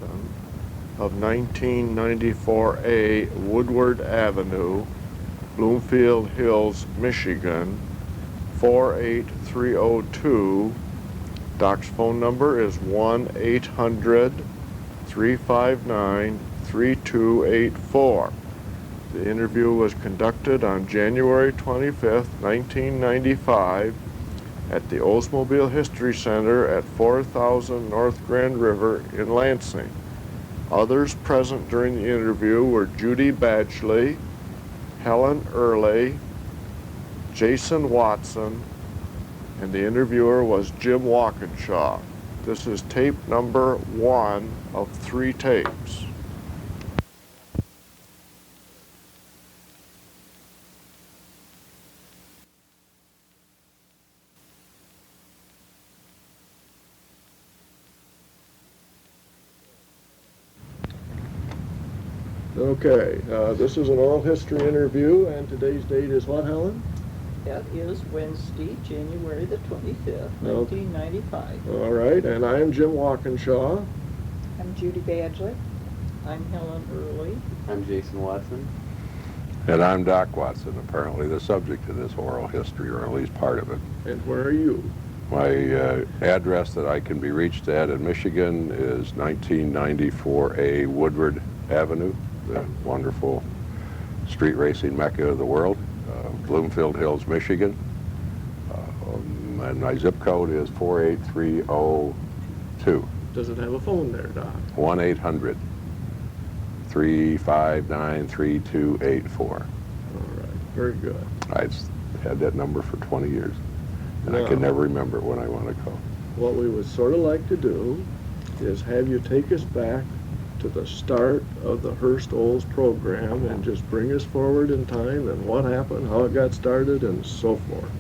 Watson of 1994A Woodward Avenue, Bloomfield Hills, Michigan, 48302. Doc's phone number is 1-800-359-3284. The interview was conducted on January 25th, 1995 at the Oldsmobile History Center at 4000 North Grand River in Lansing. Others present during the interview were Judy Badgley, Helen Earley, Jason Watson, and the interviewer was Jim Walkinshaw. This is tape number 1 of 3 tapes. Okay, this is an oral history interview, and today's date is what, Helen? That is Wednesday, January the 25th, 1995. All right, and I am Jim Walkinshaw. I'm Judy Badgley. I'm Helen Earley. I'm Jason Watson. And I'm Doc Watson, apparently the subject of this oral history, or at least part of it. And where are you? My address that I can be reached at in Michigan is 1994A Woodward Avenue, the wonderful street racing mecca of the world, Bloomfield Hills, Michigan. And my zip code is 48302. Does it have a phone there, Doc? 1-800-359-3284. All right, very good. I've had that number for 20 years, and Now, I can never remember it when I want to call. What we would sort of like to do is have you take us back to the start of the Hurst Olds program and just bring us forward in time and what happened, how it got started, and so forth.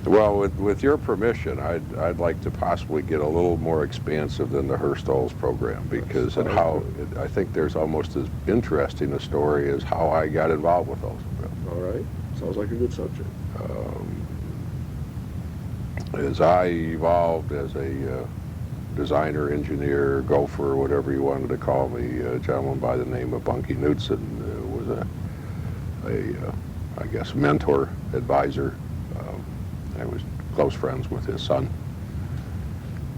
Well, with your permission, I'd like to possibly get a little more expansive than the Hurst Olds program, because I think there's almost as interesting a story as how I got involved with Oldsmobile. All right, sounds like a good subject. As I evolved as a designer, engineer, gopher, whatever you wanted to call me, a gentleman by the name of Bunky Knudsen was I guess, mentor, advisor. I was close friends with his son.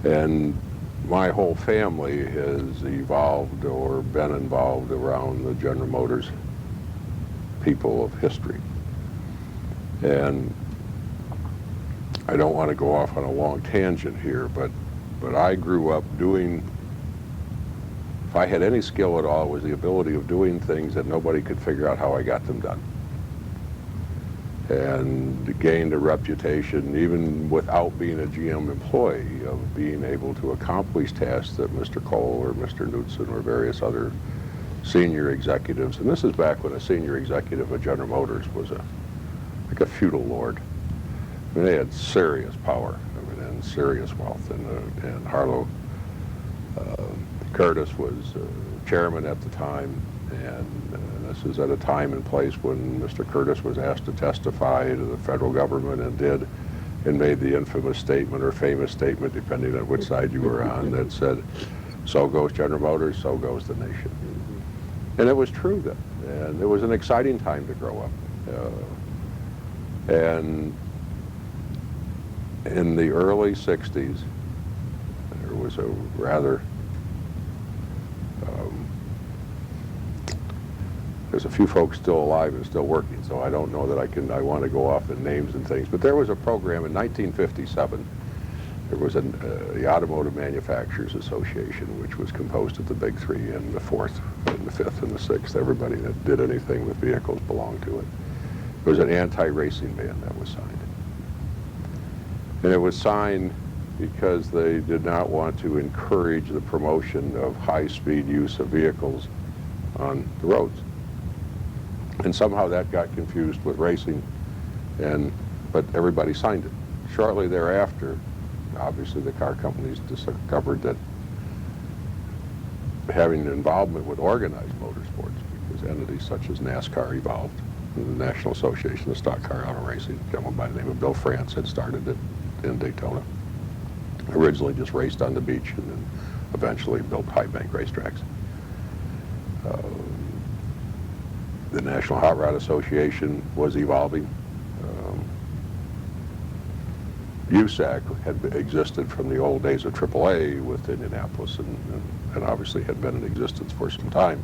And my whole family has evolved or been involved around the General Motors people of history. And I don't want to go off on a long tangent here, but I grew up doing, if I had any skill at all, it was the ability of doing things that nobody could figure out how I got them done. And gained a reputation, even without being a GM employee, of being able to accomplish tasks that Mr. Cole or Mr. Knudsen or various other senior executives, and this is back when a senior executive of General Motors was like a feudal lord. I mean, they had serious power, and serious wealth, and Harlow Curtis was chairman at the time, and this is at a time and place when Mr. Curtis was asked to testify to the federal government, and did, and made the infamous statement, or famous statement, depending on which side you were on, that said, "So goes General Motors, so goes the nation." And it was true then, and it was an exciting time to grow up. And in the early 60s, there was a rather, there's a few folks still alive and still working, so I don't know that I want to go off in names and things, but there was a program in 1957. There was the Automotive Manufacturers Association, which was composed of the big three, and the fourth, and the fifth, and the sixth. Everybody that did anything with vehicles belonged to it. There was an anti-racing ban that was signed. And it was signed because they did not want to encourage the promotion of high-speed use of vehicles on the roads. And somehow that got confused with racing, but everybody signed it. Shortly thereafter, obviously the car companies discovered that having involvement with organized motorsports, because entities such as NASCAR evolved, and the National Association of Stock Car Auto Racing, a gentleman by the name of Bill France had started it in Daytona. Originally just raced on the beach, and then eventually built high bank racetracks. The National Hot Rod Association was evolving. USAC had existed from the old days of AAA with Indianapolis and obviously had been in existence for some time.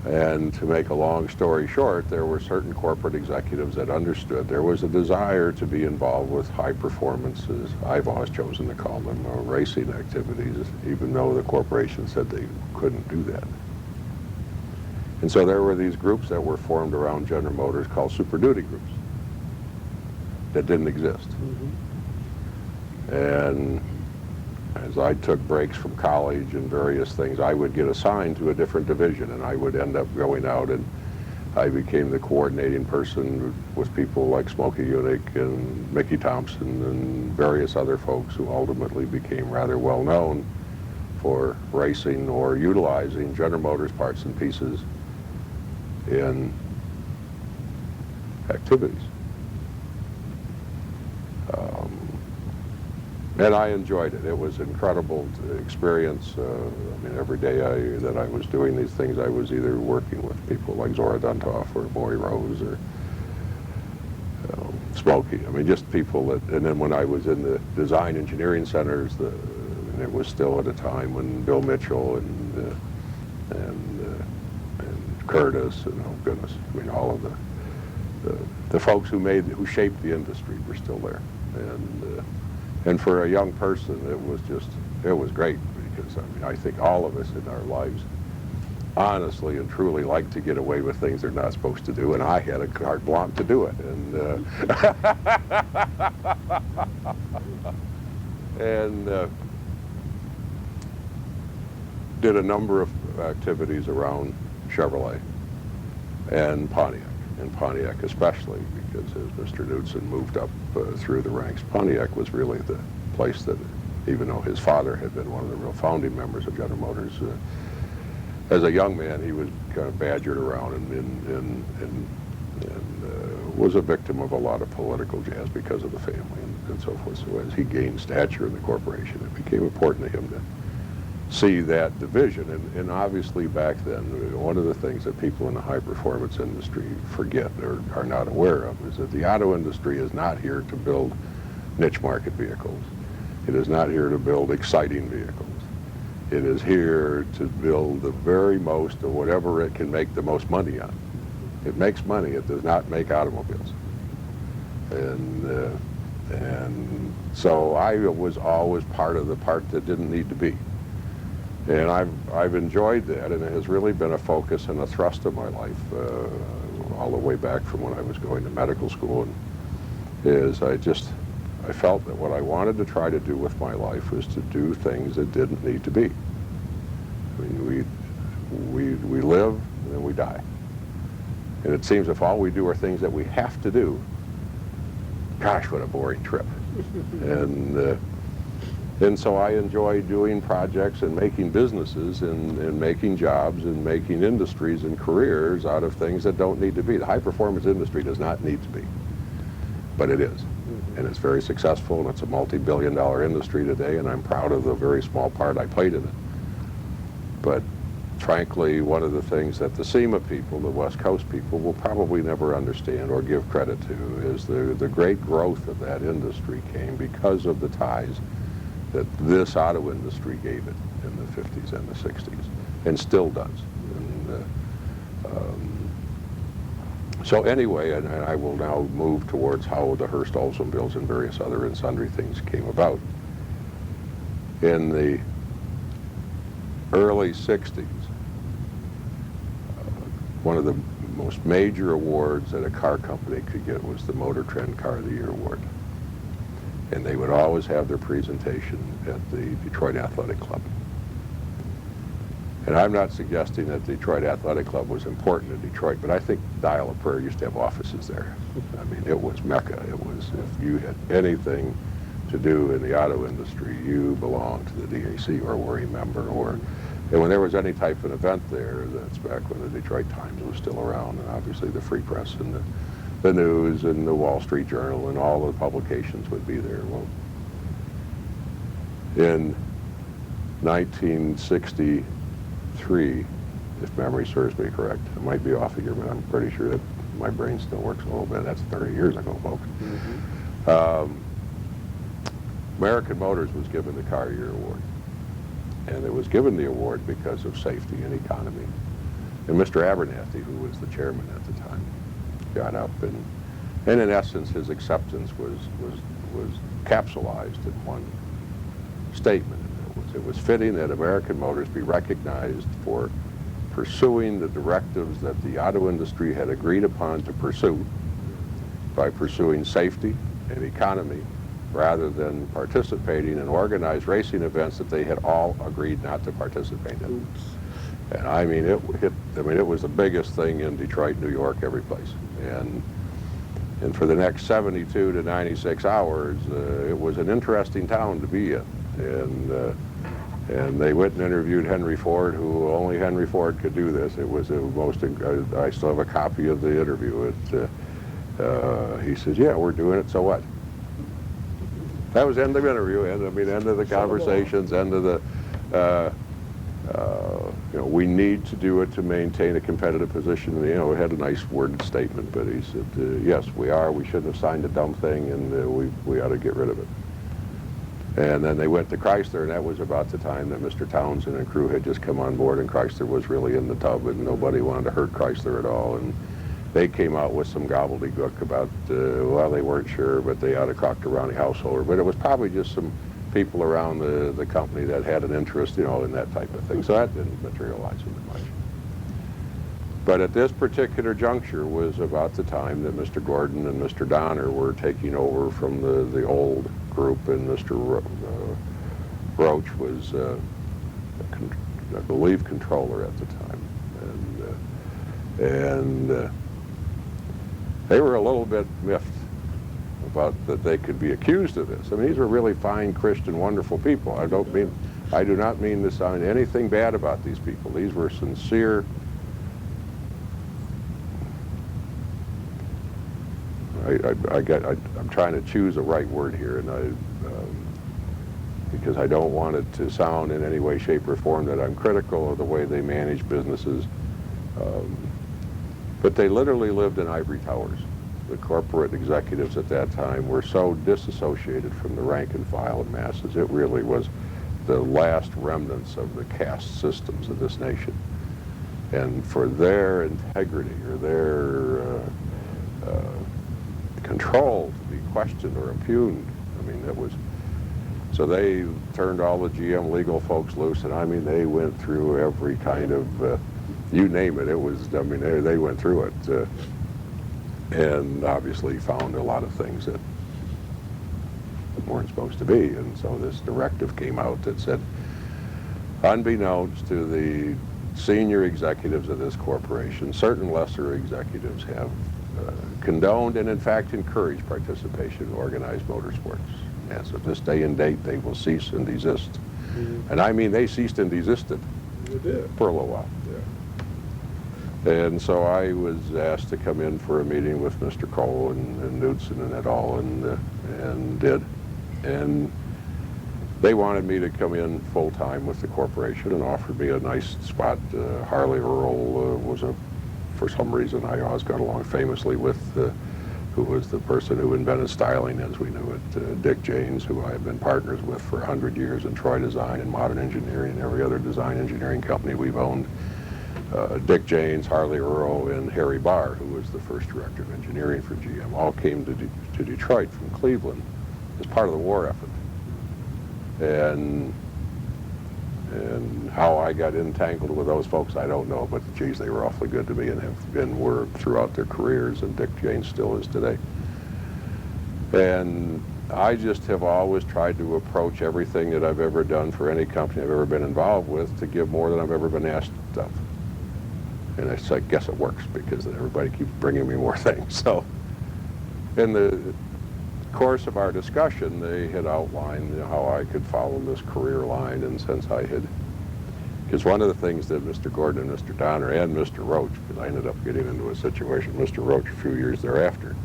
And to make a long story short, there were certain corporate executives that understood there was a desire to be involved with high performances. I've always chosen to call them racing activities, even though the corporation said they couldn't do that. And so there were these groups that were formed around General Motors called Super Duty groups that didn't exist. And as I took breaks from college and various things, I would get assigned to a different division, and I would end up going out, and I became the coordinating person with people like Smokey Unick and Mickey Thompson and various other folks who ultimately became rather well known for racing or utilizing General Motors parts and pieces in activities. And I enjoyed it. It was an incredible experience. I mean, every day that I was doing these things, I was either working with people like Zora Duntoff or Boy Rose or Smokey. I mean, just people that, and then when I was in the design engineering centers, and it was still at a time when Bill Mitchell and Curtis and, oh goodness, I mean, all of the folks who shaped the industry were still there. And for a young person, it was great, because I mean, I think all of us in our lives honestly and truly like to get away with things they're not supposed to do, and I had a carte blanche to do it. And did a number of activities around Chevrolet and Pontiac especially, because as Mr. Knudsen moved up through the ranks, Pontiac was really the place that, even though his father had been one of the real founding members of General Motors, as a young man he was kind of badgered around and was a victim of a lot of political jazz because of the family and so forth. So as he gained stature in the corporation, it became important to him to see that division. And obviously back then, one of the things that people in the high performance industry forget or are not aware of is that the auto industry is not here to build niche market vehicles. It is not here to build exciting vehicles. It is here to build the very most of whatever it can make the most money on. It makes money. It does not make automobiles. And so I was always part of the part that didn't need to be. And I've enjoyed that, and it has really been a focus and a thrust of my life all the way back from when I was going to medical school. And I felt that what I wanted to try to do with my life was to do things that didn't need to be. I mean, we live and then we die. And it seems if all we do are things that we have to do, gosh, what a boring trip. And so I enjoy doing projects and making businesses and making jobs and making industries and careers out of things that don't need to be. The high-performance industry does not need to be, but it is. And it's very successful, and it's a multi-billion-dollar industry today, and I'm proud of the very small part I played in it. But frankly, one of the things that the SEMA people, the West Coast people, will probably never understand or give credit to is the great growth of that industry came because of the ties that this auto industry gave it in the 50s and the 60s, and still does. So anyway, and I will now move towards how the Hurst Oldsmobiles and various other and sundry things came about. In the early 60s, one of the most major awards that a car company could get was the Motor Trend Car of the Year award. And they would always have their presentation at the Detroit Athletic Club. And I'm not suggesting that the Detroit Athletic Club was important in Detroit, but I think Dial of Prayer used to have offices there. I mean, it was Mecca. It was, if you had anything to do in the auto industry, you belonged to the DAC or were a member. And when there was any type of event there, that's back when the Detroit Times was still around, and obviously the Free Press and the News and the Wall Street Journal and all the publications would be there. Well, in 1963, if memory serves me correct. I might be off a year, but I'm pretty sure that my brain still works a little bit. That's 30 years ago, folks. American Motors was given the Car Year Award. And it was given the award because of safety and economy. And Mr. Abernathy, who was the chairman at the time, got up and in essence, his acceptance was capsulized in one statement. It was fitting that American Motors be recognized for pursuing the directives that the auto industry had agreed upon to pursue by pursuing safety and economy rather than participating in organized racing events that they had all agreed not to participate in. And I mean, it was the biggest thing in Detroit, New York, every place. And for the next 72 to 96 hours, it was an interesting town to be in. And they went and interviewed Henry Ford, who only Henry Ford could do this. It was the most, I still have a copy of the interview. He says, yeah, we're doing it, so what? That was end of the interview, end of the conversations, end of the, we need to do it to maintain a competitive position. It had a nice worded statement, but he said, yes, we are. We shouldn't have signed a dumb thing, and we ought to get rid of it. And then they went to Chrysler, and that was about the time that Mr. Townsend and crew had just come on board, and Chrysler was really in the tub, and nobody wanted to hurt Chrysler at all. And they came out with some gobbledygook about, well, they weren't sure, but they ought to talk to Ronnie Householder. But it was probably just some people around the company that had an interest, in that type of thing. So that didn't materialize into much. But at this particular juncture was about the time that Mr. Gordon and Mr. Donner were taking over from the old group, and Mr. Roach was, I believe, controller at the time. And they were a little bit miffed about that they could be accused of this. I mean, these were really fine, Christian, wonderful people. I do not mean to sound anything bad about these people. These were sincere, I'm trying to choose the right word here, and because I don't want it to sound in any way, shape, or form that I'm critical of the way they manage businesses. But they literally lived in ivory towers. The corporate executives at that time were so disassociated from the rank and file and masses. It really was the last remnants of the caste systems of this nation. And for their integrity or their control to be questioned or impugned, it was, so they turned all the GM legal folks loose, and they went through every kind of, you name it, they went through it. And obviously found a lot of things that weren't supposed to be. And so this directive came out that said, unbeknownst to the senior executives of this corporation, certain lesser executives have condoned and in fact encouraged participation in organized motorsports. As of this day and date, they will cease and desist. Mm-hmm. And they ceased and desisted for a little while. Yeah. And so I was asked to come in for a meeting with Mr. Cole and Knudsen and et al. And did. And they wanted me to come in full-time with the corporation and offered me a nice spot. Harley Earl was for some reason, I always got along famously with who was the person who invented styling as we knew it, Dick Janes, who I have been partners with for 100 years in Troy Design and Modern Engineering and every other design engineering company we've owned. Dick Janes, Harley Earl, and Harry Barr, who was the first director of engineering for GM, all came to Detroit from Cleveland as part of the war effort. And how I got entangled with those folks, I don't know, but geez, they were awfully good to me and have been were throughout their careers, and Dick Janes still is today. And I just have always tried to approach everything that I've ever done for any company I've ever been involved with to give more than I've ever been asked of. And I guess it works because everybody keeps bringing me more things. So in the course of our discussion, they had outlined how I could follow this career line, and since I had, because one of the things that Mr. Gordon and Mr. Donner and Mr. Roach, because I ended up getting into a situation, Mr. Roach a few years thereafter,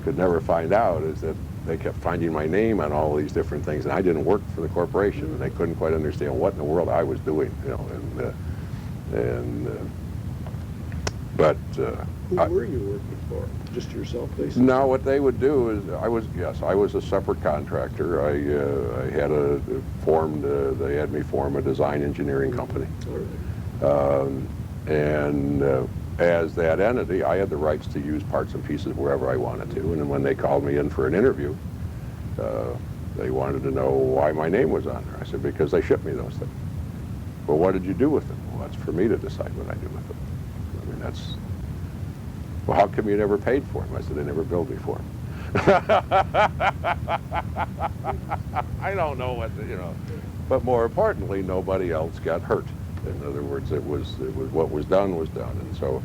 could never find out is that they kept finding my name on all these different things, and I didn't work for the corporation, and they couldn't quite understand what in the world I was doing, you know. But Who were you working for? Just yourself, basically? no, what they would do is I was a separate contractor. I had they had me form a design engineering company. All right. As that entity, I had the rights to use parts and pieces wherever I wanted to. And then when they called me in for an interview, they wanted to know why my name was on there. I said, because they shipped me those things. Well, what did you do with them? Well, that's for me to decide what I do with them. I mean, that's, well, how come you never paid for them? I said, they never billed me for them. I don't know what, you know. But more importantly, nobody else got hurt. In other words, it was what was done was done. And so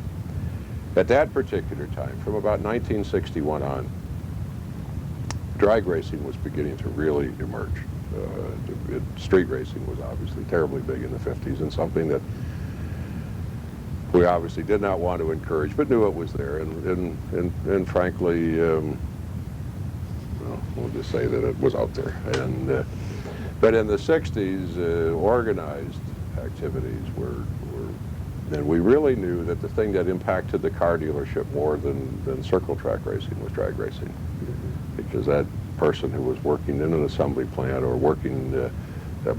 at that particular time, from about 1961 on, drag racing was beginning to really emerge. Street racing was obviously terribly big in the 50s, and something that we obviously did not want to encourage, but knew it was there. And frankly, well, we'll just say that it was out there. But in the 60s, organized activities were, and we really knew that the thing that impacted the car dealership more than circle track racing was drag racing. Because that person who was working in an assembly plant or working, that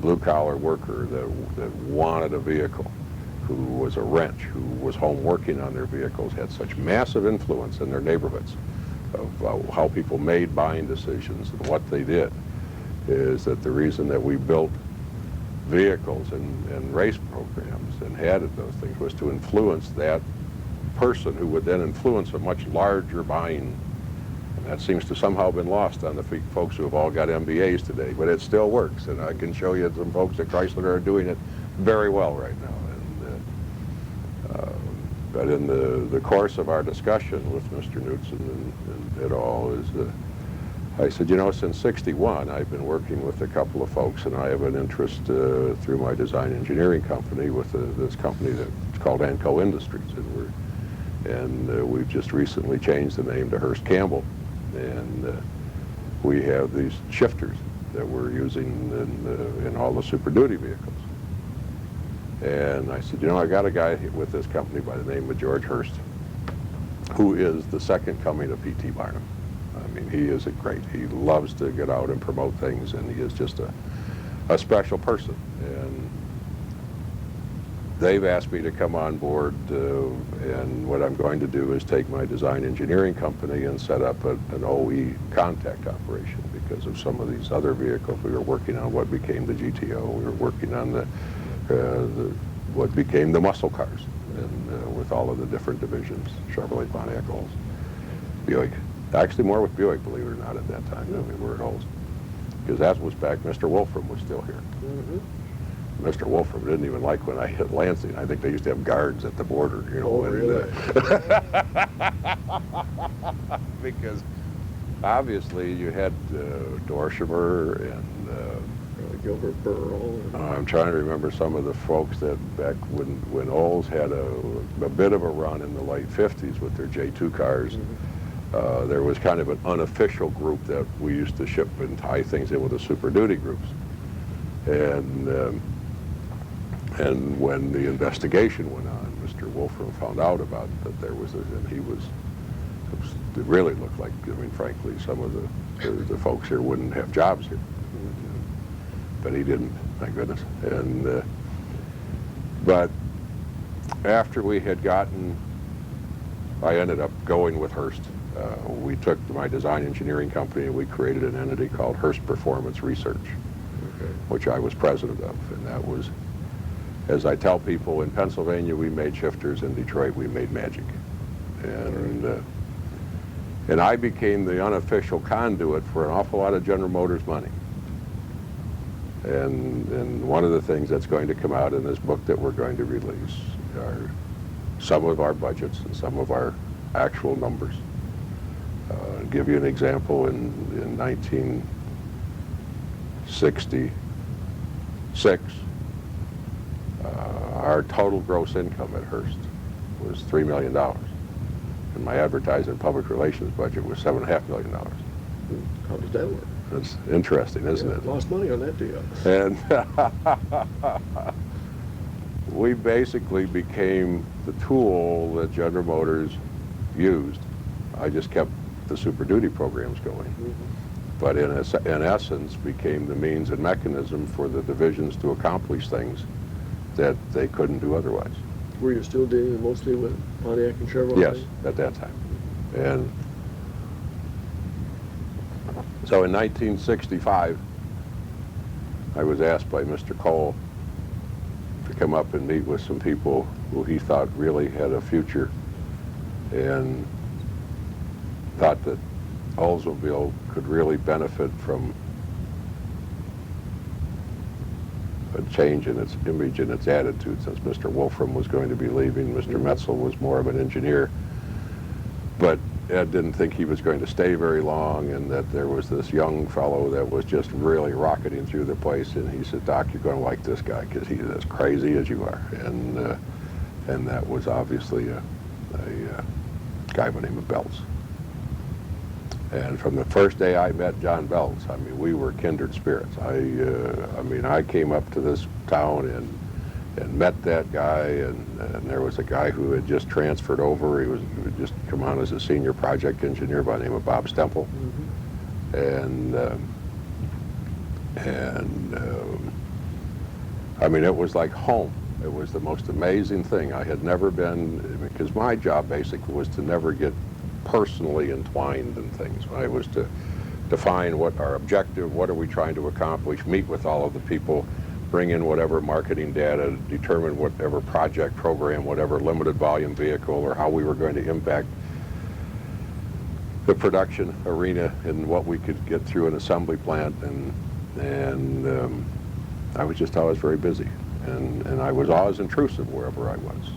blue-collar worker that wanted a vehicle, who was a wrench, who was home working on their vehicles, had such massive influence in their neighborhoods of how people made buying decisions and what they did, is that the reason that we built vehicles and race programs and added those things was to influence that person who would then influence a much larger buying. And that seems to somehow have been lost on the folks who have all got MBAs today, but it still works. And I can show you some folks at Chrysler are doing it very well right now. But in the course of our discussion with Mr. Knudsen and it all is, I said, you know, since '61, I've been working with a couple of folks, and I have an interest through my design engineering company with this company that's called Anco Industries, and we've just recently changed the name to Hurst Campbell, and we have these shifters that we're using in all the Super Duty vehicles. And I said, you know, I got a guy with this company by the name of George Hurst, who is the second coming of P.T. Barnum. I mean, he is great. He loves to get out and promote things, and he is just a special person. And they've asked me to come on board, and what I'm going to do is take my design engineering company and set up an OE contact operation, because of some of these other vehicles. We were working on what became the GTO. We were working on what became the muscle cars, and with all of the different divisions, Chevrolet, Pontiac, Olds, Buick. Actually more with Buick, believe it or not, at that time than we were at Olds. Because that was back, Mr. Wolfram was still here. Mr. Wolfram didn't even like when I hit Lansing. I think they used to have guards at the border, you know. Oh, really? Because obviously you had Dorshimer and Gilbert Burl. I'm trying to remember some of the folks that back when Olds had a bit of a run in the late 50s with their J2 cars. There was kind of an unofficial group that we used to ship and tie things in with the Super Duty groups. And when the investigation went on, Mr. Wolfram found out about that there was and it really looked like, I mean, frankly, some of the folks here wouldn't have jobs here. But he didn't, thank goodness. And but after we had gotten, I ended up going with Hurst. We took my design engineering company and we created an entity called Hurst Performance Research, which I was president of. And that was, as I tell people, in Pennsylvania we made shifters, in Detroit we made magic. And I became the unofficial conduit for an awful lot of General Motors money. And one of the things that's going to come out in this book that we're going to release are some of our budgets and some of our actual numbers. I'll give you an example. In 1966, our total gross income at Hurst was $3 million. And my advertising and public relations budget was $7.5 million. How does that work? It's interesting, isn't Yeah, it? lost money on that deal. And we basically became the tool that General Motors used. I just kept the Super Duty programs going. But in essence, became the means and mechanism for the divisions to accomplish things that they couldn't do otherwise. Were you still dealing mostly with Pontiac and Chevrolet? Yes, at that time. And so in 1965, I was asked by Mr. Cole to come up and meet with some people who he thought really had a future and thought that Oldsmobile could really benefit from a change in its image and its attitude, since Mr. Wolfram was going to be leaving. Mr. Metzel was more of an engineer. But Ed didn't think he was going to stay very long, and that there was this young fellow that was just really rocketing through the place. And he said, "Doc, you're going to like this guy because he's as crazy as you are." And that was obviously a guy by the name of Belts. And from the first day I met John Belts, I mean, we were kindred spirits. I mean, I came up to this town and met that guy, and there was a guy who had just transferred over. He had just come on as a senior project engineer by the name of Bob Stemple. I mean, it was like home. It was the most amazing thing. I had never been, because my job basically was to never get personally entwined in things. I was to define what our objective, what are we trying to accomplish, meet with all of the people, bring in whatever marketing data, determine whatever project program, whatever limited volume vehicle, or how we were going to impact the production arena and what we could get through an assembly plant. And I was just always very busy. And I was always intrusive wherever I was.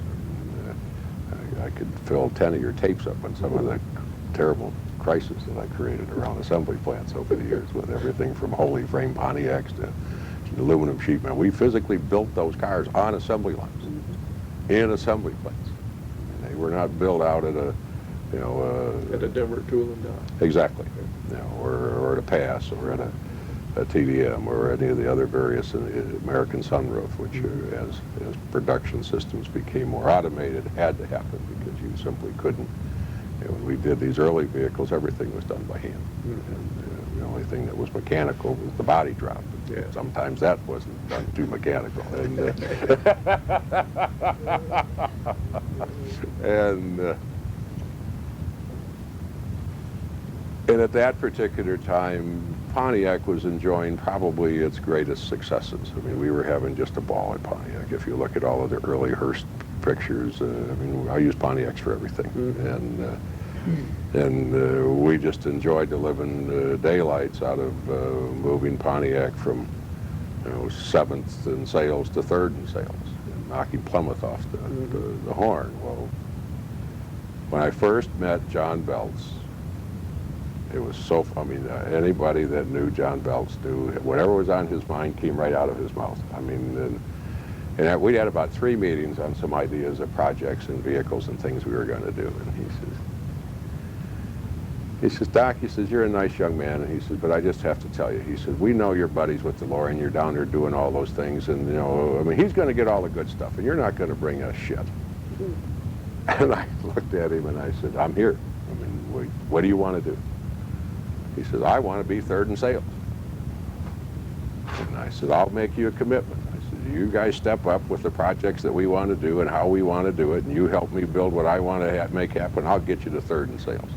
I could fill 10 of your tapes up on some of the terrible crises that I created around assembly plants over the years, with everything from holy frame Pontiacs to aluminum sheet metal. We physically built those cars on assembly lines, in assembly plants. And they were not built out at a, you know, At a Denver tool and die. exactly, you know, or at a Pass, or at a TDM, or any of the other various American Sunroof, which as production systems became more automated, had to happen, because you simply couldn't. You know, when we did these early vehicles, everything was done by hand. And the only thing that was mechanical was the body drop. Yeah. Sometimes that wasn't done too mechanical. And at that particular time, Pontiac was enjoying probably its greatest successes. I mean, we were having just a ball at Pontiac. If you look at all of the early Hurst pictures, I mean, I use Pontiacs for everything. And we just enjoyed the living daylights out of moving Pontiac from, you know, 7th in sales to 3rd in sales, and knocking Plymouth off the horn. Well, when I first met John Belts, it was so, I mean, anybody that knew John Belts knew whatever was on his mind came right out of his mouth. I mean, and we had about 3 meetings on some ideas of projects and vehicles and things we were going to do. And he says, "Doc," he says, "you're a nice young man." And he says, "But I just have to tell you," he said, "we know you're buddies with DeLorean. You're down there doing all those things. And, you know, I mean, he's going to get all the good stuff, and you're not going to bring us shit." And I looked at him and I said, "I'm here. I mean, what do you want to do?" He says, "I want to be 3rd in sales." And I said, "I'll make you a commitment." I said, "You guys step up with the projects that we want to do and how we want to do it, and you help me build what I want to make happen. I'll get you to 3rd in sales."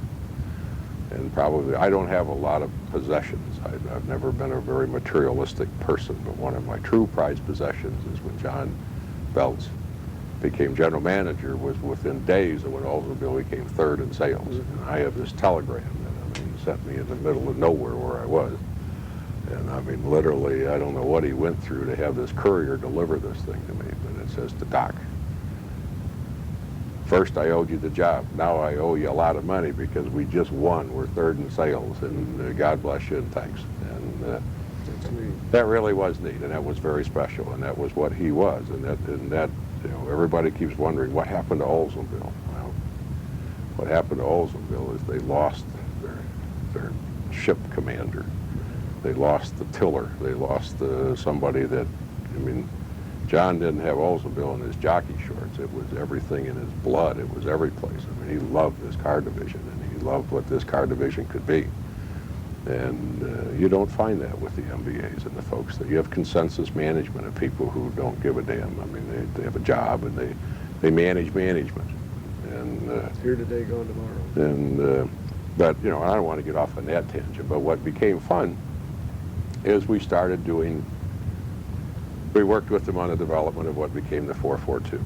And probably, I don't have a lot of possessions. I've never been a very materialistic person, but one of my true prized possessions is when John Belts became general manager was within days of when Oldsmobile became 3rd in sales. And I have this telegram that, I mean, sent me in the middle of nowhere where I was. And I mean, literally, I don't know what he went through to have this courier deliver this thing to me, but it says to Doc, "First I owed you the job. Now I owe you a lot of money because we just won. We're 3rd in sales, and God bless you and thanks." And that really was neat, and that was very special, and that was what he was. And that, you know, everybody keeps wondering what happened to Oldsmobile. Well, what happened to Oldsmobile is they lost their ship commander. They lost the tiller. They lost somebody that, I mean, John didn't have Oldsmobile in his jockey shorts. It was everything in his blood. It was every place. I mean, he loved this car division, and he loved what this car division could be. And you don't find that with the MBAs and the folks. That you have consensus management of people who don't give a damn. I mean, they have a job, and they manage management. And Here today, gone tomorrow. and but, you know, I don't want to get off on that tangent, but what became fun is we worked with them on the development of what became the 442.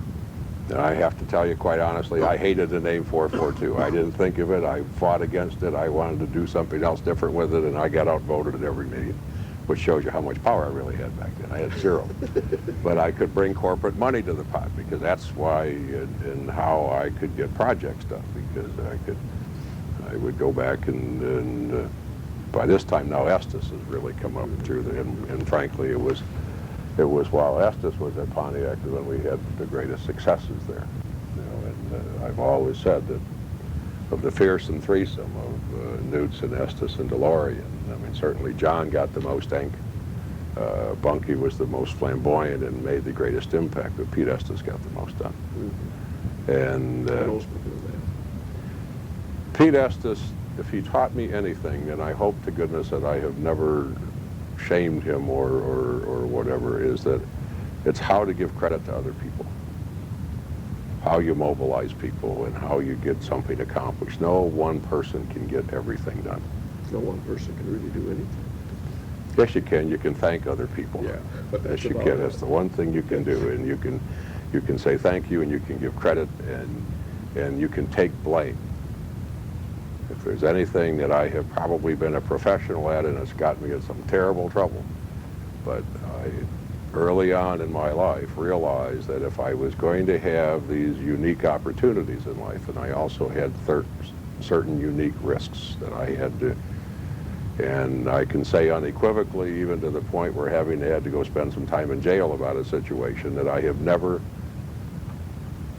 And I have to tell you quite honestly, I hated the name 442. I didn't think of it. I fought against it. I wanted to do something else different with it, and I got outvoted at every meeting, which shows you how much power I really had back then. I had zero. But I could bring corporate money to the pot, because that's why and how I could get projects done, because I would go back and by this time now Estes has really come up through and frankly it was while Estes was at Pontiac when we had the greatest successes there. You know, and I've always said that of the fearsome threesome of Newts and Estes and DeLorean, I mean, certainly John got the most ink. Bunky was the most flamboyant and made the greatest impact, but Pete Estes got the most done. And Pete Estes, if he taught me anything, and I hope to goodness that I have never shamed him or whatever, is that it's how to give credit to other people, how you mobilize people, and how you get something accomplished. No one person can get everything done. No one person can really do anything. Yes, you can. You can thank other people. Yeah, but yes, that's you about can. it. That's the one thing you can do, and you can say thank you, and you can give credit, and you can take blame. If there's anything that I have probably been a professional at, and it's got me in some terrible trouble, but I, early on in my life, realized that if I was going to have these unique opportunities in life, and I also had certain unique risks that I had to, and I can say unequivocally, even to the point where having had to go spend some time in jail about a situation, that I have never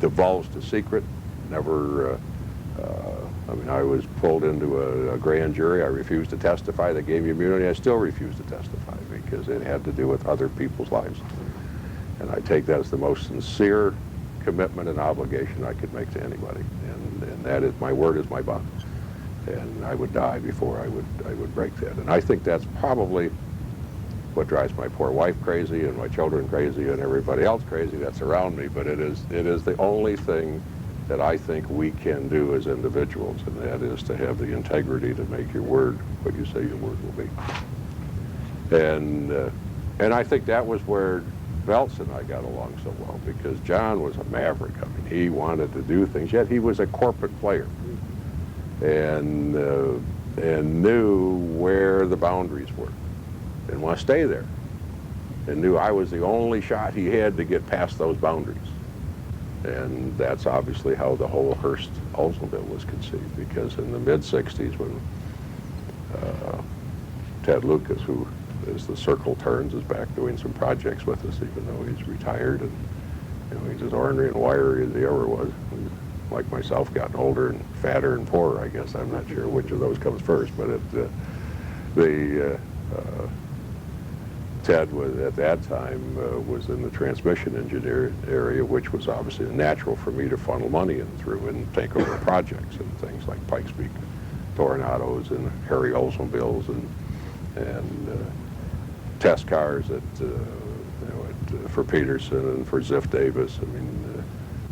divulged a secret, never, I mean, I was pulled into a grand jury. I refused to testify. They gave me immunity. I still refused to testify because it had to do with other people's lives. And I take that as the most sincere commitment and obligation I could make to anybody. And that is, my word is my bond. And I would die before I would break that. And I think that's probably what drives my poor wife crazy and my children crazy and everybody else crazy that's around me. But it is the only thing that I think we can do as individuals, and that is to have the integrity to make your word what you say your word will be. And I think that was where Veltz and I got along so well, because John was a maverick. I mean, he wanted to do things, yet he was a corporate player, and knew where the boundaries were, and want to stay there, and knew I was the only shot he had to get past those boundaries. And that's obviously how the whole Hurst Oldsmobile was conceived, because in the mid-'60s, when Ted Lucas, who is the Circle Turns, is back doing some projects with us, even though he's retired, and you know, he's as ornery and wiry as he ever was. He's, like myself, gotten older and fatter and poorer, I guess. I'm not sure which of those comes first, but Ted was, at that time, was in the transmission engineer area, which was obviously natural for me to funnel money in through and take over projects and things like Pikes Peak Torenados and Harry Oldsmobiles and test cars for Peterson and for Ziff Davis. I mean,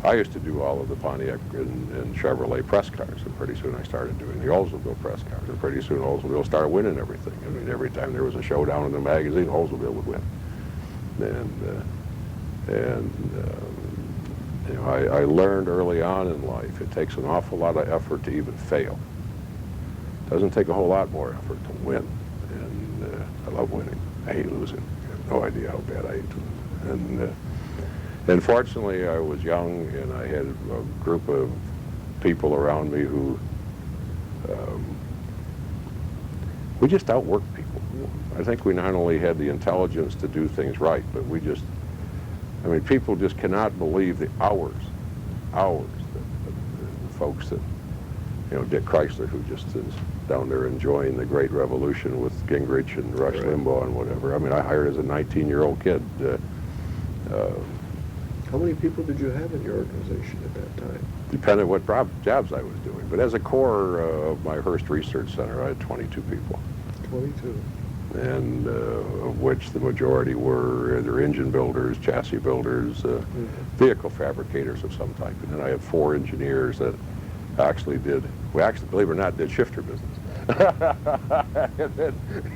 I used to do all of the Pontiac and Chevrolet press cars, and pretty soon I started doing the Oldsmobile press cars, and pretty soon Oldsmobile started winning everything. I mean, every time there was a showdown in the magazine, Oldsmobile would win. You know, I learned early on in life it takes an awful lot of effort to even fail. It doesn't take a whole lot more effort to win, and I love winning. I hate losing. You have no idea how bad I hate to lose. And fortunately, I was young, and I had a group of people around me who, we just outworked people. I think we not only had the intelligence to do things right, but we just, I mean, people just cannot believe the hours that the folks that Dick Chrysler, who just is down there enjoying the Great Revolution with Gingrich and Rush Limbaugh and whatever. I mean, I hired as a 19-year-old kid. How many people did you have in your organization at that time? Depending what jobs I was doing. But as a core of my Hurst Research Center, I had 22 people. 22. And of which the majority were either engine builders, chassis builders, vehicle fabricators of some type. And then I had 4 engineers that actually believe it or not, did shifter business.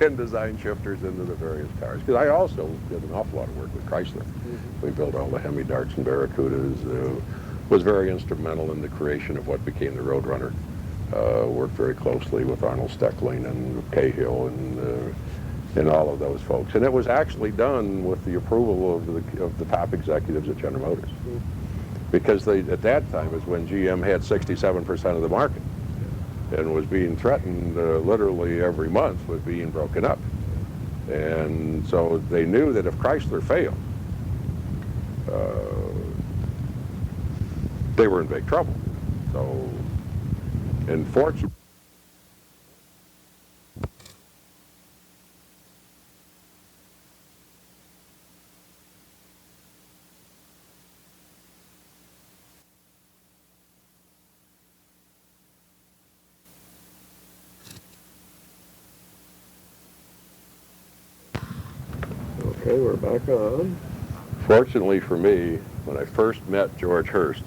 and designed shifters into the various cars. Because I also did an awful lot of work with Chrysler. We built all the Hemi Darts and Barracudas, was very instrumental in the creation of what became the Roadrunner. Worked very closely with Arnold Steckling and Cahill and all of those folks. And it was actually done with the approval of the top executives at General Motors. Because at that time is when GM had 67% of the market and was being threatened literally every month with being broken up. And so they knew that if Chrysler failed, they were in big trouble. So, unfortunately, Okay, we're back on. fortunately for me, when I first met George Hurst,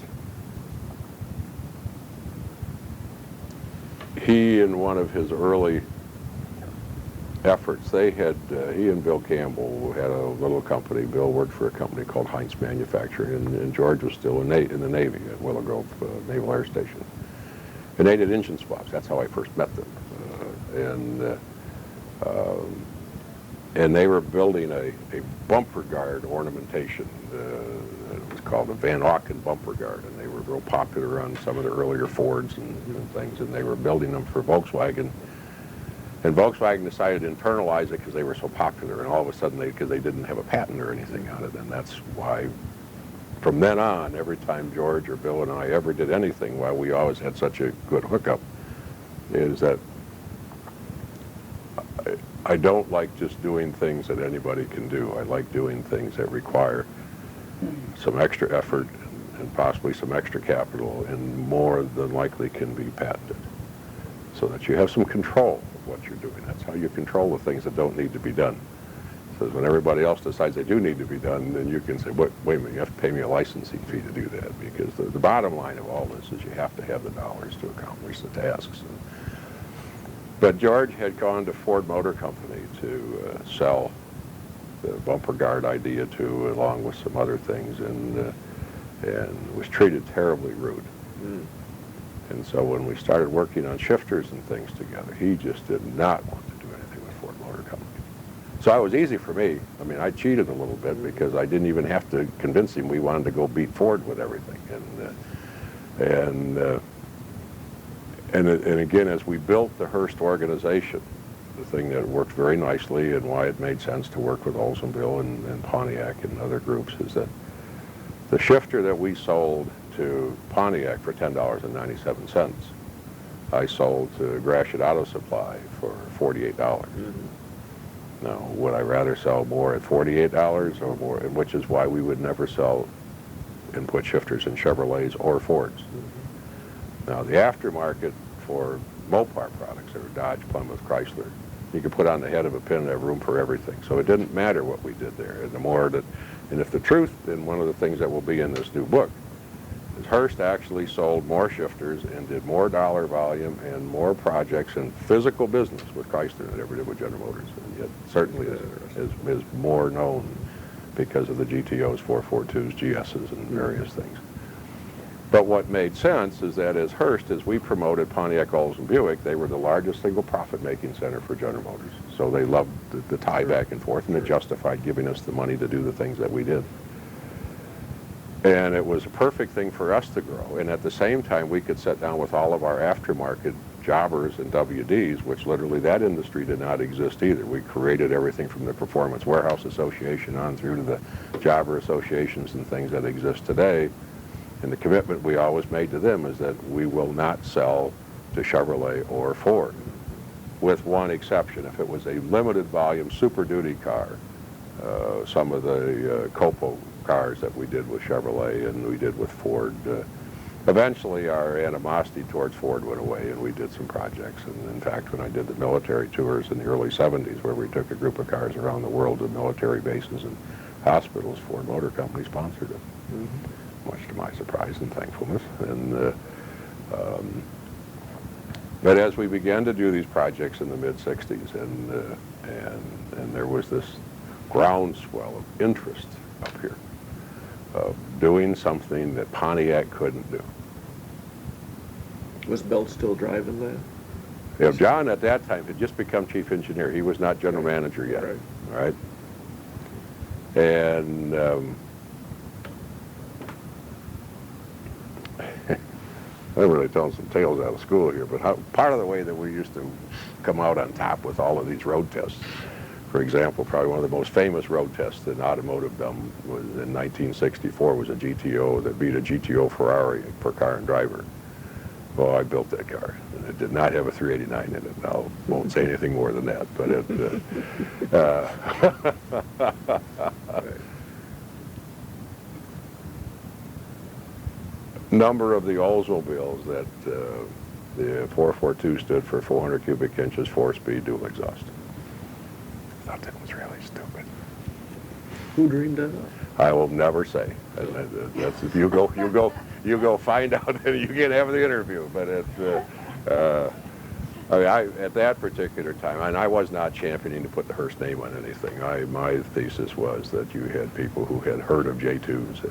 he, in one of his early efforts, he and Bill Campbell had a little company. Bill worked for a company called Heinz Manufacturing, and George was still in the Navy at Willow Grove Naval Air Station. And they did engine swaps. That's how I first met them. And they were building a bumper guard ornamentation. It was called the Van Auken bumper guard, and they were real popular on some of the earlier Fords and things, and they were building them for Volkswagen. And Volkswagen decided to internalize it because they were so popular, and all of a sudden, because they didn't have a patent or anything on it, and that's why, from then on, every time George or Bill and I ever did anything, why we always had such a good hookup, is that I don't like just doing things that anybody can do. I like doing things that require some extra effort and possibly some extra capital, and more than likely can be patented, so that you have some control of what you're doing. That's how you control the things that don't need to be done. So when everybody else decides they do need to be done, then you can say, wait a minute, you have to pay me a licensing fee to do that, because the bottom line of all this is you have to have the dollars to accomplish the tasks. But George had gone to Ford Motor Company to sell the bumper guard idea to, along with some other things, and was treated terribly rude. And so when we started working on shifters and things together, he just did not want to do anything with Ford Motor Company. So it was easy for me. I mean, I cheated a little bit because I didn't even have to convince him we wanted to go beat Ford with everything. And again, as we built the Hurst organization, the thing that worked very nicely and why it made sense to work with Oldsmobile and Pontiac and other groups is that the shifter that we sold to Pontiac for $10.97, I sold to Gratiot Auto Supply for $48. Now, would I rather sell more at $48 or more, which is why we would never sell input shifters in Chevrolets or Fords. Now, the aftermarket for Mopar products, or Dodge, Plymouth, Chrysler, you could put on the head of a pin and have room for everything. So it didn't matter what we did there. And if the truth, and one of the things that will be in this new book, is Hurst actually sold more shifters and did more dollar volume and more projects in physical business with Chrysler than it ever did with General Motors. And yet certainly is more known because of the GTOs, 442s, GSs, and various things. But what made sense is that as we promoted Pontiac, Olds, and Buick, they were the largest single profit-making center for General Motors. So they loved the tie back and forth, and it justified giving us the money to do the things that we did. And it was a perfect thing for us to grow. And at the same time, we could sit down with all of our aftermarket jobbers and WDs, which literally that industry did not exist either. We created everything from the Performance Warehouse Association on through to the jobber associations and things that exist today. And the commitment we always made to them is that we will not sell to Chevrolet or Ford, with one exception. If it was a limited volume Super Duty car, some of the Copo cars that we did with Chevrolet and we did with Ford, eventually our animosity towards Ford went away and we did some projects. And in fact, when I did the military tours in the early 70s, where we took a group of cars around the world to military bases and hospitals, Ford Motor Company sponsored it, much to my surprise and thankfulness. And but as we began to do these projects in the mid-60s, and there was this groundswell of interest up here of doing something that Pontiac couldn't do. Was Belt still driving that? You know, John at that time had just become chief engineer. He was not general manager yet. Right. All right. And I'm really telling some tales out of school here, but part of the way that we used to come out on top with all of these road tests, for example, probably one of the most famous road tests in automotive done was in 1964 was a GTO that beat a GTO Ferrari per car and driver. Well, I built that car, and it did not have a 389 in it. I won't say anything more than that, but it... Number of the Oldsmobiles that the 442 stood for 400 cubic inches, 4-speed dual exhaust. I thought that was really stupid. Who dreamed that up? I will never say. That's, you go find out, and you can have the interview. But I mean, at that particular time, and I was not championing to put the Hurst name on anything. My thesis was that you had people who had heard of J2s,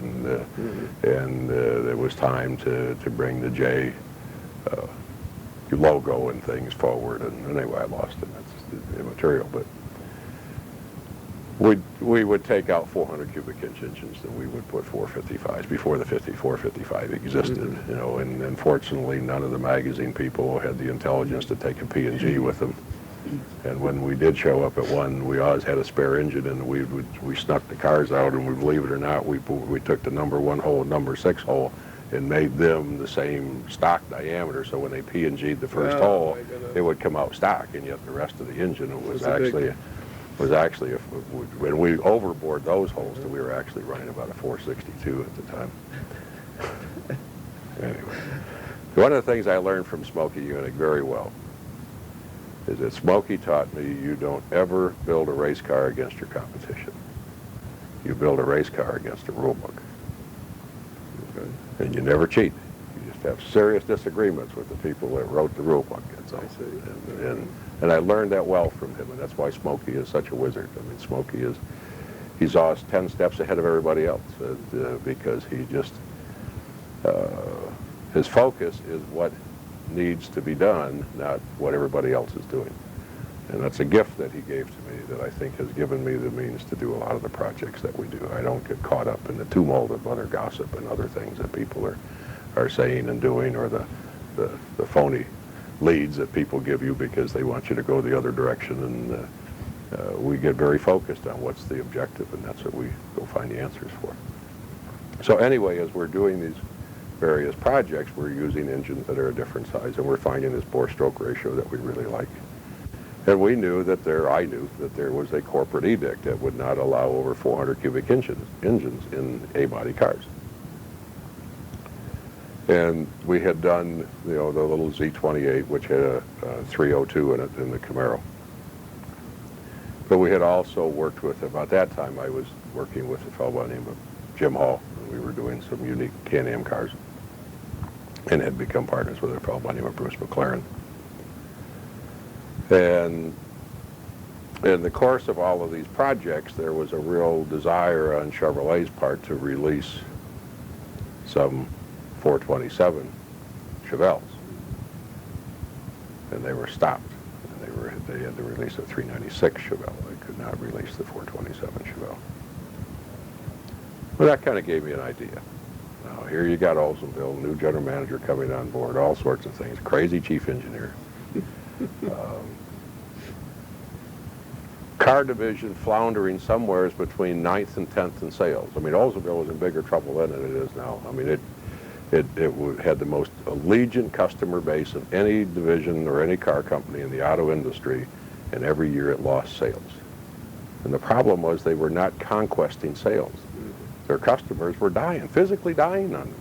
and it was time to bring the J logo and things forward. And anyway, I lost it. That's immaterial, but. We would take out 400 cubic inch engines and we would put 455s before the 455 existed, you know, and unfortunately none of the magazine people had the intelligence to take a P&G with them. And when we did show up at one, we always had a spare engine, and we snuck the cars out, and we, believe it or not, we took the number 1 hole and number 6 hole and made them the same stock diameter, so when they P&G'd the first hole, it would come out stock, and yet the rest of the engine was actually when we overboard those holes, we were actually running about a 462 at the time. Anyway, one of the things I learned from Smokey Unick very well is that Smokey taught me you don't ever build a race car against your competition. You build a race car against a rule book. Okay. And you never cheat. You just have serious disagreements with the people that wrote the rule book. That's all. I see. And I learned that well from him, and that's why Smokey is such a wizard. I mean, Smokey he's always 10 steps ahead of everybody else, because he just, his focus is what needs to be done, not what everybody else is doing. And that's a gift that he gave to me that I think has given me the means to do a lot of the projects that we do. I don't get caught up in the tumult of other gossip and other things that people are saying and doing, or the phony leads that people give you because they want you to go the other direction. And we get very focused on what's the objective, and that's what we go find the answers for. So anyway, as we're doing these various projects, we're using engines that are a different size, and we're finding this bore-stroke ratio that we really like. And I knew that there was a corporate edict that would not allow over 400 cubic engines in A-body cars. And we had done, the little Z28, which had a 302 in it in the Camaro. But we had also worked with, about that time, I was working with a fellow by the name of Jim Hall, and we were doing some unique Can-Am cars, and had become partners with a fellow by the name of Bruce McLaren. And in the course of all of these projects, there was a real desire on Chevrolet's part to release some 427 Chevelles, and they were stopped. And they had to release a 396 Chevelle. They could not release the 427 Chevelle. Well, that kind of gave me an idea. Now, here you got Oldsmobile, new general manager coming on board, all sorts of things, crazy chief engineer. Car division floundering somewhere between 9th and 10th in sales. I mean, Oldsmobile was in bigger trouble then than it is now. I mean, had the most allegiant customer base of any division or any car company in the auto industry, and every year it lost sales. And the problem was they were not conquesting sales. Their customers were dying, physically dying on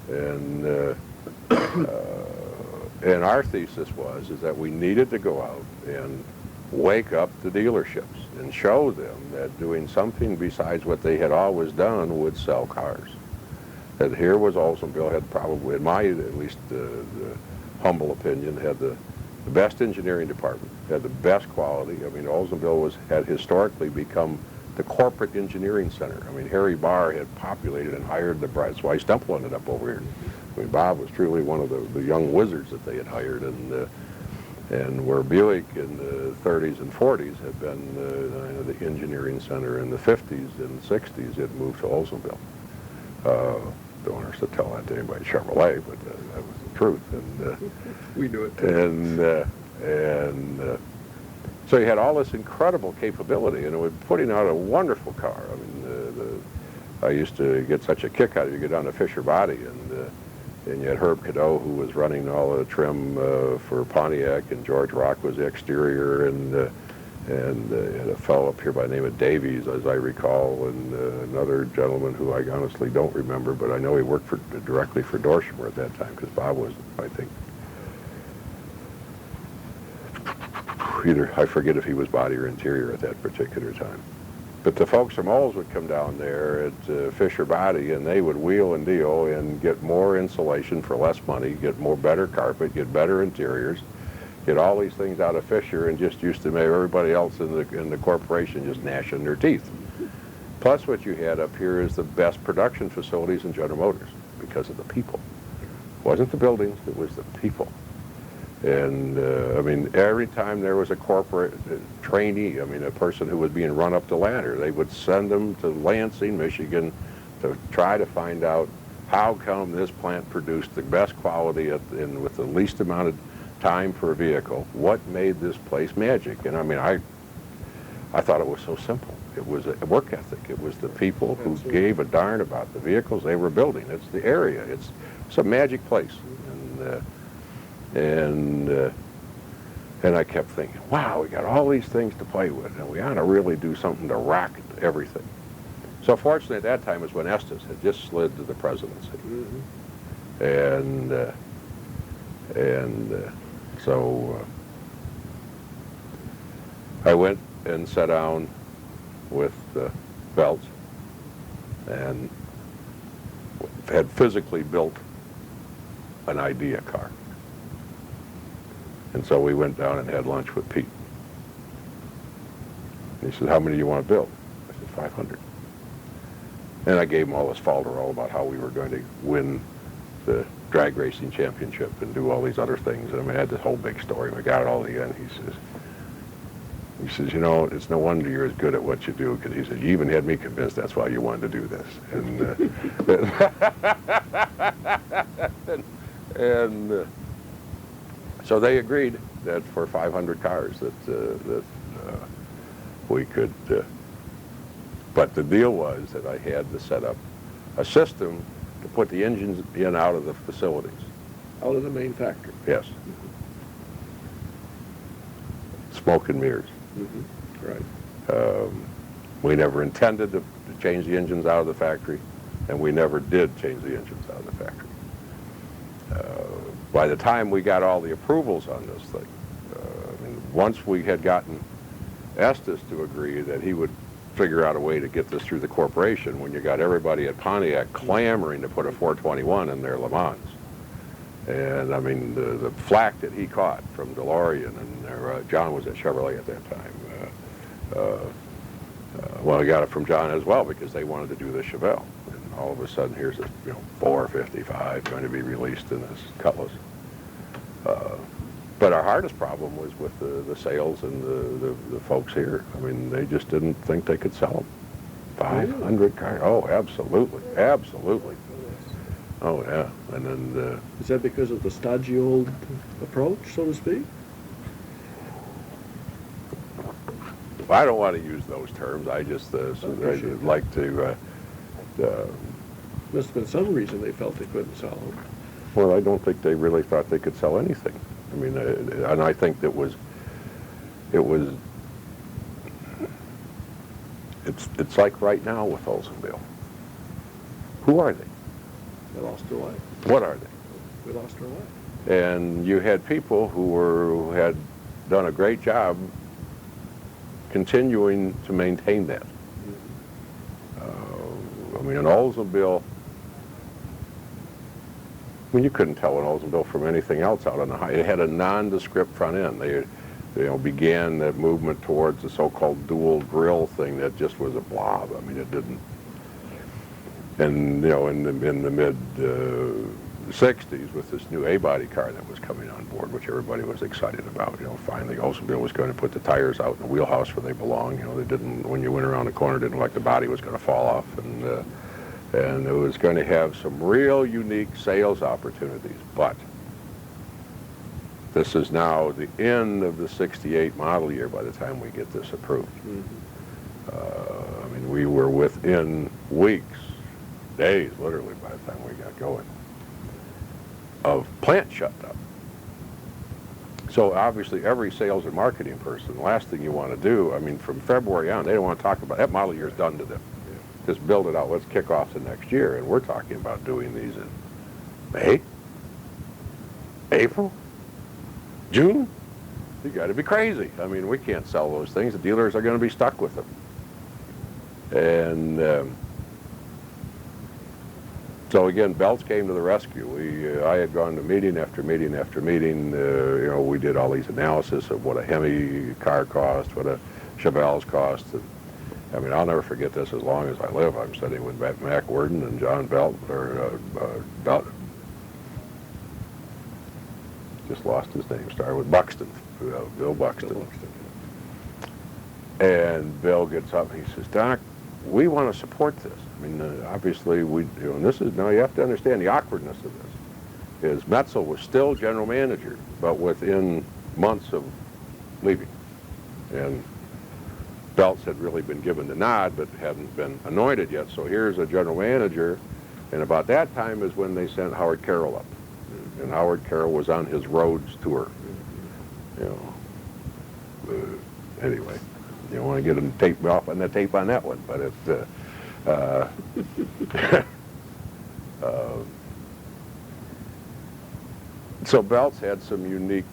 them. And our thesis is that we needed to go out and wake up the dealerships and show them that doing something besides what they had always done would sell cars. That here was Oldsmobile, had probably, in my at least the humble opinion, had the best engineering department, had the best quality. I mean, Oldsmobile had historically become the corporate engineering center. I mean, Harry Barr had populated and hired that's why Stemple ended up over here. I mean, Bob was truly one of the young wizards that they had hired, and where Buick in the 30s and 40s had been the engineering center in the 50s and 60s, it moved to Oldsmobile. Don't want us to tell that to anybody at Chevrolet, but that was the truth. And We do it too. So you had all this incredible capability, and it was putting out a wonderful car. I mean, I used to get such a kick out of it. You get down to Fisher Body, and you had Herb Cadeau, who was running all the trim for Pontiac, and George Rock was the exterior, and you had a fellow up here by the name of Davies, as I recall, and another gentleman who I honestly don't remember, but I know he worked directly for Dorshimer at that time, because Bob was, I think, I forget if he was body or interior at that particular time. But the folks from Olds would come down there at Fisher Body, and they would wheel and deal and get more insulation for less money, get better carpet, get better interiors, get all these things out of Fisher, and just used to make everybody else in the corporation just gnashing their teeth. Plus, what you had up here is the best production facilities in General Motors because of the people. It wasn't the buildings, it was the people. And I mean, every time there was a corporate trainee, I mean, a person who was being run up the ladder, they would send them to Lansing, Michigan, to try to find out how come this plant produced the best quality and with the least amount of time for a vehicle. What made this place magic? And I mean, I thought it was so simple. It was a work ethic. It was the people who gave a darn about the vehicles they were building. It's the area. It's a magic place. And I kept thinking, wow, we got all these things to play with, and we ought to really do something to rock everything. So fortunately, at that time was when Estes had just slid to the presidency. So I went and sat down with Belts and had physically built an idea car. And so we went down and had lunch with Pete. And he said, how many do you want to build? I said, 500. And I gave him all this falderall about how we were going to win the drag racing championship and do all these other things. And I mean, I had this whole big story. We got it all together. He says, you know, it's no wonder you're as good at what you do, because he said, you even had me convinced that's why you wanted to do this. And so they agreed that for 500 cars that we could, but the deal was that I had to set up a system to put the engines in out of the facilities. Out of the main factory. Yes. Smoke and mirrors. Right. We never intended to change the engines out of the factory, and we never did change the engines out of the factory. By the time we got all the approvals on this thing, I mean, once we had gotten Estes to agree that he would figure out a way to get this through the corporation, when you got everybody at Pontiac clamoring to put a 421 in their Le Mans. And I mean, the flack that he caught from DeLorean, and John was at Chevrolet at that time. Well, he got it from John as well, because they wanted to do the Chevelle. And all of a sudden, here's this 455 going to be released in this Cutlass. But our hardest problem was with the sales and the folks here. I mean, they just didn't think they could sell them. 500 cars. Oh, absolutely. Absolutely. Oh, yeah. And then... Is that because of the stodgy old approach, so to speak? I don't want to use those terms. I just like to... Must have been some reason they felt they couldn't sell them. Well, I don't think they really thought they could sell anything. I mean, and I think it's like right now with Oldsmobile. Who are they? They lost their life. What are they? We lost our life. And you had people who had done a great job continuing to maintain that. I mean, an Oldsmobile, I mean, you couldn't tell an Oldsmobile from anything else out on the highway. It had a nondescript front end. They began that movement towards the so-called dual grill thing that just was a blob. I mean, it didn't. And in the mid 60s, with this new A-body car that was coming on board, which everybody was excited about, finally Oldsmobile was going to put the tires out in the wheelhouse where they belong. They didn't, when you went around the corner, didn't like the body was going to fall off, and it was going to have some real unique sales opportunities. But this is now the end of the '68 model year by the time we get this approved. I mean, we were within weeks, days, literally, by the time we got going, of plant shutdown. So obviously every sales and marketing person, the last thing you want to do, I mean, from February on, they don't want to talk about that model year is done to them. Just build it out, let's kick off the next year. And we're talking about doing these in May, April, June. You got to be crazy. I mean, we can't sell those things. The dealers are going to be stuck with them. And so again, Belts came to the rescue. I had gone to meeting after meeting after meeting. We did all these analysis of what a Hemi car cost, what a Chevelle's cost. And, I mean, I'll never forget this as long as I live. I'm sitting with Mac Worden and John Belt, just lost his name, started with Buxton, Bill Buxton. And Bill gets up and he says, Doc, we want to support this. I mean, obviously, and this is, now you have to understand the awkwardness of this, is Metzel was still general manager, but within months of leaving. And Belts had really been given the nod, but hadn't been anointed yet. So here's a general manager, and about that time is when they sent Howard Carroll up. And Howard Carroll was on his Rhodes tour. Anyway, you don't want to get him tape off on the tape on that one, but it's so Belts had some unique,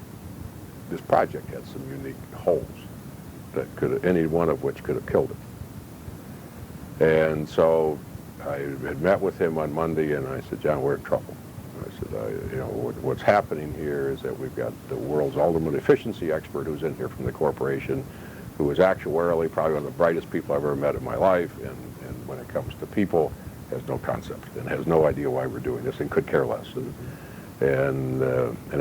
this project had some unique holes that any one of which could have killed it. And so I had met with him on Monday, and I said, John, we're in trouble. I said, what's happening here is that we've got the world's ultimate efficiency expert who's in here from the corporation, who is actuarially probably one of the brightest people I've ever met in my life, and when it comes to people, has no concept and has no idea why we're doing this and could care less. And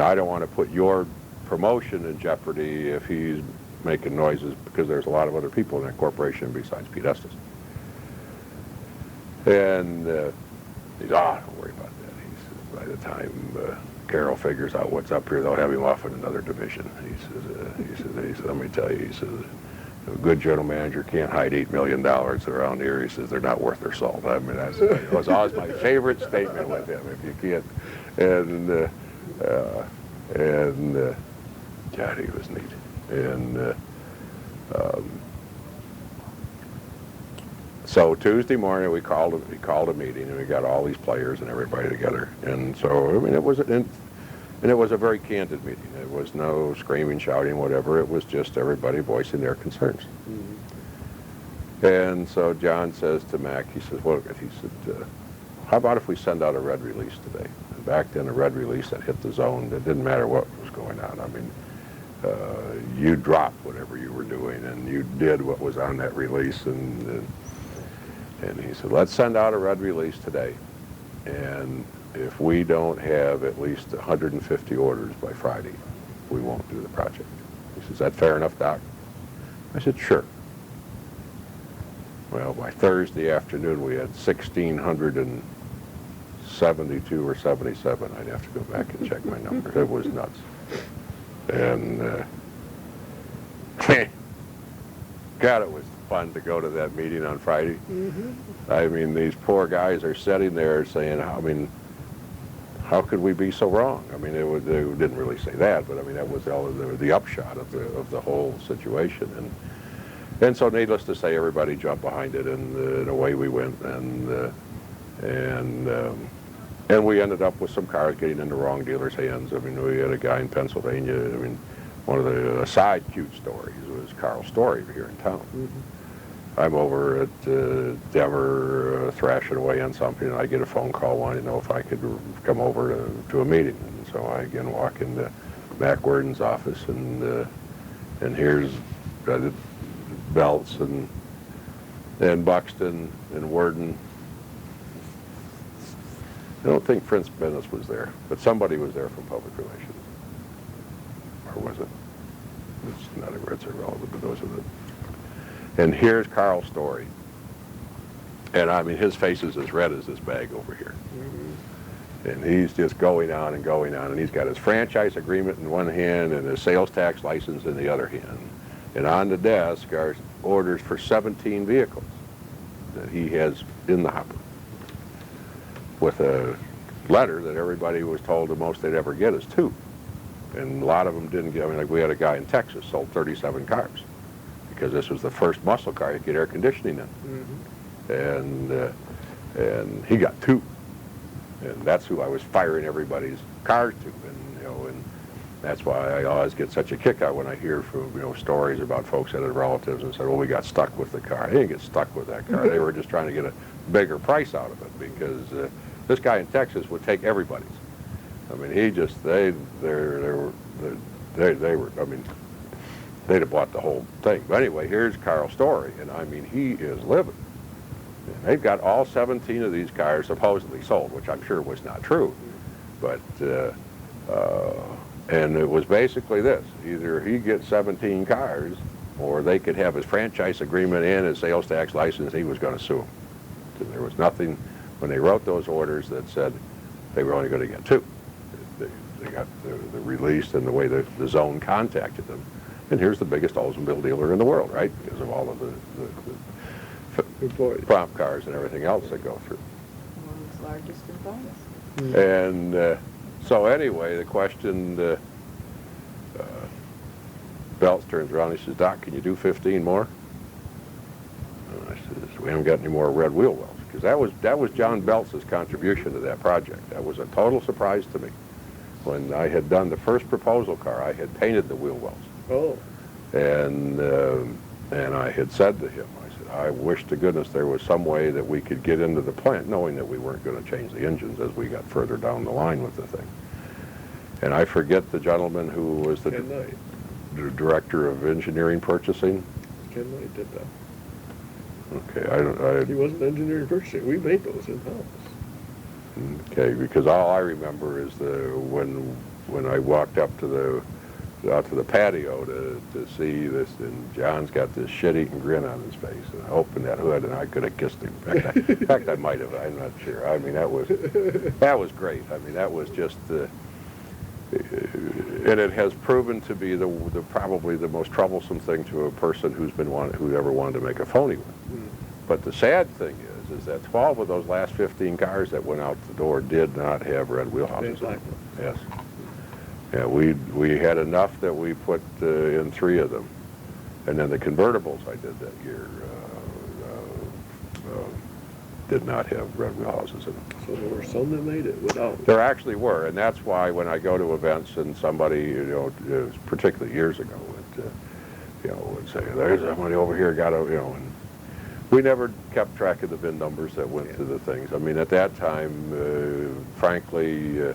I don't want to put your promotion in jeopardy if he's making noises, because there's a lot of other people in that corporation besides Pete Estes. And he's, don't worry about that. He says, by the time Carroll figures out what's up here, they'll have him off in another division. He says, let me tell you, he says, a good general manager can't hide $8 million around here. He says, they're not worth their salt. I mean, that was always my favorite statement with him, if you can't. And God, he was neat. And so Tuesday morning we called a meeting, and we got all these players and everybody together. And so, I mean, it was a very candid meeting. It was no screaming, shouting, whatever. It was just everybody voicing their concerns. Mm-hmm. And so John says to Mac, he says, how about if we send out a red release today? And back then, a red release that hit the zone, it didn't matter what was going on. I mean, you dropped whatever you were doing, and you did what was on that release. And he said, let's send out a red release today. And if we don't have at least 150 orders by Friday, we won't do the project. He says, is that fair enough, Doc? I said, sure. Well, by Thursday afternoon, we had 1,672 or 77. I'd have to go back and check my numbers. It was nuts. And God, it was fun to go to that meeting on Friday. I mean, these poor guys are sitting there saying, I mean, how could we be so wrong? I mean, they didn't really say that, but I mean, that was the upshot of the whole situation. And so needless to say, everybody jumped behind it, and away we went. And we ended up with some cars getting in the wrong dealer's hands. I mean, we had a guy in Pennsylvania. I mean, one of the side cute stories was Carl Story here in town. I'm over at Denver thrashing away on something, and I get a phone call wanting to know if I could come over to a meeting. And so I again walk into Mac Worden's office, and here's Belts and Buxton and Worden. I don't think Prince Bennis was there, but somebody was there from public relations. Or was it? It's irrelevant, but those are the... And here's Carl Story. And I mean, his face is as red as this bag over here. And he's just going on and going on, and he's got his franchise agreement in one hand and his sales tax license in the other hand. And on the desk are orders for 17 vehicles that he has in the hopper, with a letter that everybody was told the most they'd ever get is 2. And a lot of them didn't get, I mean, like we had a guy in Texas sold 37 cars because this was the first muscle car you could get air conditioning in. And he got 2. And that's who I was firing everybody's cars to. And, you know, and that's why I always get such a kick out when I hear from, you know, stories about folks that had relatives and said, well, we got stuck with the car. They didn't get stuck with that car. They were just trying to get a bigger price out of it because this guy in Texas would take everybody's. I mean, he just, they were, I mean, they'd have bought the whole thing. But anyway, here's Carl Story, and I mean, he is living. And they've got all 17 of these cars supposedly sold, which I'm sure was not true. But, and it was basically this: either he gets 17 cars, or they could have his franchise agreement and his sales tax license, he was going to sue them. There was nothing, when they wrote those orders, that said they were only going to get 2. They got the release and the way the zone contacted them. And here's the biggest Oldsmobile dealer in the world, right? Because of all of the prompt cars and everything else that go through. World's largest and finest. And so anyway, the question, Belts turns around and he says, Doc, can you do 15 more? And I says, we haven't got any more red wheel wells. Because that was John Belts' contribution to that project. That was a total surprise to me. When I had done the first proposal car, I had painted the wheel wells. Oh. And I had said to him, I said, I wish to goodness there was some way that we could get into the plant, knowing that we weren't going to change the engines as we got further down the line with the thing. And I forget the gentleman who was the director of engineering purchasing. Ken Knight did that. Okay, He wasn't engineering purchasing. We made those in-house. Okay, because all I remember is when I walked up to the patio to see this, and John's got this shit-eating grin on his face, and I opened that hood and I could have kissed him. In fact, I might have. I'm not sure. I mean, that was great. I mean, that was just and it has proven to be probably the most troublesome thing to a person who ever wanted to make a phony one. But the sad thing is that 12 of those last 15 cars that went out the door did not have red wheelhouses on them. Yes. Yeah, we had enough that we put in 3 of them. And then the convertibles I did that year did not have red wheelhouses in them. So there were some that made it without. There actually were, and that's why when I go to events and somebody, you know, particularly years ago, would say, there's somebody over here got a, you know, and we never kept track of the VIN numbers that went to the things. I mean, at that time, frankly,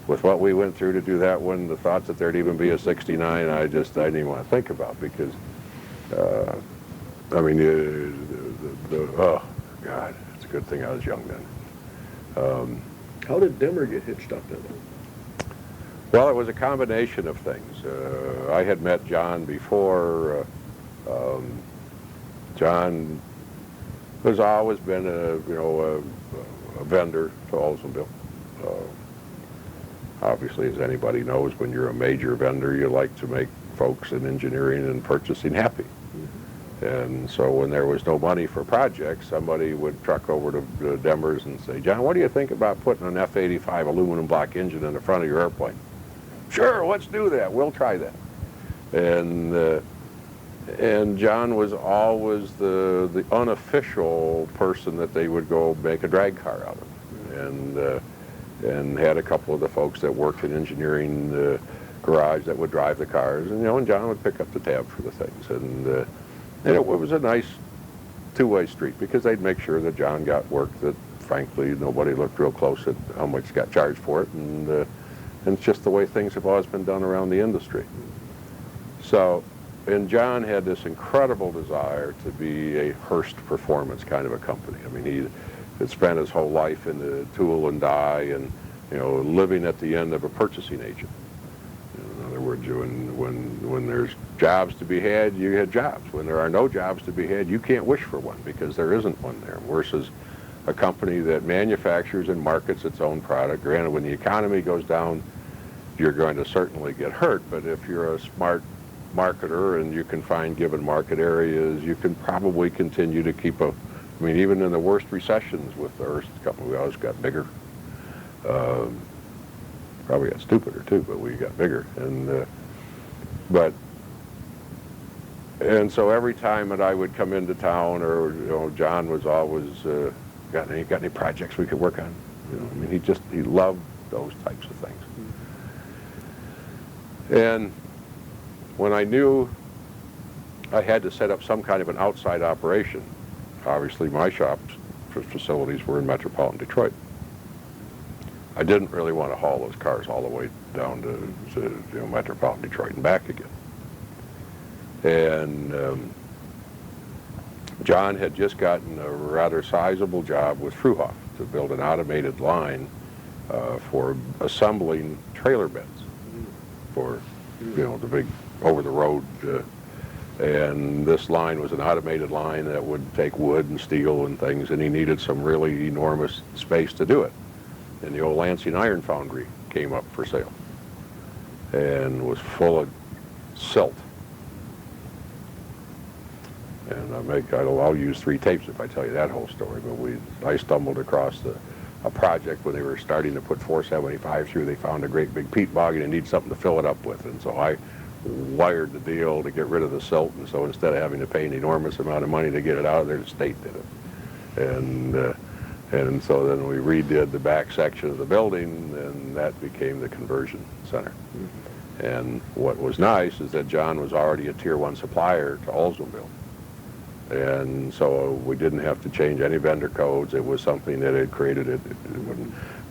with what we went through to do that one, the thoughts that there'd even be a 69, I didn't even want to think about, because, I mean, oh, God, it's a good thing I was young then. How did Demmer get hitched up in it? Well, it was a combination of things. I had met John before. John has always been a vendor to Oldsmobile. Obviously, as anybody knows, when you're a major vendor, you like to make folks in engineering and purchasing happy. And so when there was no money for projects, somebody would truck over to Demers and say, John, what do you think about putting an F-85 aluminum block engine in the front of your airplane? Sure, let's do that. We'll try that. And John was always the unofficial person that they would go make a drag car out of. And had a couple of the folks that worked in engineering garage that would drive the cars. And John would pick up the tab for the things. And it was a nice two-way street because they'd make sure that John got work that, frankly, nobody looked real close at how much got charged for it. And it's just the way things have always been done around the industry. So, and John had this incredible desire to be a Hurst Performance kind of a company. I mean, he had spent his whole life in the tool and die and, living at the end of a purchasing agent. In other words, when there's jobs to be had, you had jobs. When there are no jobs to be had, you can't wish for one because there isn't one there. Versus a company that manufactures and markets its own product. Granted, when the economy goes down, you're going to certainly get hurt. But if you're a smart marketer and you can find given market areas, you can probably continue to keep I mean, even in the worst recessions with the Hurst company, we always got bigger. Probably got stupider too, but we got bigger. And so every time that I would come into town, or John was always got any projects we could work on. I mean, he loved those types of things. And when I knew I had to set up some kind of an outside operation, obviously my shop's facilities were in metropolitan Detroit. I didn't really want to haul those cars all the way down to metropolitan Detroit and back again. And John had just gotten a rather sizable job with Fruhoff to build an automated line for assembling trailer beds for the big over-the-road. And this line was an automated line that would take wood and steel and things, and he needed some really enormous space to do it. And the old Lansing Iron Foundry came up for sale and was full of silt. And I'll use 3 tapes if I tell you that whole story, but I stumbled across a project when they were starting to put 475 through. They found a great big peat bog and they needed something to fill it up with. And so I wired the deal to get rid of the silt, and so instead of having to pay an enormous amount of money to get it out of there, the state did it. And so then we redid the back section of the building, and that became the conversion center. And what was nice is that John was already a Tier 1 supplier to Oldsmobile. And so we didn't have to change any vendor codes. It was something that had created it.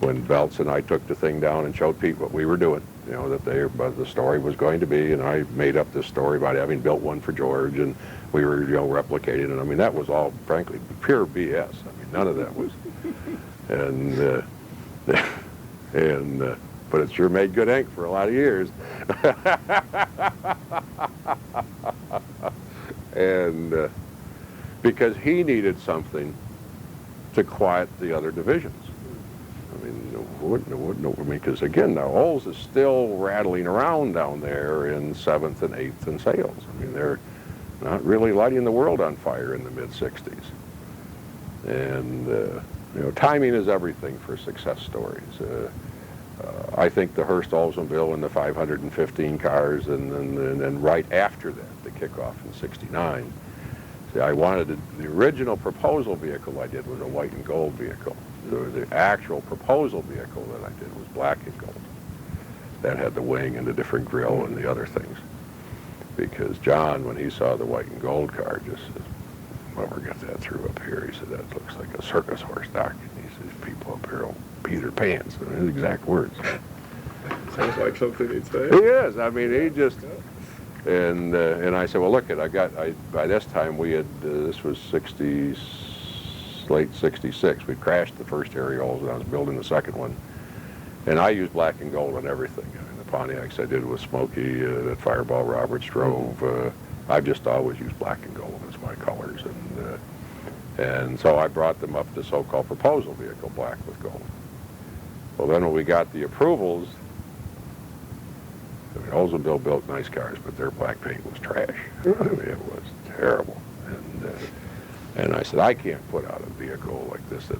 When Belts and I took the thing down and showed Pete what we were doing, that the story was going to be, and I made up this story about having built one for George, and we were, replicating it. I mean, that was all, frankly, pure BS. I mean, none of that was. But it sure made good ink for a lot of years. And because he needed something to quiet the other divisions. I mean, because again, now Olds is still rattling around down there in 7th and 8th in sales. I mean, they're not really lighting the world on fire in the mid-60s. And, timing is everything for success stories. I think the Hurst Oldsmobile and the 515 cars, and right after that, the kickoff in '69. See, I wanted the original proposal vehicle I did was a white and gold vehicle. The actual proposal vehicle that I did was black and gold. That had the wing and the different grille and the other things. Because John, when he saw the white and gold car, just said, "Whoever got that through up here," he said, "that looks like a circus horse, Doc." And he says, "People up here will pee their pants." And his exact words. Sounds like something he'd say. He is. I mean, he just. And I said, well, look, by this time we had, this was late 66. We crashed the first aerials and I was building the second one. And I used black and gold on everything. I mean, the Pontiacs I did with Smokey, that Fireball Roberts drove. I've just always used black and gold as my colors. And so I brought them up the so-called proposal vehicle, black with gold. Well, then when we got the approvals, I mean, Oldsmobile built nice cars, but their black paint was trash. I mean, it was terrible. and I said, I can't put out a vehicle like this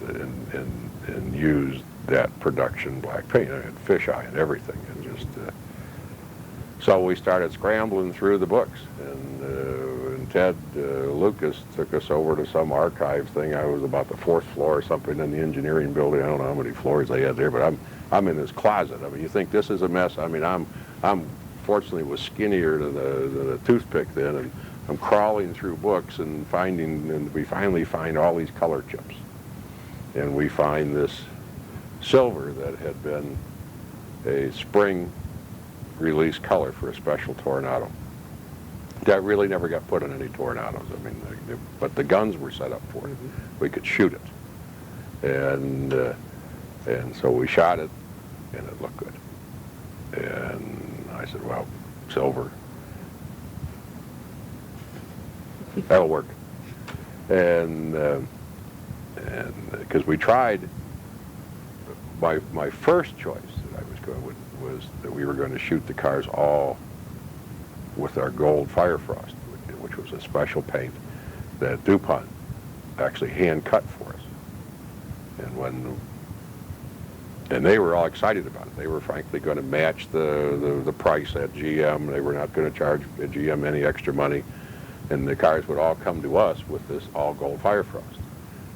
and use that production black paint. I had fisheye and everything, and just so we started scrambling through the books, and Ted Lucas took us over to some archive thing. I was about the 4th floor or something in the engineering building. I don't know how many floors they had there, but I'm in this closet. I mean, you think this is a mess? I mean, I'm fortunately was skinnier than a toothpick then, and I'm crawling through books and we finally find all these color chips, and we find this silver that had been a spring release color for a special Tornado. That really never got put in any Tornadoes. I mean, but the guns were set up for it. We could shoot it, and so we shot it, and it looked good. And I said, well, silver, that'll work. And because we tried, my first choice that I was going with was that we were going to shoot the cars all with our gold Fire Frost, which was a special paint that DuPont actually hand cut for us. And they were all excited about it. They were frankly going to match the price at GM. They were not going to charge GM any extra money, and the cars would all come to us with this all gold Fire Frost.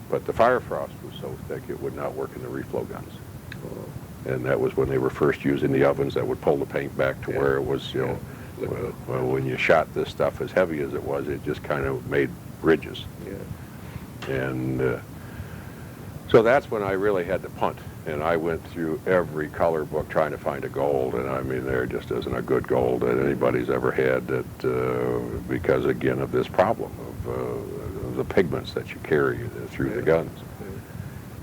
But the Fire Frost was so thick it would not work in the reflow guns. And that was when they were first using the ovens that would pull the paint back to where it was, you know, well, when you shot this stuff as heavy as it was, it just kind of made ridges. Yeah. And so that's when I really had to punt. And I went through every color book trying to find a gold, and I mean, there just isn't a good gold that anybody's ever had that, because again of this problem of the pigments that you carry through the guns.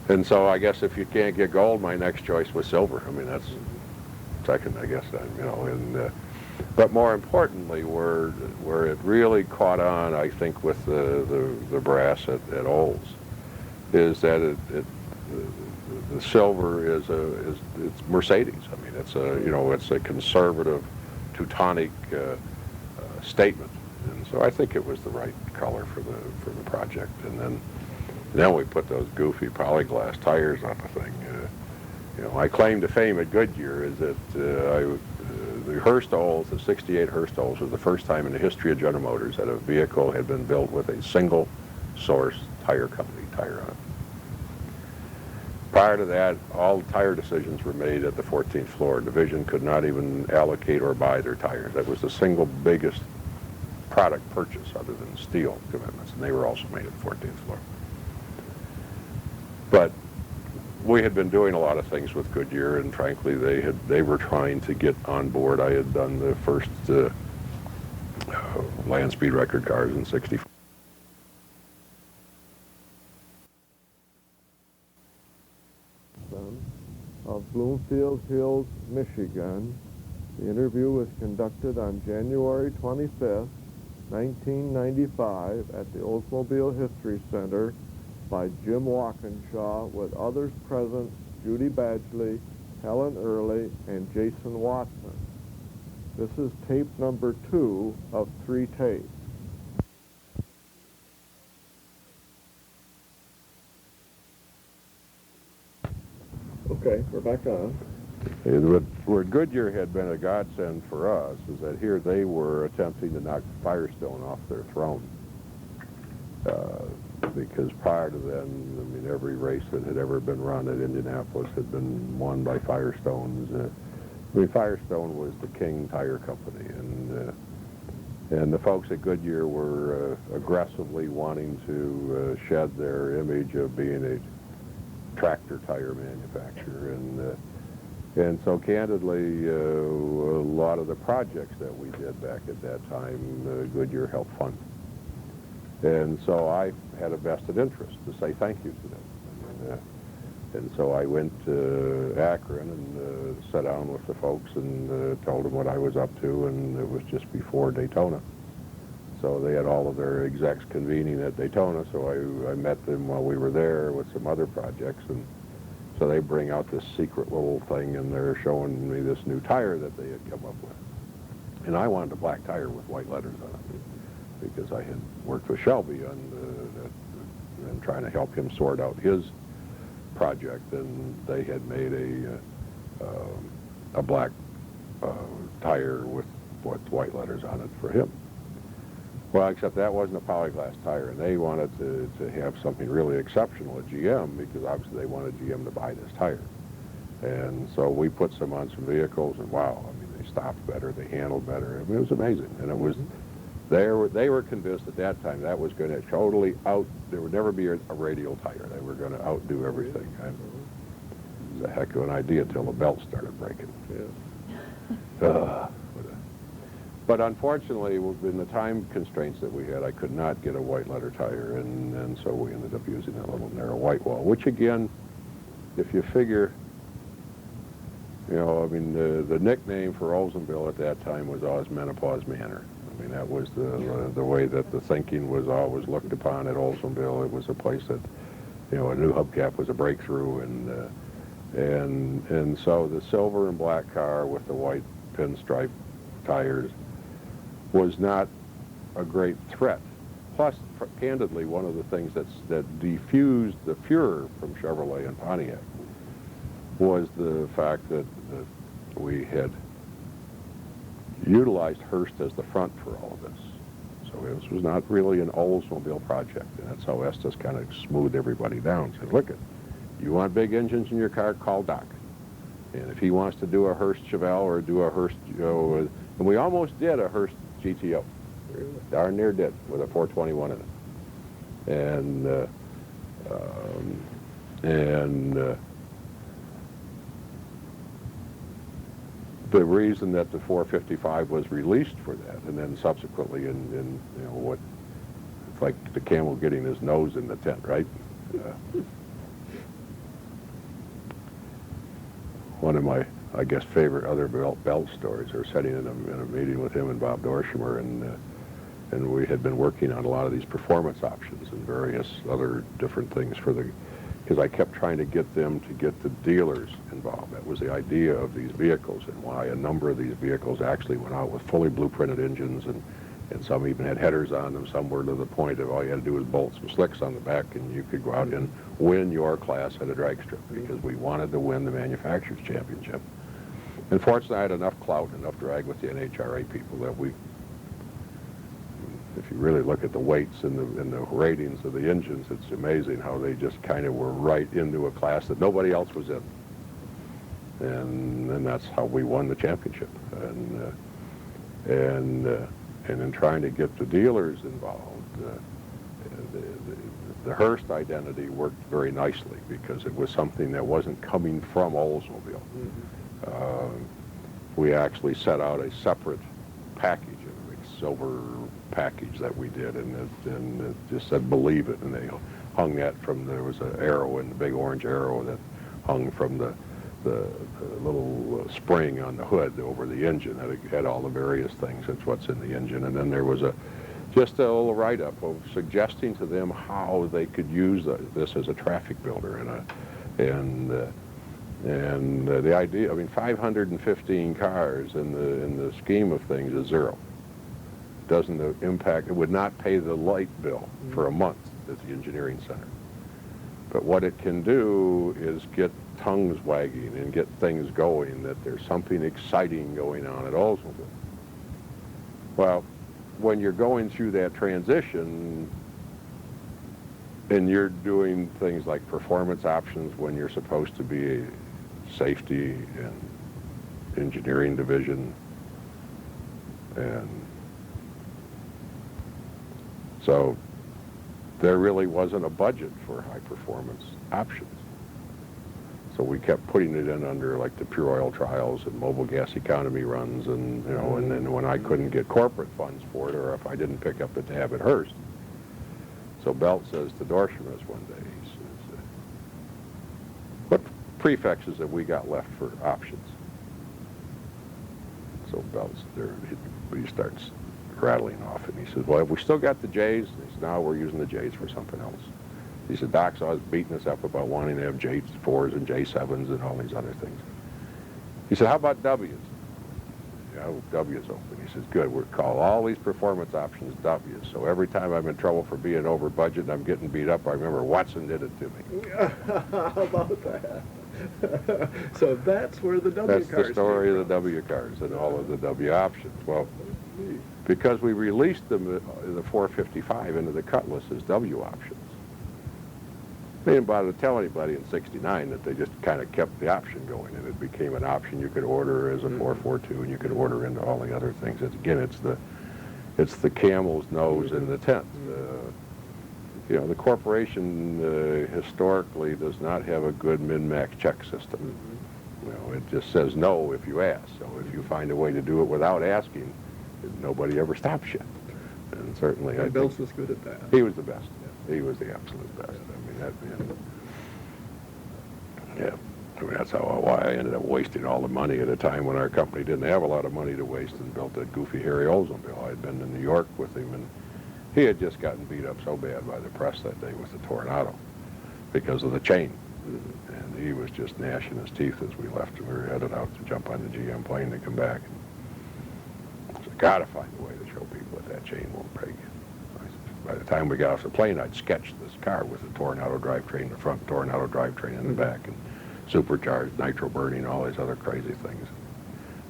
And so I guess if you can't get gold, my next choice was silver. I mean, that's second, I guess, you know. And but more importantly, where it really caught on, I think, with the brass at Olds, is that the silver is it's Mercedes. I mean, it's it's a conservative Teutonic statement, and so I think it was the right color for the project. And then we put those goofy polyglass tires on the thing. My claim to fame at Goodyear is that the Hurst Olds, the '68 Hurst Olds, was the first time in the history of General Motors that a vehicle had been built with a single source tire company tire on it. Prior to that, all tire decisions were made at the 14th floor. Division could not even allocate or buy their tires. That was the single biggest product purchase other than steel commitments, and they were also made at the 14th floor. But we had been doing a lot of things with Goodyear, and frankly, they were trying to get on board. I had done the first land speed record cars in '64. Of Bloomfield Hills, Michigan. The interview was conducted on January 25th, 1995 at the Oldsmobile History Center by Jim Walkinshaw, with others present, Judy Badgley, Helen Earley, and Jason Watson. This is tape number 2 of 3 tapes. Okay, we're back on. Where Goodyear had been a godsend for us is that here they were attempting to knock Firestone off their throne. Because prior to then, I mean, every race that had ever been run at Indianapolis had been won by Firestones. I mean, Firestone was the king tire company, and the folks at Goodyear were aggressively wanting to shed their image of being a tractor tire manufacturer, and so candidly, a lot of the projects that we did back at that time, Goodyear helped fund. And so I had a vested interest to say thank you to them. And so I went to Akron and sat down with the folks and told them what I was up to, and it was just before Daytona. So they had all of their execs convening at Daytona, so I met them while we were there with some other projects, and so they bring out this secret little thing, and they're showing me this new tire that they had come up with. And I wanted a black tire with white letters on it. because I had worked with Shelby on and trying to help him sort out his project, and they had made a black tire with white letters on it for him. Well, except that wasn't a polyglass tire, and they wanted to have something really exceptional at GM, because obviously they wanted GM to buy this tire. And so we put some on some vehicles, and wow, I mean, they stopped better, they handled better. I mean, it was amazing, and it was. They were convinced at that time that was going to totally there would never be a radial tire. They were going to outdo everything. And it was a heck of an idea until the belt started breaking. Yeah. But unfortunately, in the time constraints that we had, I could not get a white letter tire, and so we ended up using that little narrow white wall, which again, if you figure, you know, I mean, the nickname for Oldsmobile at that time was Oz Menopause Manor. I mean, that was the way that the thinking was always looked upon at Oldsmobile. It was a place that, you know, a new hubcap was a breakthrough, and so the silver and black car with the white pinstripe tires was not a great threat. Plus, candidly, one of the things that diffused the furor from Chevrolet and Pontiac was the fact that we had utilized Hurst as the front for all of this. So this was not really an Oldsmobile project, and that's how Estes kind of smoothed everybody down. Said, look, you want big engines in your car, call Doc. And if he wants to do a Hurst Chevelle or do a Hurst, you know, and we almost did a Hurst GTO. Really? Darn near did, with a 421 in it. And the reason that the 455 was released for that, and then subsequently in you know, what, it's like the camel getting his nose in the tent, right? One of my, I guess, favorite other belt stories are sitting in a meeting with him and Bob Dorshimer, and we had been working on a lot of these performance options and various other different things because I kept trying to get them to get the dealers involved. That was the idea of these vehicles, and why a number of these vehicles actually went out with fully blueprinted engines, and some even had headers on them. Some were to the point of all you had to do was bolt some slicks on the back, and you could go out and win your class at a drag strip, because we wanted to win the manufacturer's championship. And fortunately, I had enough clout, enough drag with the NHRA people that if you really look at the weights and the ratings of the engines, it's amazing how they just kind of were right into a class that nobody else was in. And that's how we won the championship. And in trying to get the dealers involved, the Hurst identity worked very nicely, because it was something that wasn't coming from Oldsmobile. We actually set out a separate package, a big silver package that we did, and it just said "Believe It," and they hung that from, there was an arrow, and the big orange arrow that hung from the little spring on the hood over the engine. It had all the various things. It's what's in the engine, and then there was just a little write-up of suggesting to them how they could use this as a traffic builder, and the idea. I mean, 515 cars in the scheme of things is zero. Doesn't impact. It would not pay the light bill for a month at the engineering center. But what it can do is get tongues wagging and get things going, that there's something exciting going on at Oldsmobile. Well, when you're going through that transition and you're doing things like performance options when you're supposed to be a safety and engineering division, and so there really wasn't a budget for high performance options. So we kept putting it in under like the pure oil trials and mobile gas economy runs, and you know, and then when I couldn't get corporate funds for it, or if I didn't pick up the tab at Hurst. So Belt says to Dorshimer one day, he says, what prefixes have we got left for options? So Belt's there, he starts rattling off, and he says, well, have we still got the J's? And he said, no, we're using the J's for something else. He said, Doc's always beating us up about wanting to have J4s and J7s and all these other things. He said, how about W's? Oh, W's open. He says, good, we'll call all these performance options W's. So every time I'm in trouble for being over budget and I'm getting beat up, I remember Watson did it to me. How about that? So that's where the W That's cars the story came of the from. W cars and all of the W options. Well, because we released them, the 455 into the cut list as W options. They didn't bother to tell anybody in '69 that they just kind of kept the option going, and it became an option you could order as a 442, and you could order into all the other things. Again, it's the camel's nose in the tent. You know, the corporation historically does not have a good min-max check system. You know, it just says no if you ask. So if you find a way to do it without asking, nobody ever stops you. And certainly, And Belts was good at that. he was the best. He was the absolute best. I mean, I mean, that's why I ended up wasting all the money at a time when our company didn't have a lot of money to waste, and built that goofy Harry Oldsmobile. I had been to New York with him, and he had just gotten beat up so bad by the press that day with the Tornado because of the chain. And he was just gnashing his teeth as we left, and we were headed out to jump on the GM plane to come back. And I said, gotta find a way to show people that that chain won't break. By the time we got off the plane, I'd sketched this car with a Tornado drivetrain in the front, Tornado drivetrain in the back, and supercharged, nitro burning, all these other crazy things.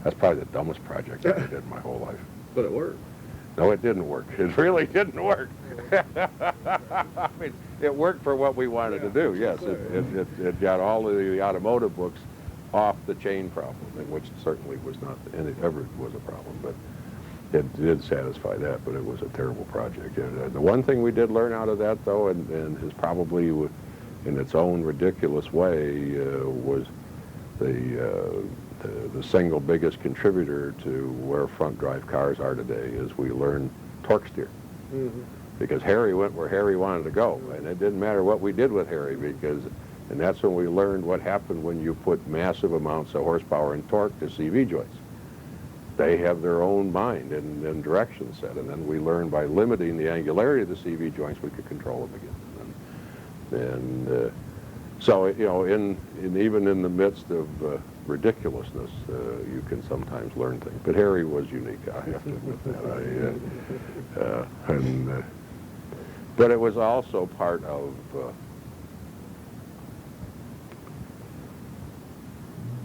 That's probably the dumbest project I ever did in my whole life. But it worked. No, it didn't work. It really didn't work. I mean, it worked for what we wanted to do, yes. It got all of the automotive books off the chain problem, which certainly was not, and it ever was a problem, but it did satisfy that, but it was a terrible project. The one thing we did learn out of that, though, and is probably in its own ridiculous way, was the single biggest contributor to where front drive cars are today is we learned torque steer. Because Harry went where Harry wanted to go, and it didn't matter what we did with Harry, and that's when we learned what happened when you put massive amounts of horsepower and torque to CV joints. They have their own mind and direction set, and then we learned by limiting the angularity of the CV joints, we could control them again. And so, you know, even in the midst of ridiculousness, you can sometimes learn things. But Harry was unique, I have to admit that. But it was also part of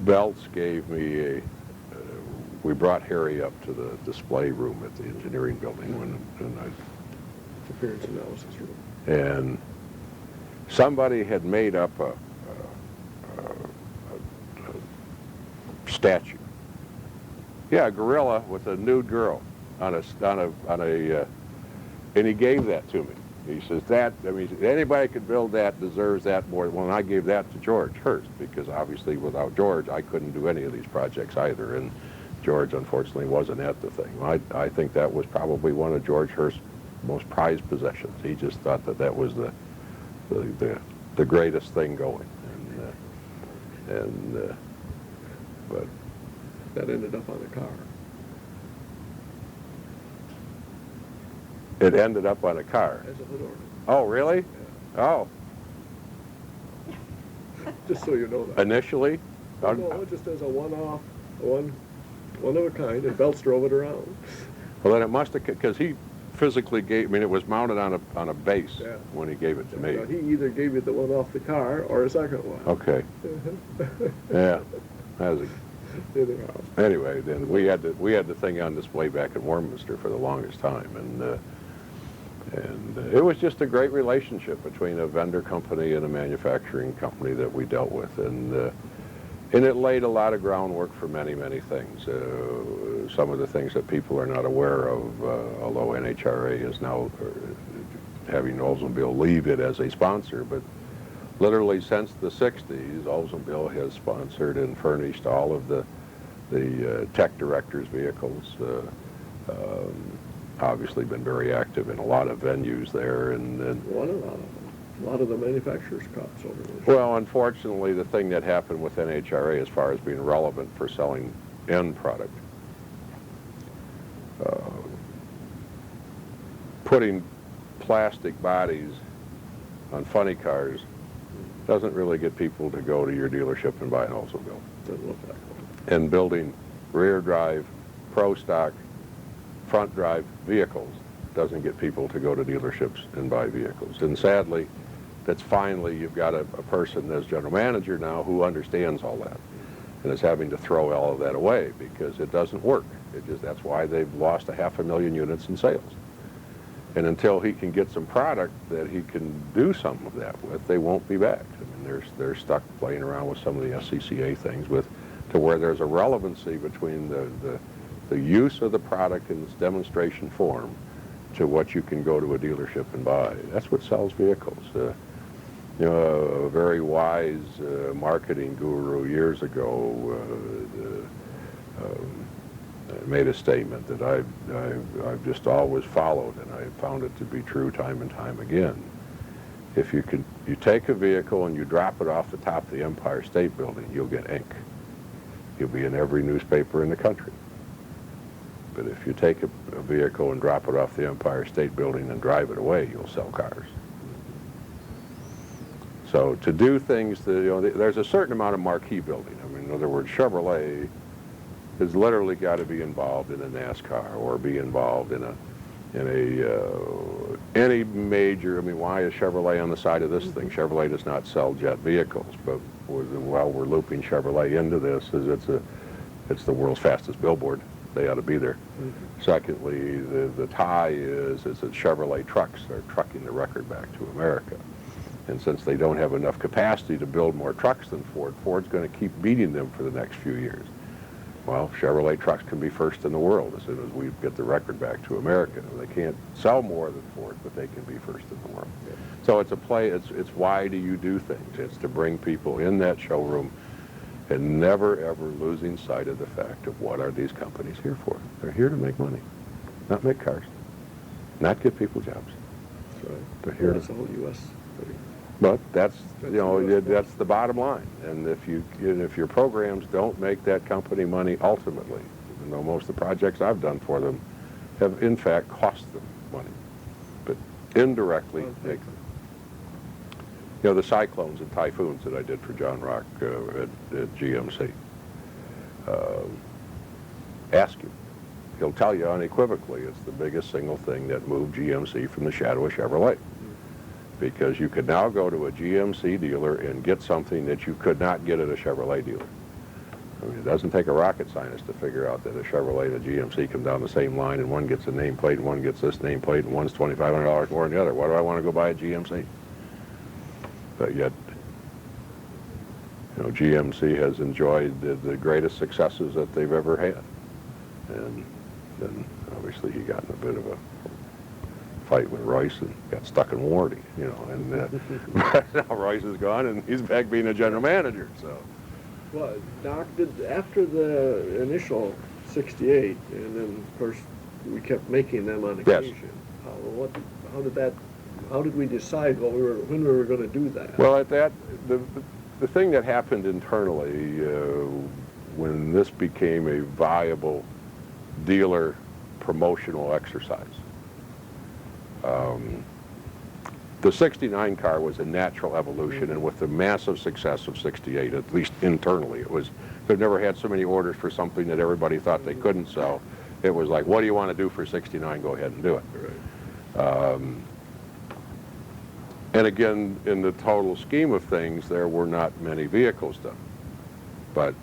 Belts gave me we brought Harry up to the display room at the engineering building Appearance analysis room. and somebody had made up a statue. Yeah, a gorilla with a nude girl on a and he gave that to me. He says that, I mean, anybody could build that deserves that more. Well, I gave that to George Hurst, because obviously without George, I couldn't do any of these projects either. And George, unfortunately, wasn't at the thing. I think that was probably one of George Hurst's most prized possessions. He just thought that that was the greatest thing going. But That ended up on the car. it ended up on a car. As a hood ornament. Oh, really? Yeah. Oh, Just so you know that. initially? No, just as a one-off, one of a kind, and Belts drove it around. Well, then it must have, because he physically gave, I mean, it was mounted on a base Yeah. when he gave it to me. He either gave you the one off the car or a second one. Okay. Yeah. That was Anyhow. anyway, then we had the thing on display back in Warminster for the longest time, and it was just a great relationship between a vendor company and a manufacturing company that we dealt with, and it laid a lot of groundwork for many, many things. Some of the things that people are not aware of, although NHRA is now having Oldsmobile leave it as a sponsor, but literally since the 60s, Oldsmobile has sponsored and furnished all of the tech directors' vehicles. Obviously been very active in a lot of venues there. And A lot of the manufacturers' cops over there. well, unfortunately, the thing that happened with NHRA as far as being relevant for selling end product, putting plastic bodies on funny cars doesn't really get people to go to your dealership and buy an Oldsmobile. Doesn't look like one. And building rear drive pro stock front drive vehicles doesn't get people to go to dealerships and buy vehicles. And sadly, that's finally, you've got a person as general manager now who understands all that and is having to throw all of that away because it doesn't work. That's why they've lost 500,000 units in sales. And until he can get some product that he can do some of that with, they won't be back. I mean, they're stuck playing around with some of the SCCA things to where there's a relevancy between the use of the product in its demonstration form to what you can go to a dealership and buy. That's what sells vehicles. A very wise marketing guru years ago made a statement that I've just always followed, and I found it to be true time and time again. If you take a vehicle and you drop it off the top of the Empire State Building, you'll get ink. You'll be in every newspaper in the country. But if you take a vehicle and drop it off the Empire State Building and drive it away, you'll sell cars. So to do things, there's a certain amount of marquee building. I mean, in other words, Chevrolet has literally got to be involved in a NASCAR or be involved in any major. I mean, why is Chevrolet on the side of this thing? Chevrolet does not sell jet vehicles, but while we're looping Chevrolet into this, it's the world's fastest billboard. They ought to be there. Secondly, the tie is that Chevrolet trucks are trucking the record back to America. And since they don't have enough capacity to build more trucks than Ford, Ford's going to keep beating them for the next few years. Well, Chevrolet trucks can be first in the world as soon as we get the record back to America. They can't sell more than Ford, but they can be first in the world. Yeah. So it's a play. It's why do you do things? It's to bring people in that showroom and never, ever losing sight of the fact of what are these companies here for. They're here to make money, not make cars, not give people jobs. That's right. They're here That's all U.S. But that's the bottom line. And if your programs don't make that company money ultimately, even though most of the projects I've done for them have in fact cost them money, but indirectly make them. The cyclones and typhoons that I did for John Rock at GMC. Ask him. He'll tell you unequivocally it's the biggest single thing that moved GMC from the shadow of Chevrolet. Because you could now go to a GMC dealer and get something that you could not get at a Chevrolet dealer. I mean, it doesn't take a rocket scientist to figure out that a Chevrolet and a GMC come down the same line, and one gets a nameplate, and one gets this nameplate, and one's $2,500 more than the other. Why do I want to go buy a GMC? But yet, GMC has enjoyed the greatest successes that they've ever had. And then, obviously, he got in a bit of a fight with Royce and got stuck in warranty, and now Royce is gone and he's back being a general manager, so. Well, Doc, after the initial 68, and then of course we kept making them on occasion. Yes. How did we decide when we were going to do that? Well, at that, the thing that happened internally when this became a viable dealer promotional exercise. The 69 car was a natural evolution, and with the massive success of 68, at least internally, they've never had so many orders for something that everybody thought they couldn't sell. It was like, what do you want to do for 69? Go ahead and do it. Right. And again, in the total scheme of things, there were not many vehicles done. But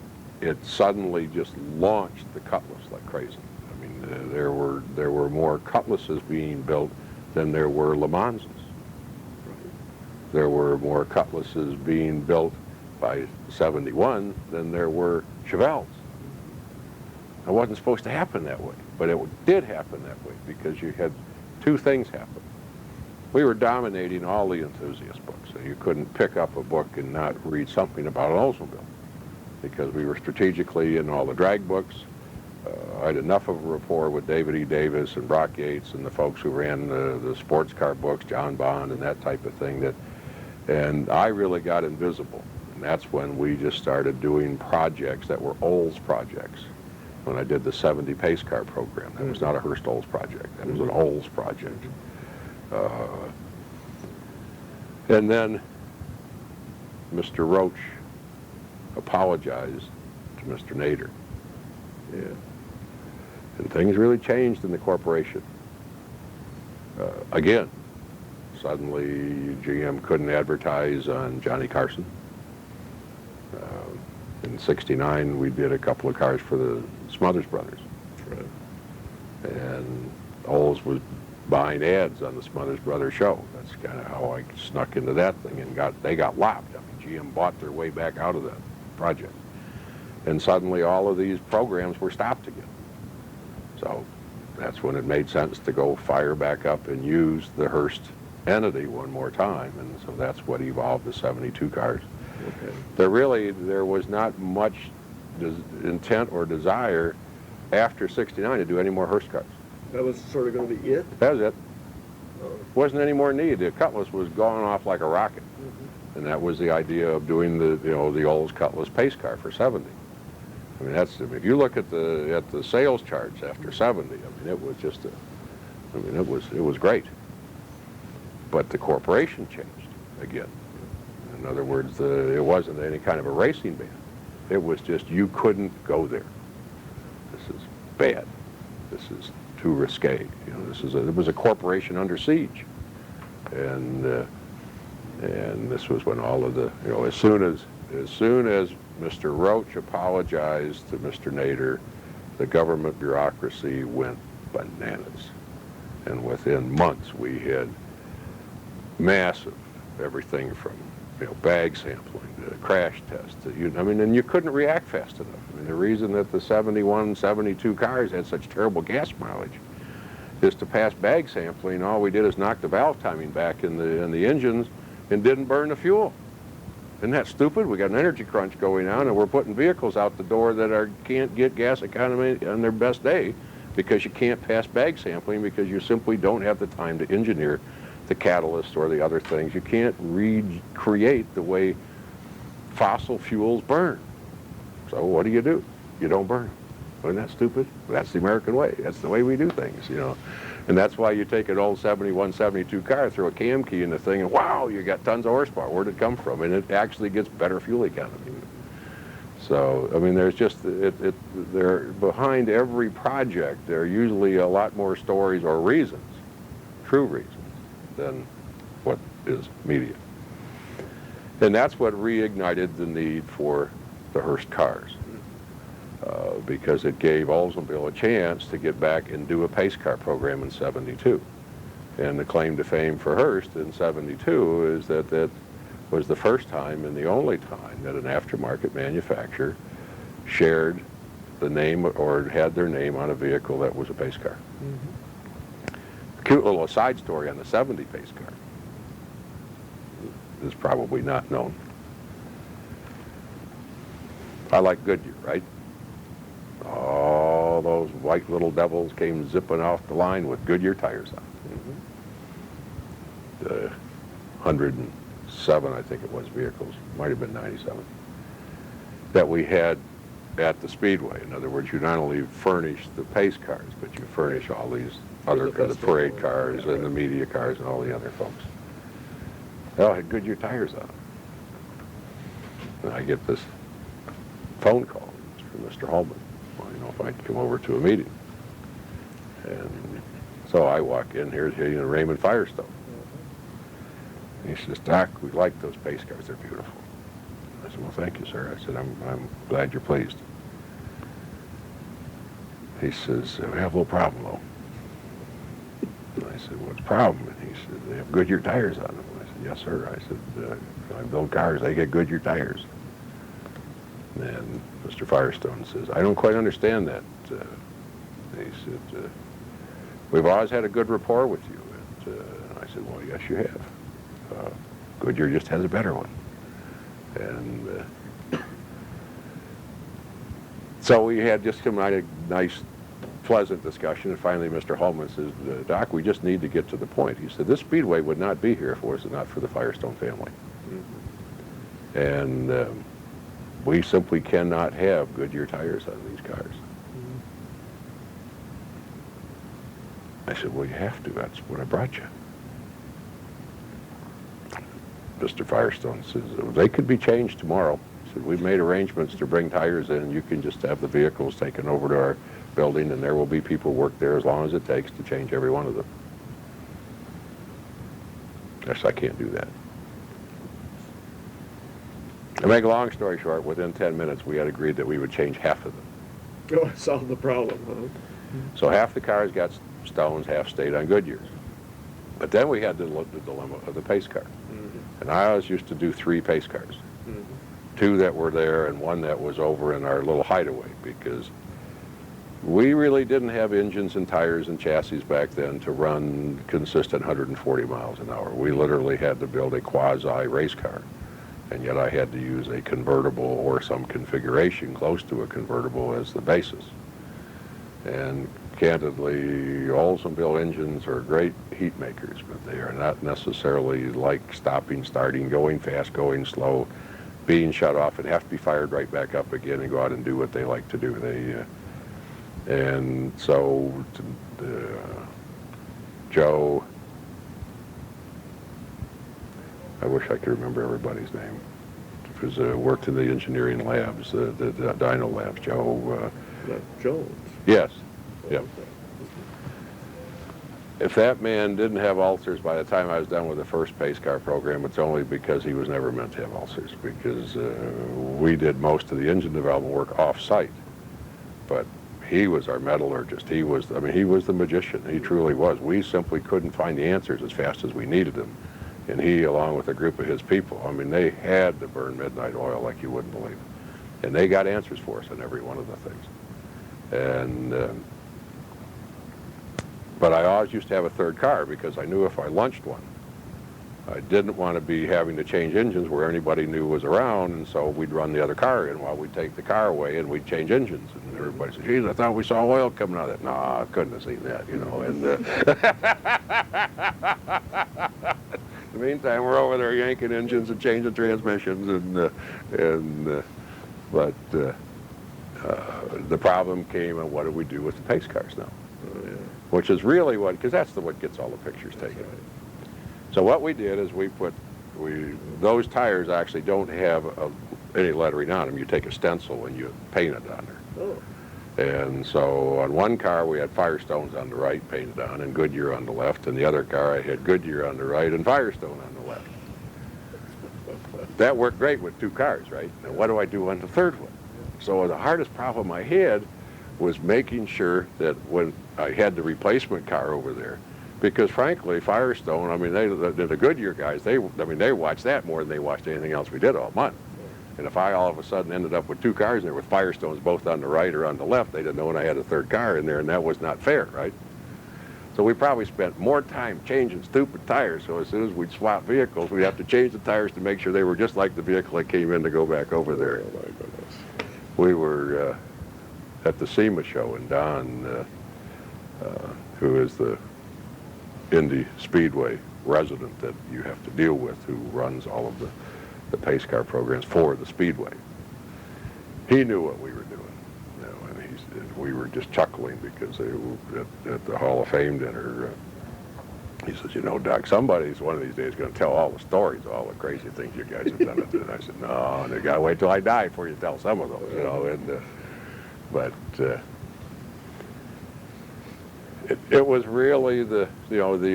it suddenly just launched the Cutlass like crazy. I mean, there were more Cutlasses being built than there were Le Manses. There were more Cutlasses being built by 71 than there were Chevelles. It wasn't supposed to happen that way, but it did happen that way because you had two things happen. We were dominating all the enthusiast books, so you couldn't pick up a book and not read something about an Oldsmobile because we were strategically in all the drag books. I had enough of a rapport with David E. Davis and Brock Yates and the folks who ran the sports car books, John Bond and that type of thing, and I really got invisible. And that's when we just started doing projects that were Olds projects. When I did the 70 pace car program, that was not a Hurst Olds project, that was an Olds project. And then Mr. Roach apologized to Mr. Nader. Yeah. And things really changed in the corporation. Again, suddenly GM couldn't advertise on Johnny Carson. In '69, we did a couple of cars for the Smothers Brothers. Right. And Olds was buying ads on the Smothers Brothers show. That's kind of how I snuck into that thing, and they got lopped. I mean, GM bought their way back out of that project. And suddenly all of these programs were stopped again. So that's when it made sense to go fire back up and use the Hurst entity one more time. And so that's what evolved the 72 cars. Okay. There was not much intent or desire after '69 to do any more Hurst cars. That was sort of going to be it? That was it. Oh. Wasn't any more need. The Cutlass was going off like a rocket. And that was the idea of doing the Olds Cutlass pace car for 70. I mean, if you look at the sales charts after 70, I mean, it was just it was great. But the corporation changed again. In other words, it wasn't any kind of a racing band. It was just, you couldn't go there. This is bad. This is too risque. You know, it was a corporation under siege. And this was when all of the, as soon as Mr. Roach apologized to Mr. Nader, the government bureaucracy went bananas. And within months, we had massive everything from bag sampling to crash tests. And you couldn't react fast enough. I mean, the reason that the 71, 72 cars had such terrible gas mileage is to pass bag sampling. All we did is knock the valve timing back in the engines and didn't burn the fuel. Isn't that stupid? We got an energy crunch going on, and we're putting vehicles out the door that can't get gas economy on their best day because you can't pass bag sampling because you simply don't have the time to engineer the catalyst or the other things. You can't recreate the way fossil fuels burn. So what do? You don't burn. Isn't that stupid? That's the American way. That's the way we do things, And that's why you take an old 71, 72 car, throw a cam key in the thing, and wow, you got tons of horsepower. Where'd it come from? And it actually gets better fuel economy. So, I mean, there's just, there behind every project, there are usually a lot more stories or reasons, true reasons, than what is media. And that's what reignited the need for the Hurst cars. Because it gave Oldsmobile a chance to get back and do a pace car program in '72. And the claim to fame for Hurst in '72 is that was the first time and the only time that an aftermarket manufacturer shared the name or had their name on a vehicle that was a pace car. A cute little aside story on the 70 pace car is probably not known. I like Goodyear, right? All those white little devils came zipping off the line with Goodyear tires on. The 107, I think it was, vehicles, might have been 97, that we had at the Speedway. In other words, you not only furnish the pace cars, but you furnish all these other the parade cars and the media cars and all the other folks. They all had Goodyear tires on. And I get this phone call from Mr. Holman. If I'd come over to a meeting. And so I walk in, here's Raymond Firestone. And he says, Doc, we like those pace cars, they're beautiful. I said, well, thank you, sir. I said, I'm glad you're pleased. He says, we have a little problem, though. And I said, what's the problem? And he said, they have Goodyear tires on them. I said, yes, sir. I said, I build cars, they get Goodyear tires. And Mr. Firestone says, I don't quite understand that. He said, we've always had a good rapport with you. And I said, well, yes, you have. Goodyear just has a better one. And so we had just a nice, pleasant discussion. And finally, Mr. Holman says, Doc, we just need to get to the point. He said, this Speedway would not be here if it was not for the Firestone family. And we simply cannot have Goodyear tires on these cars. I said, well, you have to. That's what I brought you. Mr. Firestone says, they could be changed tomorrow. He said, we've made arrangements to bring tires in. You can just have the vehicles taken over to our building, and there will be people who work there as long as it takes to change every one of them. Yes, I can't do that. To make a long story short, within 10 minutes we had agreed that we would change half of them. Oh, solve the problem, huh? So half the cars got stones, half stayed on Goodyears. But then we had the dilemma of the pace car. And I always used to do 3 pace cars. 2 that were there and 1 that was over in our little hideaway, because we really didn't have engines and tires and chassis back then to run consistent 140 miles an hour. We literally had to build a quasi race car. And yet I had to use a convertible or some configuration close to a convertible as the basis. And candidly, Oldsmobile engines are great heat makers, but they are not necessarily like stopping, starting, going fast, going slow, being shut off, and have to be fired right back up again and go out and do what they like to do. And so Joe, I wish I could remember everybody's name, because worked in the engineering labs, the dyno labs. Joe. Jones. Yes. Yep. If that man didn't have ulcers by the time I was done with the first pace car program, it's only because he was never meant to have ulcers, because we did most of the engine development work off-site. But he was our metallurgist. He was the magician. He truly was. We simply couldn't find the answers as fast as we needed them. And he, along with a group of his people, they had to burn midnight oil like you wouldn't believe. And they got answers for us on every one of the things. And but I always used to have a third car, because I knew if I lunched one, I didn't want to be having to change engines where anybody knew was around, and so we'd run the other car in while we'd take the car away and we'd change engines. And everybody said, geez, I thought we saw oil coming out of that. No, I couldn't have seen that, And in the meantime, we're over there yanking engines and changing transmissions, but the problem came, and what do we do with the pace cars now? Which is really because that's what gets all the pictures taken. So what we did is those tires actually don't have any lettering on them. You take a stencil and you paint it on there. Oh. And so on one car we had Firestones on the right painted on and Goodyear on the left, and the other car I had Goodyear on the right and Firestone on the left. That worked great with 2 cars, right? Now what do I do on the third one? So the hardest problem I had was making sure that when I had the replacement car over there, because frankly, Firestone, the Goodyear guys, they watched that more than they watched anything else we did all month. And if I all of a sudden ended up with 2 cars there with Firestones both on the right or on the left, they didn't know when I had a third car in there, and that was not fair, right? So we probably spent more time changing stupid tires, so as soon as we'd swap vehicles, we'd have to change the tires to make sure they were just like the vehicle that came in to go back over there. Oh, my goodness. We were at the SEMA show, and Don, who is the Indy Speedway resident that you have to deal with, who runs all of the pace car programs for the Speedway, he knew what we were doing. And we were just chuckling because they were at the Hall of Fame dinner. He says, Doc, somebody's one of these days going to tell all the stories, all the crazy things you guys have done. And I said, no, and you got to wait till I die before you tell some of those, But it was really the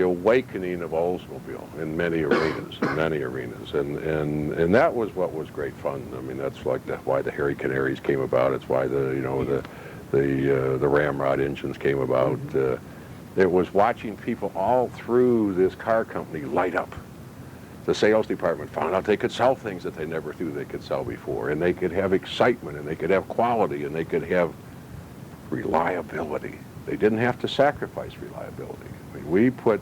awakening of Oldsmobile in many arenas, and that was what was great fun. That's like why the Hairy Canaries came about. It's why the Ramrod engines came about. It was watching people all through this car company light up. The sales department found out they could sell things that they never thought they could sell before, and they could have excitement, and they could have quality, and they could have reliability. They didn't have to sacrifice reliability. We put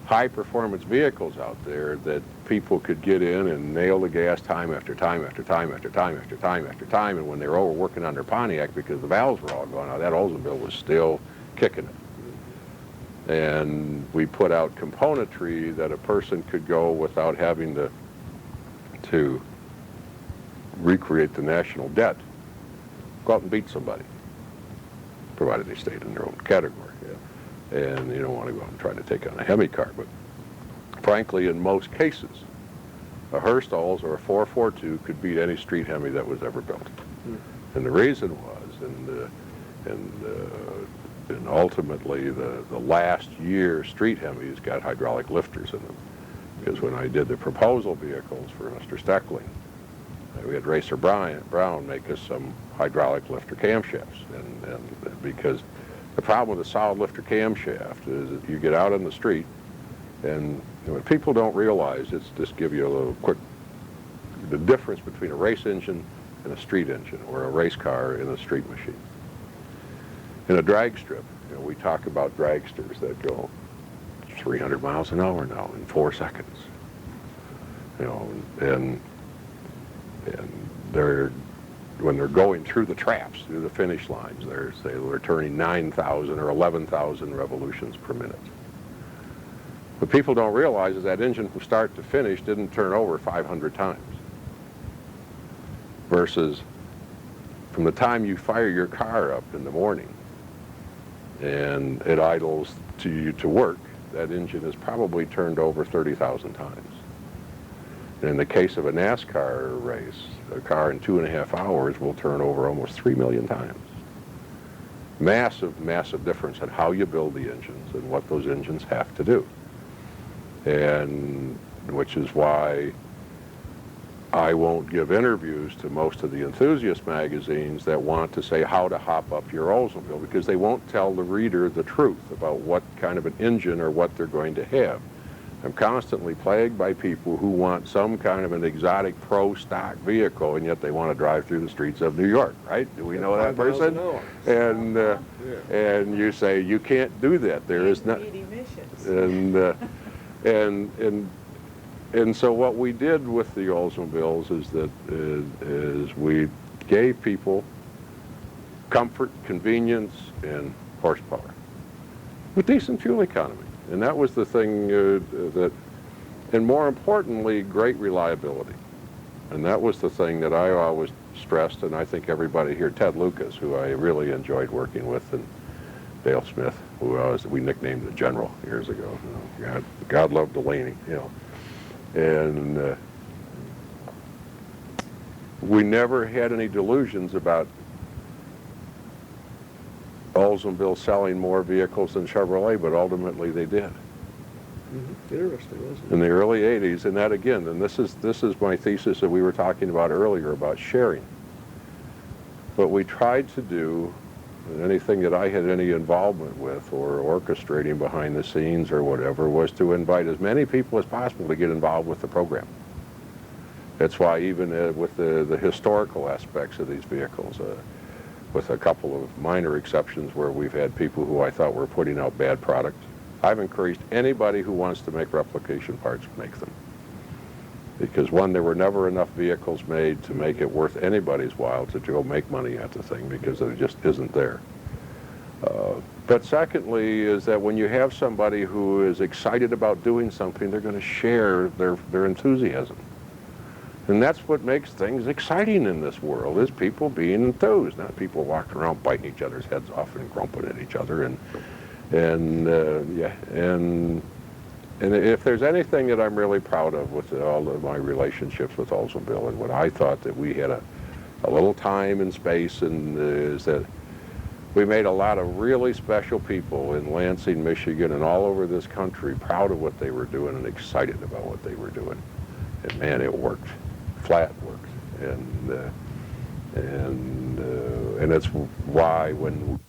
high-performance vehicles out there that people could get in and nail the gas time after time after time after time after time after time, and when they were over working on their Pontiac because the valves were all gone out, that Oldsmobile was still kicking it. And we put out componentry that a person could go without having to recreate the national debt, go out and beat somebody, provided they stayed in their own category. Yeah. And you don't want to go out and try to take on a Hemi car, but frankly, in most cases, a Hurst Olds or a 442 could beat any street Hemi that was ever built. And the reason was, and And ultimately, the last year, street Hemis got hydraulic lifters in them. Because when I did the proposal vehicles for Mr. Steckling, we had Racer Brown make us some hydraulic lifter camshafts. And because the problem with a solid lifter camshaft is that you get out on the street, and what people don't realize, it's just give you a little quick, the difference between a race engine and a street engine, or a race car and a street machine. In a drag strip, we talk about dragsters that go 300 miles an hour now in 4 seconds. And when they're going through the traps, through the finish lines, they're turning 9,000 or 11,000 revolutions per minute. What people don't realize is that engine from start to finish didn't turn over 500 times. Versus from the time you fire your car up in the morning and it idles to work, that engine is probably turned over 30,000 times. And in the case of a NASCAR race, a car in 2.5 hours will turn over almost 3 million times. Massive, massive difference in how you build the engines and what those engines have to do. And which is why I won't give interviews to most of the enthusiast magazines that want to say how to hop up your Oldsmobile, because they won't tell the reader the truth about what kind of an engine or what they're going to have. I'm constantly plagued by people who want some kind of an exotic pro stock vehicle, and yet they want to drive through the streets of New York, right? Do we know that person? And you say you can't do that. There is not. And so what we did with the Oldsmobiles is we gave people comfort, convenience, and horsepower with decent fuel economy. And that was the thing and more importantly, great reliability. And that was the thing that I always stressed, and I think everybody here, Ted Lucas, who I really enjoyed working with, and Dale Smith, who we nicknamed the General years ago. God love Delaney, And we never had any delusions about Oldsmobile selling more vehicles than Chevrolet, but ultimately they did. Interesting, wasn't it? In the early 80s, and that again, and this is my thesis that we were talking about earlier about sharing. What we tried to do, anything that I had any involvement with or orchestrating behind the scenes or whatever, was to invite as many people as possible to get involved with the program. That's why even with the historical aspects of these vehicles, with a couple of minor exceptions where we've had people who I thought were putting out bad products, I've encouraged anybody who wants to make replication parts make them. Because one, there were never enough vehicles made to make it worth anybody's while to go make money at the thing, because it just isn't there. But secondly is that when you have somebody who is excited about doing something, they're going to share their enthusiasm. And that's what makes things exciting in this world, is people being enthused, not people walking around biting each other's heads off and grumping at each other. And if there's anything that I'm really proud of with all of my relationships with Oldsmobile, and what I thought that we had a little time and space, and is that we made a lot of really special people in Lansing, Michigan, and all over this country proud of what they were doing and excited about what they were doing. And man, it worked. Flat worked. And it's why when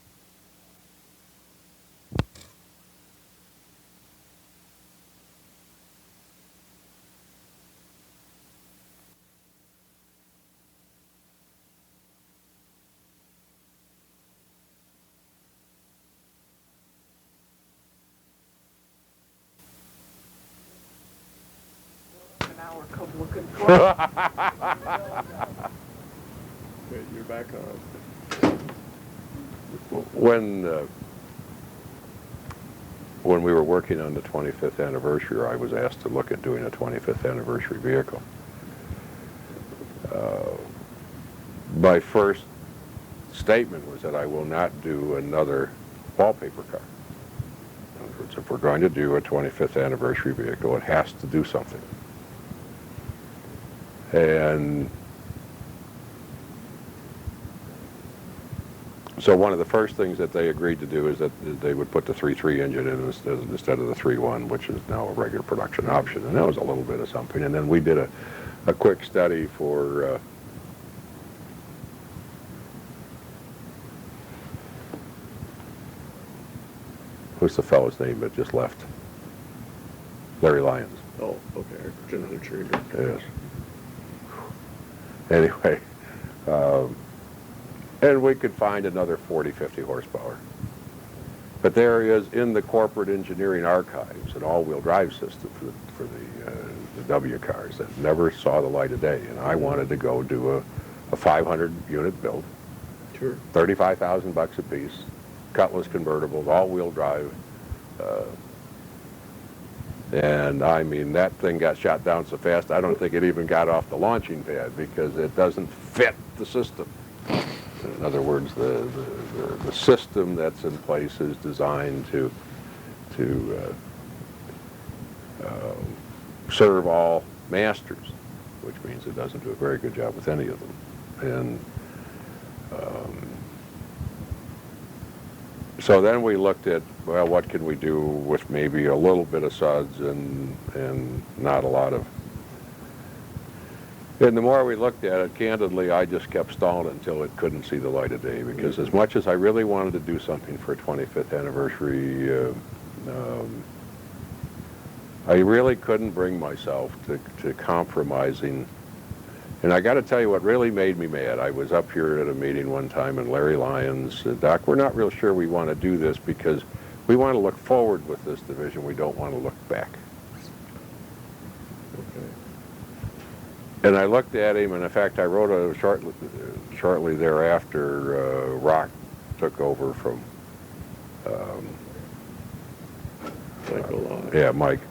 looking for it. Okay, you're back on. when we were working on the 25th anniversary, I was asked to look at doing a 25th anniversary vehicle. My first statement was that I will not do another wallpaper car. In other words, if we're going to do a 25th anniversary vehicle, it has to do something. And So one of the first things that they agreed to do is that they would put the 3.3 engine in instead of the 3.1, which is now a regular production option. And that was a little bit of something. And then we did a quick study for who's the fellow's name that just left? Larry Lyons. Oh, okay, our general engineering director. Yes. Anyway, and we could find another 40, 50 horsepower. But there is in the corporate engineering archives an all-wheel drive system for the W cars that never saw the light of day. And I wanted to go do a 500 unit build, Sure. 35,000 bucks a piece, Cutlass convertibles, all-wheel drive. And I mean, that thing got shot down so fast, I don't think it even got off the launching pad because it doesn't fit the system. In other words, the system that's in place is designed to serve all masters, which means it doesn't do a very good job with any of them. And so then we looked at, well, what can we do with maybe a little bit of suds and not a lot of. And the more we looked at it, candidly, I just kept stalling until it couldn't see the light of day, because as much as I really wanted to do something for a 25th anniversary, I really couldn't bring myself to compromising. And I got to tell you what really made me mad. I was up here at a meeting one time, and Larry Lyons said, "Doc, we're not real sure we want to do this because we want to look forward with this division. We don't want to look back." Okay. And I looked at him, and in fact, I wrote shortly thereafter, Rock took over from, Mike.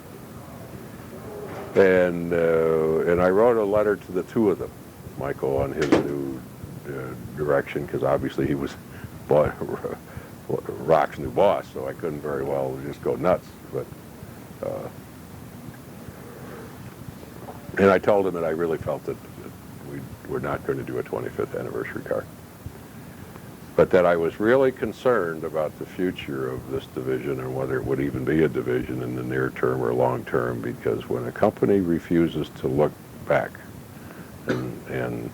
And I wrote a letter to the two of them, Michael, on his new direction, because obviously he was Rock's new boss, so I couldn't very well just go nuts. But and I told him that I really felt that we were not going to do a 25th anniversary car, but that I was really concerned about the future of this division and whether it would even be a division in the near term or long term, because when a company refuses to look back and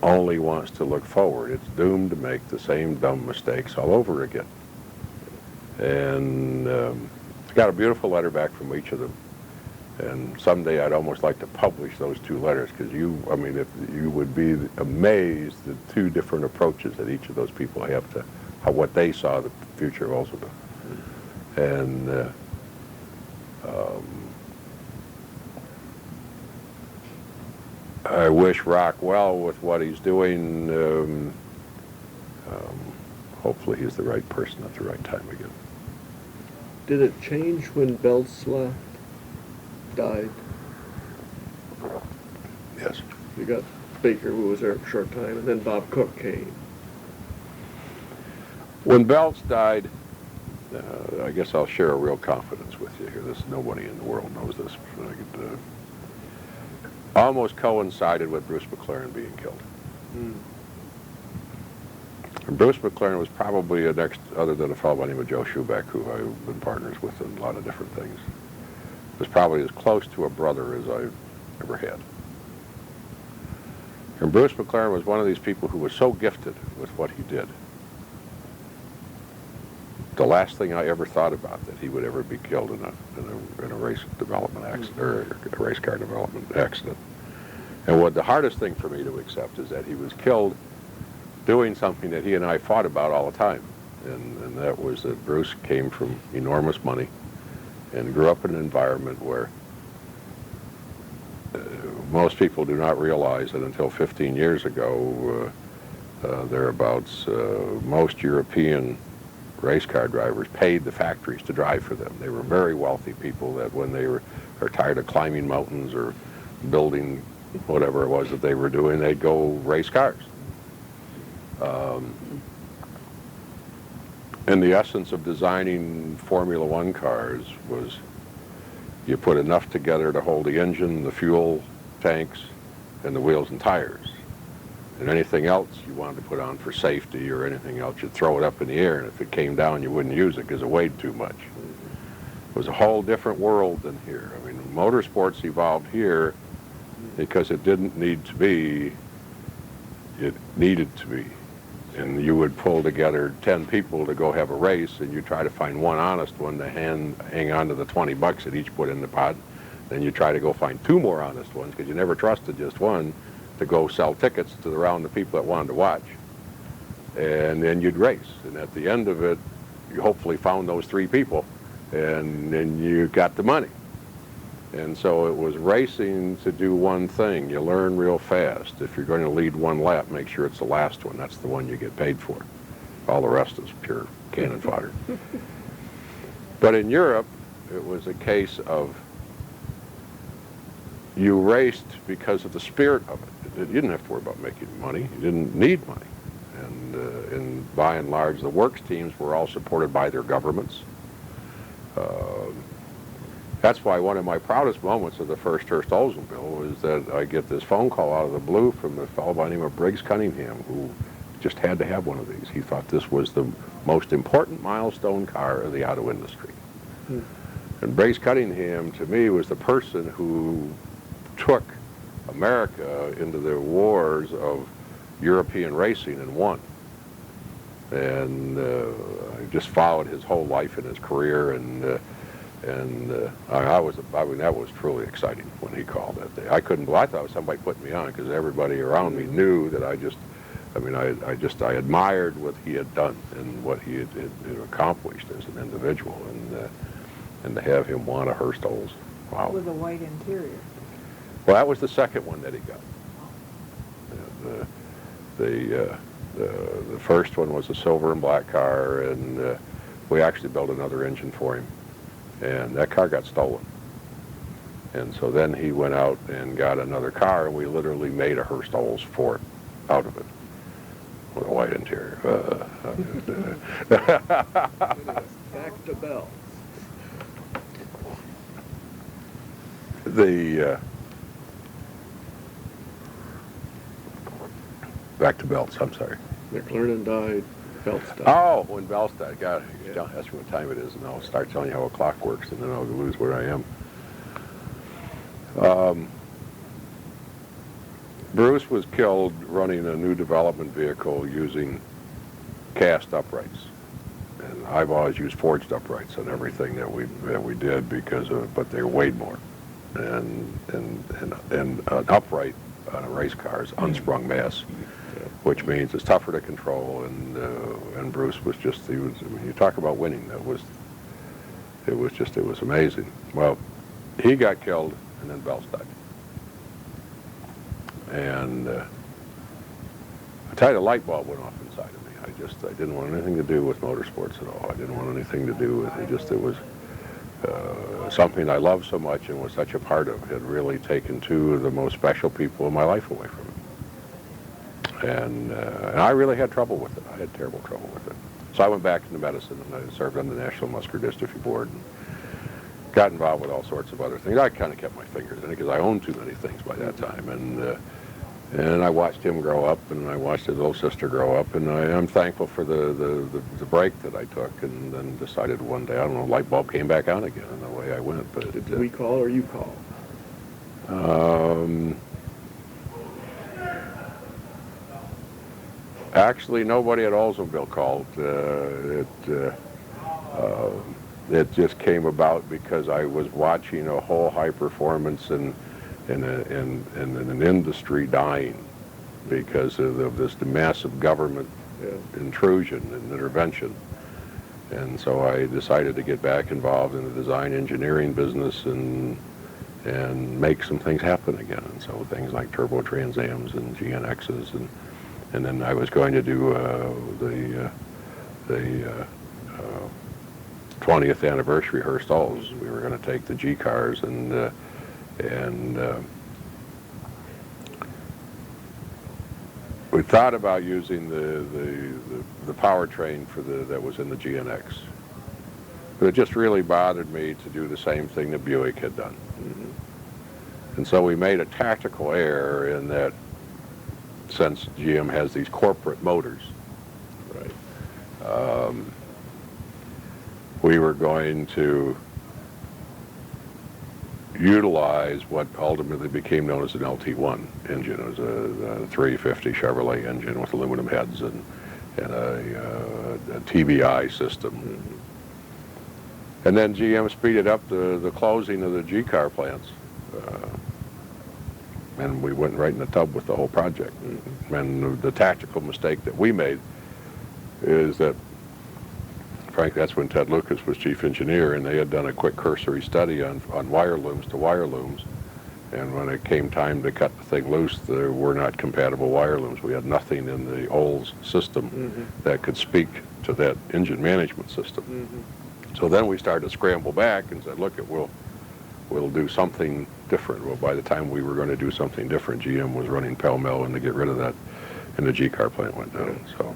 only wants to look forward, it's doomed to make the same dumb mistakes all over again. And I got a beautiful letter back from each of them. And someday I'd almost like to publish those two letters, because if you would be amazed at two different approaches that each of those people have to what they saw the future of Oldsmobile. And I wish Rock well with what he's doing. Hopefully he's the right person at the right time again. Did it change when Belts died? Yes. You got Baker, who was there for a short time, and then Bob Cook came. When Belts died, I guess I'll share a real confidence with you here. Nobody in the world knows this. Almost coincided with Bruce McLaren being killed. Mm. And Bruce McLaren was probably a next, other than a fellow by the name of Joe Schubeck, who I've been partners with in a lot of different things, was probably as close to a brother as I've ever had. And Bruce McLaren was one of these people who was so gifted with what he did. The last thing I ever thought about that he would ever be killed in a race development accident, or a race car development accident. And what the hardest thing for me to accept is that he was killed doing something that he and I fought about all the time. And that was that Bruce came from enormous money and grew up in an environment where most people do not realize that until 15 years ago, thereabouts, most European race car drivers paid the factories to drive for them. They were very wealthy people that when they are tired of climbing mountains or building whatever it was that they were doing, they'd go race cars. And the essence of designing Formula One cars was you put enough together to hold the engine, the fuel tanks, and the wheels and tires. And anything else you wanted to put on for safety or anything else, you'd throw it up in the air, and if it came down, you wouldn't use it because it weighed too much. It was a whole different world than here. I mean, motorsports evolved here because it didn't need to be, it needed to be. And you would pull together 10 people to go have a race, and you try to find one honest one to hang on to the $20 that each put in the pot. Then you try to go find 2 more honest ones, because you never trusted just one, to go sell tickets to the round of people that wanted to watch. And then you'd race. And at the end of it, you hopefully found those 3 people, and then you got the money. And so it was racing to do one thing. You learn real fast. If you're going to lead one lap, make sure it's the last one. That's the one you get paid for. All the rest is pure cannon fodder. But in Europe, it was a case of you raced because of the spirit of it. You didn't have to worry about making money. You didn't need money. And by and large, the works teams were all supported by their governments. That's why one of my proudest moments of the first Hurst Oldsmobile was that I get this phone call out of the blue from a fellow by the name of Briggs Cunningham, who just had to have one of these. He thought this was the most important milestone car of the auto industry. And Briggs Cunningham, to me, was the person who took America into the wars of European racing and won. And I just followed his whole life and his career, and that was truly exciting when he called that day. I thought it was somebody putting me on, because everybody around me knew that I admired what he had done and what he had accomplished as an individual, and to have him want a Hurst Olds. Wow. With a white interior. Well, that was the second one that he got. The first one was a silver and black car, and we actually built another engine for him. And that car got stolen. And so then he went out and got another car, and we literally made a Hurst Olds for it, out of it, with a white interior. Back to Bell. Back to belts, I'm sorry. McLernan died, Belts died. Oh, when belts died. God, don't ask me what time it is, and I'll start telling you how a clock works, and then I'll lose where I am. Bruce was killed running a new development vehicle using cast uprights. And I've always used forged uprights on everything that we did, but they weighed more. And an upright on a race car is unsprung mass, which means it's tougher to control. And Bruce was just, you talk about winning, it was amazing. Well, he got killed, and then Bells died. And I tell you, the light bulb went off inside of me. I didn't want anything to do with motorsports at all. I didn't want anything to do with it. It was something I loved so much and was such a part of. Had really taken 2 of the most special people in my life away from me. And I really had trouble with it. I had terrible trouble with it. So I went back into medicine, and I served on the National Muscular Dystrophy Board and got involved with all sorts of other things. I kind of kept my fingers in it because I owned too many things by that time. And I watched him grow up, and I watched his little sister grow up, and I'm thankful for the break that I took, and then decided one day, I don't know, light bulb came back on again, and away I went. But Did we call or you call? Actually, nobody at Oldsmobile called. It just came about because I was watching a whole high performance and an industry dying because of this massive government intrusion and intervention. And so I decided to get back involved in the design engineering business and make some things happen again. And so things like turbo Trans Ams and GNXs, and then I was going to do the 20th anniversary Hurst Olds. We were going to take the G cars and we thought about using the powertrain that was in the GNX. But it just really bothered me to do the same thing that Buick had done. And so we made a tactical error in that since GM has these corporate motors, Right. we were going to utilize what ultimately became known as an LT1 engine. It was a 350 Chevrolet engine with aluminum heads and a TBI system. Mm-hmm. And then GM speeded up the closing of the G-car plants. And we went right in the tub with the whole project. Mm-hmm. And the tactical mistake that we made is that, frankly, that's when Ted Lucas was chief engineer, and they had done a quick cursory study on wire looms to wire looms. And when it came time to cut the thing loose, there were not compatible wire looms. We had nothing in the Olds system Mm-hmm. that could speak to that engine management system. Mm-hmm. So then we started to scramble back and said, look, we'll do something different. Well, by the time we were going to do something different, GM was running pell-mell, and to get rid of that, and the G-car plant went down. So,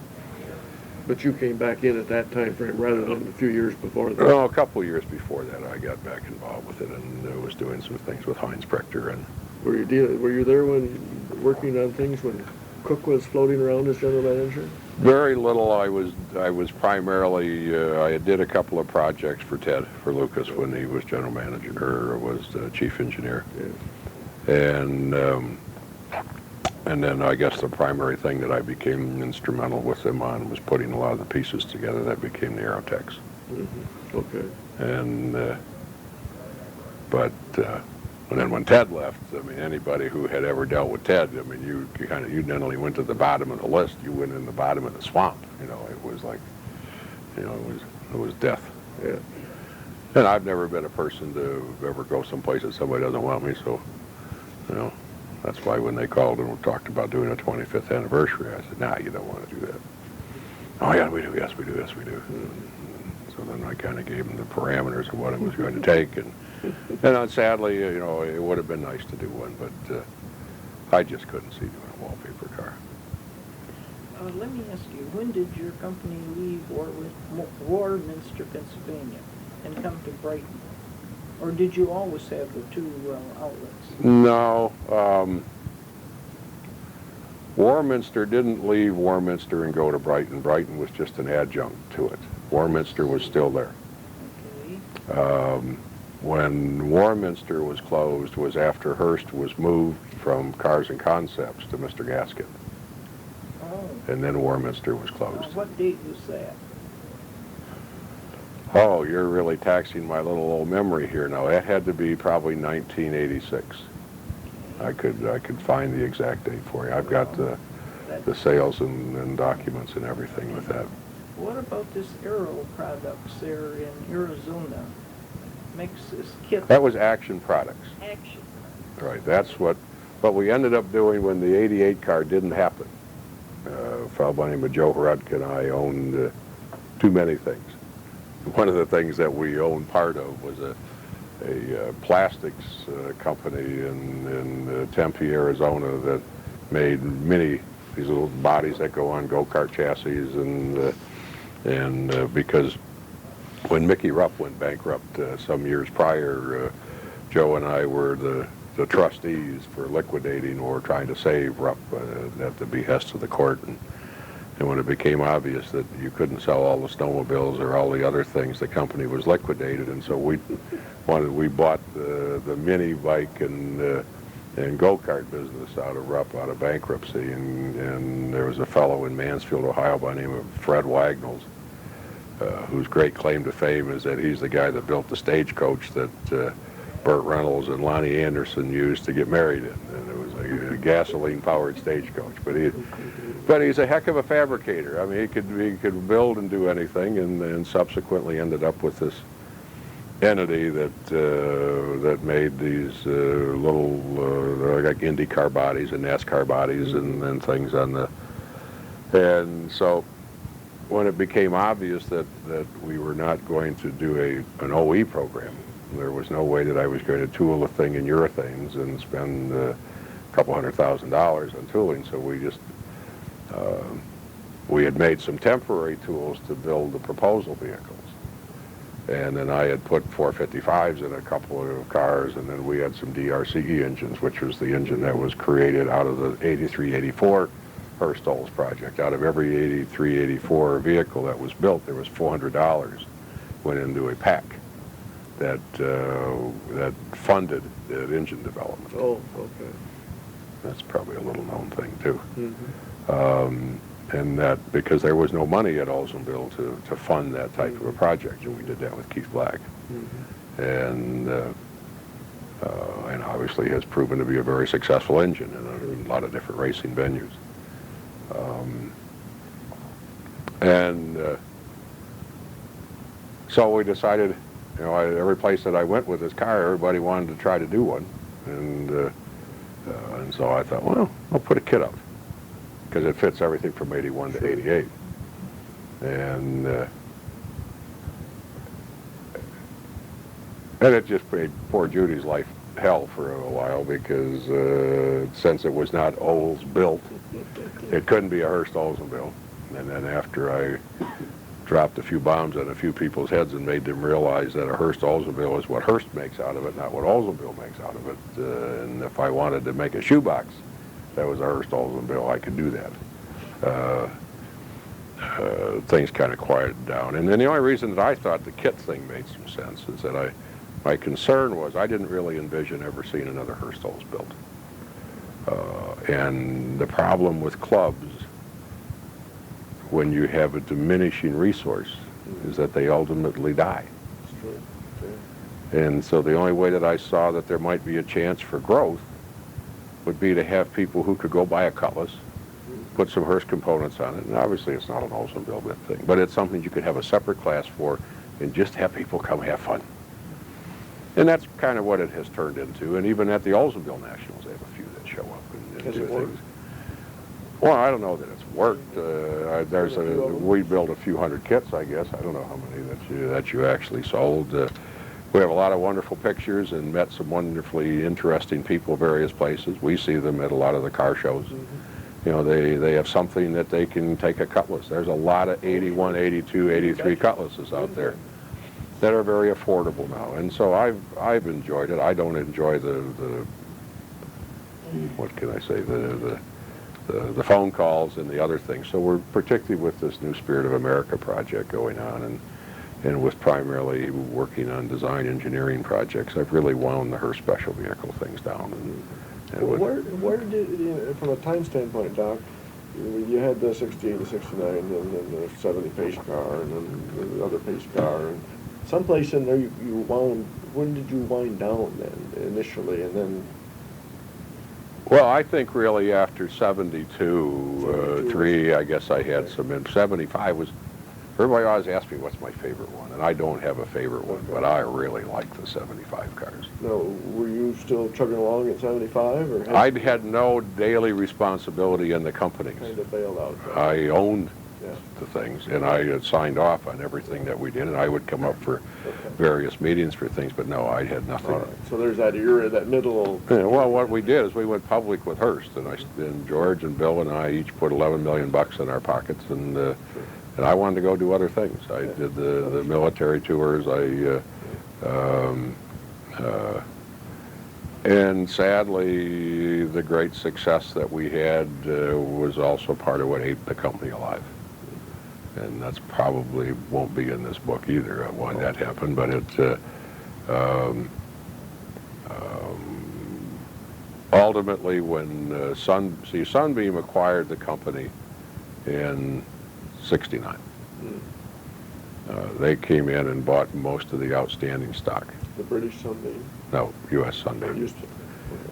But you came back in at that time frame rather than a few years before that. well, a couple of years before that, I got back involved with it and was doing some things with Heinz Prechter. And Were you there when working on things when Cook was floating around as general manager? very little. I was primarily I did a couple of projects for Ted, for Lucas, when he was general manager or was chief engineer. Yeah. And then I guess the primary thing that I became instrumental with him on was putting a lot of the pieces together that became the Aerotex. Mm-hmm. Okay. And and then when Ted left, I mean, anybody who had ever dealt with Ted, I mean, you not only went to the bottom of the list, you went in the bottom of the swamp. You know, it was like, you know, it was death. Yeah. And I've never been a person to ever go someplace that somebody doesn't want me, so, you know, that's why when they called and talked about doing a 25th anniversary, I said, nah, you don't want to do that. Oh, yeah, we do. Yes, we do. Yes, we do. So then I kind of gave them the parameters of what it was going to take. And sadly, you know, it would have been nice to do one, but I just couldn't see doing a wallpaper car. Let me ask you, when did your company leave Warminster, Pennsylvania, and come to Brighton? Or did you always have the two outlets? No. Warminster didn't leave Warminster and go to Brighton. Brighton was just an adjunct to it. Warminster was still there. Okay. When Warminster was closed was after Hurst was moved from Cars and Concepts to Mr. Gaskin. Oh. And then Warminster was closed. What date was that? Oh, you're really taxing my little old memory here now. It had to be probably 1986. I could find the exact date for you. I've got the sales and documents and everything with that. What about this Aero Products there in Arizona? Makes this kit That was Action Products. action. Right, that's what we ended up doing when the 88 car didn't happen. A fellow by the name of Joe Hrudk and I owned too many things. One of the things that we owned part of was a plastics company in Tempe, Arizona, that made these little bodies that go on go-kart chassis, and because when Mickey Rupp went bankrupt some years prior, Joe and I were the trustees for liquidating or trying to save Rupp at the behest of the court. And when it became obvious that you couldn't sell all the snowmobiles or all the other things, the company was liquidated. And so we bought the mini bike and go-kart business out of Rupp, out of bankruptcy. And there was a fellow in Mansfield, Ohio by the name of Fred Wagnalls, whose great claim to fame is that he's the guy that built the stagecoach that Burt Reynolds and Lonnie Anderson used to get married in. And it was a gasoline-powered stagecoach. But he's a heck of a fabricator. I mean, he could build and do anything, and subsequently ended up with this entity that made these little like IndyCar bodies and NASCAR bodies and things on the. And so when it became obvious that we were not going to do an OE program, there was no way that I was going to tool a thing in urethanes and spend a couple $100,000 on tooling. So we just we had made some temporary tools to build the proposal vehicles. And then I had put 455s in a couple of cars, and then we had some DRCE engines, which was the engine that was created out of the 83, 84 Hurst Olds project. Out of every 83, 84 vehicle that was built, there was $400 went into a PAC that that funded the engine development. Oh, okay. That's probably a little known thing too. Mm-hmm. And that because there was no money at Oldsmobile to fund that type of a project, and we did that with Keith Black. Mm-hmm. And obviously has proven to be a very successful engine in a lot of different racing venues. So we decided, you know, every place that I went with this car, everybody wanted to try to do one, and so I thought, well, I'll put a kit up because it fits everything from 81 to 88, and it just made poor Judy's life hell for a while because since it was not Olds built, it couldn't be a Hurst Oldsmobile. And then after I dropped a few bombs on a few people's heads and made them realize that a Hurst Oldsmobile is what Hurst makes out of it, not what Oldsmobile makes out of it. And if I wanted to make a shoebox that was a Hurst Oldsmobile, I could do that. Things kind of quieted down. And then the only reason that I thought the kit thing made some sense is that my concern was I didn't really envision ever seeing another Hurst Olds built. And the problem with clubs, when you have a diminishing resource, is that they ultimately die. That's true. Yeah. And so the only way that I saw that there might be a chance for growth would be to have people who could go buy a Cutlass, put some Hurst components on it, and obviously it's not an Oldsmobile thing, but it's something you could have a separate class for and just have people come have fun. And that's kind of what it has turned into, and even at the Oldsmobile Nationals they have a few that show up and Has do it worked? things. Well, I don't know that it's worked. We built a few hundred kits, I guess. I don't know how many that you actually sold. We have a lot of wonderful pictures and met some wonderfully interesting people various places. We see them at a lot of the car shows. You know, they have something that they can take a Cutlass. There's a lot of 81, 82, 83 Cutlasses out there that are very affordable now. And so I've enjoyed it. I don't enjoy the what can I say, the phone calls and the other things. So we're particularly with this new Spirit of America project going on, and with primarily working on design engineering projects, I've really wound the Hurst special vehicle things down. Well, where did, you know, from a time standpoint, Doc, you had the 68, the 69, and then the 70 pace car, and then the other pace car, and someplace in there you wound, when did you wind down then, initially, and then? Well, I think really after 72, 3, I guess I had some, and 75 was, everybody always asks me what's my favorite one, and I don't have a favorite one, but I really like the 75 cars. No, were you still chugging along at 75, or? I had no daily responsibility in the companies. Kind of bailed out. I owned Yeah. the things, and I had signed off on everything that we did, and I would come up for various meetings for things, but no, I had nothing. All right. So there's that era, that middle. Yeah, well, what we did is we went public with Hurst, and George and Bill and I each put $11 million in our pockets, and I wanted to go do other things. I did the military tours. And sadly, the great success that we had was also part of what ate the company alive. And that's probably won't be in this book either, why that happened, but it ultimately when Sunbeam acquired the company in 69. They came in and bought most of the outstanding stock. The British Sunbeam? No, U.S. Sunbeam. Used to.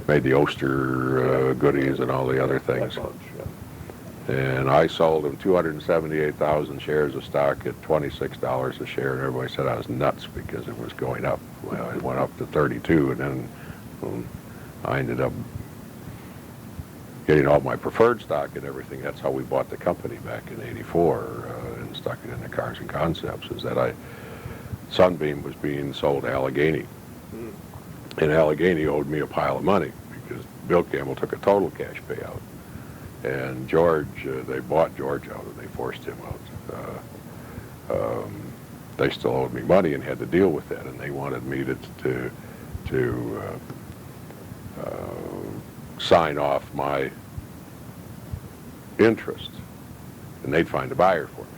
Made the Oster goodies and all the other things. That bunch, yeah. And I sold them 278,000 shares of stock at $26 a share, and everybody said I was nuts because it was going up. Well, it went up to 32, and then I ended up getting all my preferred stock and everything. That's how we bought the company back in '84 and stuck it into Cars and Concepts, is that Sunbeam was being sold to Allegheny. And Allegheny owed me a pile of money because Bill Campbell took a total cash payout. And George, they bought George out and they forced him out. They still owed me money and had to deal with that, and they wanted me to sign off my interest, and they'd find a buyer for me.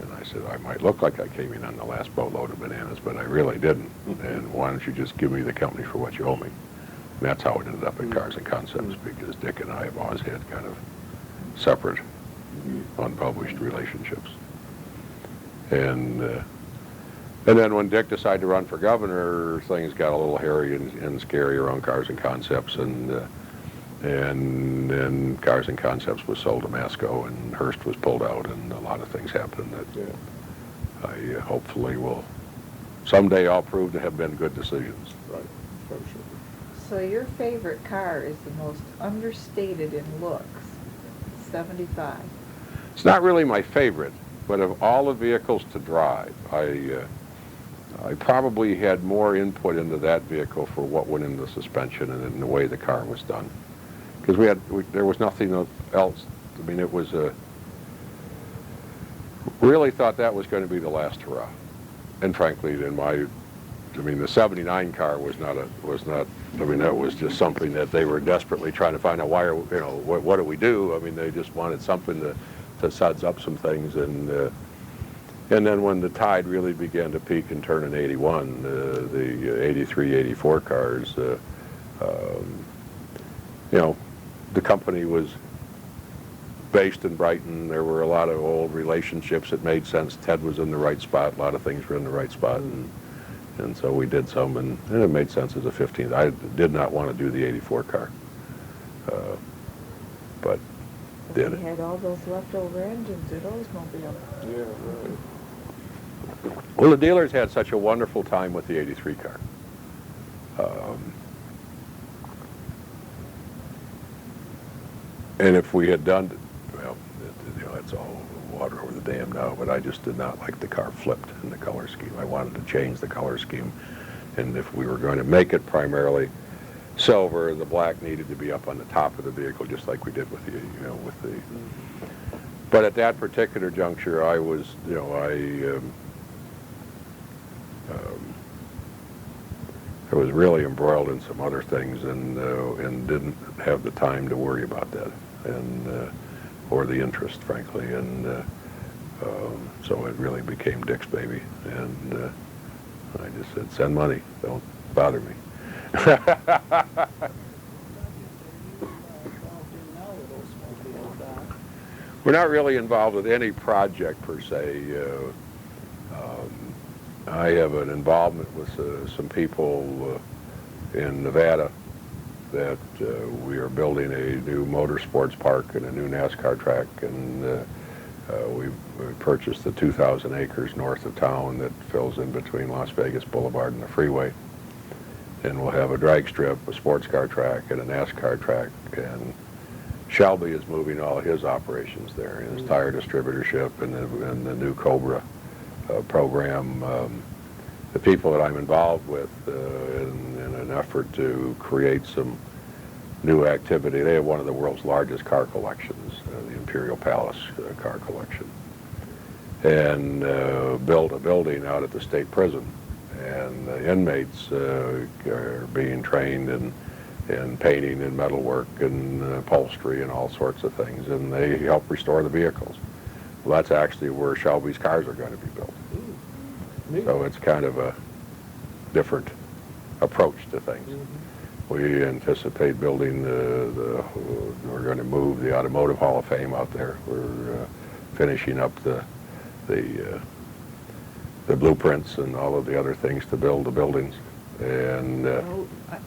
And I said, I might look like I came in on the last boatload of bananas, but I really didn't. And why don't you just give me the company for what you owe me? And that's how it ended up at Cars and Concepts, because Dick and I have always had kind of separate, unpublished relationships. And then when Dick decided to run for governor, things got a little hairy and scary around Cars and Concepts, and then Cars and Concepts was sold to Masco, and Hurst was pulled out, and a lot of things happened that I hopefully will someday all prove to have been good decisions. Right, for sure. So your favorite car is the most understated in looks, 75. It's not really my favorite, but of all the vehicles to drive, I probably had more input into that vehicle for what went into the suspension and in the way the car was done. Because there was nothing else. I mean, it was really thought that was going to be the last hurrah. And frankly, the 79 car was not, I mean, that was just something that they were desperately trying to find out what do we do? I mean, they just wanted something to suds up some things. And then when the tide really began to peak and turn in 81, the 83, 84 cars, the company was based in Brighton. There were a lot of old relationships that made sense. Ted was in the right spot. A lot of things were in the right spot. And so we did some, and it made sense as a 15th. I did not want to do the 84 car, but did it. We had all those leftover engines at Oldsmobile. Yeah, right. Well, the dealers had such a wonderful time with the 83 car. And if we had done, well, that's all water over the dam now, but I just did not like the car flipped in the color scheme. I wanted to change the color scheme, and if we were going to make it primarily silver, the black needed to be up on the top of the vehicle, just like we did with the, But at that particular juncture, I was, I was really embroiled in some other things, and didn't have the time to worry about that, or the interest, frankly, and so it really became Dick's baby, and I just said, send money, don't bother me. We're not really involved with any project per se. I have an involvement with some people in Nevada that we are building a new motorsports park and a new NASCAR track, and we purchased the 2,000 acres north of town that fills in between Las Vegas Boulevard and the freeway. And we'll have a drag strip, a sports car track, and a NASCAR track. And Shelby is moving all of his operations there, and his tire distributorship and the new Cobra program. The people that I'm involved with in an effort to create some new activity, they have one of the world's largest car collections, the Imperial Palace car collection, and build a building out at the state prison. And the inmates are being trained in painting and metalwork and upholstery and all sorts of things, and they help restore the vehicles. Well, that's actually where Shelby's cars are going to be built. So it's kind of a different approach to things. We anticipate building we're going to move the Automotive Hall of Fame out there. We're finishing up the blueprints and all of the other things to build the buildings. And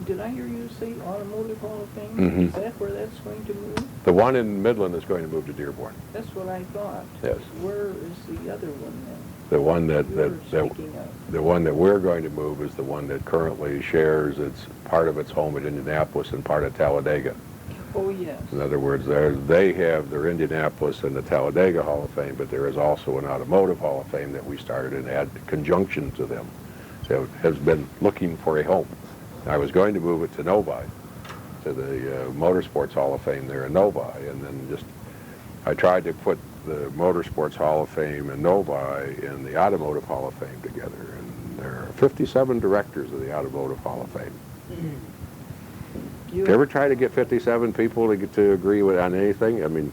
did I hear you say Automotive Hall of Fame? Mhm. Is that where that's going to move? the one in Midland is going to move to Dearborn. That's what I thought. Yes. Where is the other one then? The one You're speaking of. the one that we're going to move is the one that currently shares part of its home at Indianapolis and part at Talladega. Oh, yes. In other words, they have their Indianapolis and the Talladega Hall of Fame, but there is also an Automotive Hall of Fame that we started and add conjunction to them that has been looking for a home. I was going to move it to Novi, to the Motorsports Hall of Fame there in Novi, and then I tried to put the Motorsports Hall of Fame in Novi and the Automotive Hall of Fame together, and there are 57 directors of the Automotive Hall of Fame. You ever try to get 57 people to get to agree with on anything? I mean,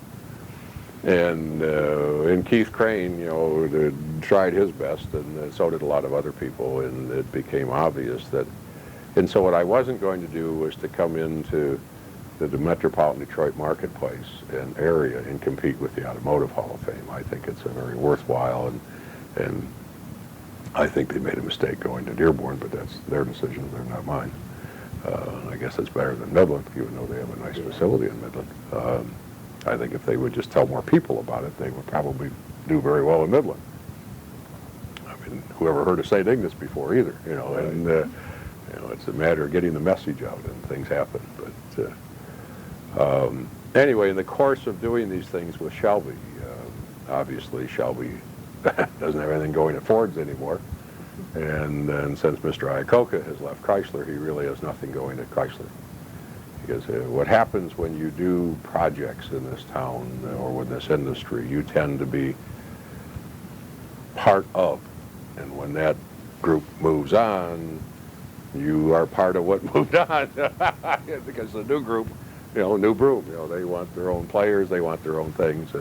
and Keith Crane, you know, tried his best, and so did a lot of other people, and it became obvious that. And so what I wasn't going to do was to come into the metropolitan Detroit marketplace and area and compete with the Automotive Hall of Fame. I think it's a very worthwhile, and I think they made a mistake going to Dearborn, but that's their decision, they're not mine. I guess it's better than Midland, even though they have a nice facility in Midland. I think if they would just tell more people about it, they would probably do very well in Midland. I mean, whoever heard of St. Ignace before either, you know, and you know, it's a matter of getting the message out, and things happen. But anyway, in the course of doing these things with Shelby, obviously Shelby doesn't have anything going at Ford's anymore, and then since Mr. Iacocca has left Chrysler, he really has nothing going at Chrysler. Because what happens when you do projects in this town or in this industry, you tend to be part of, and when that group moves on, you are part of what moved on. Because the new group, you know, new broom, you know, they want their own players, they want their own things,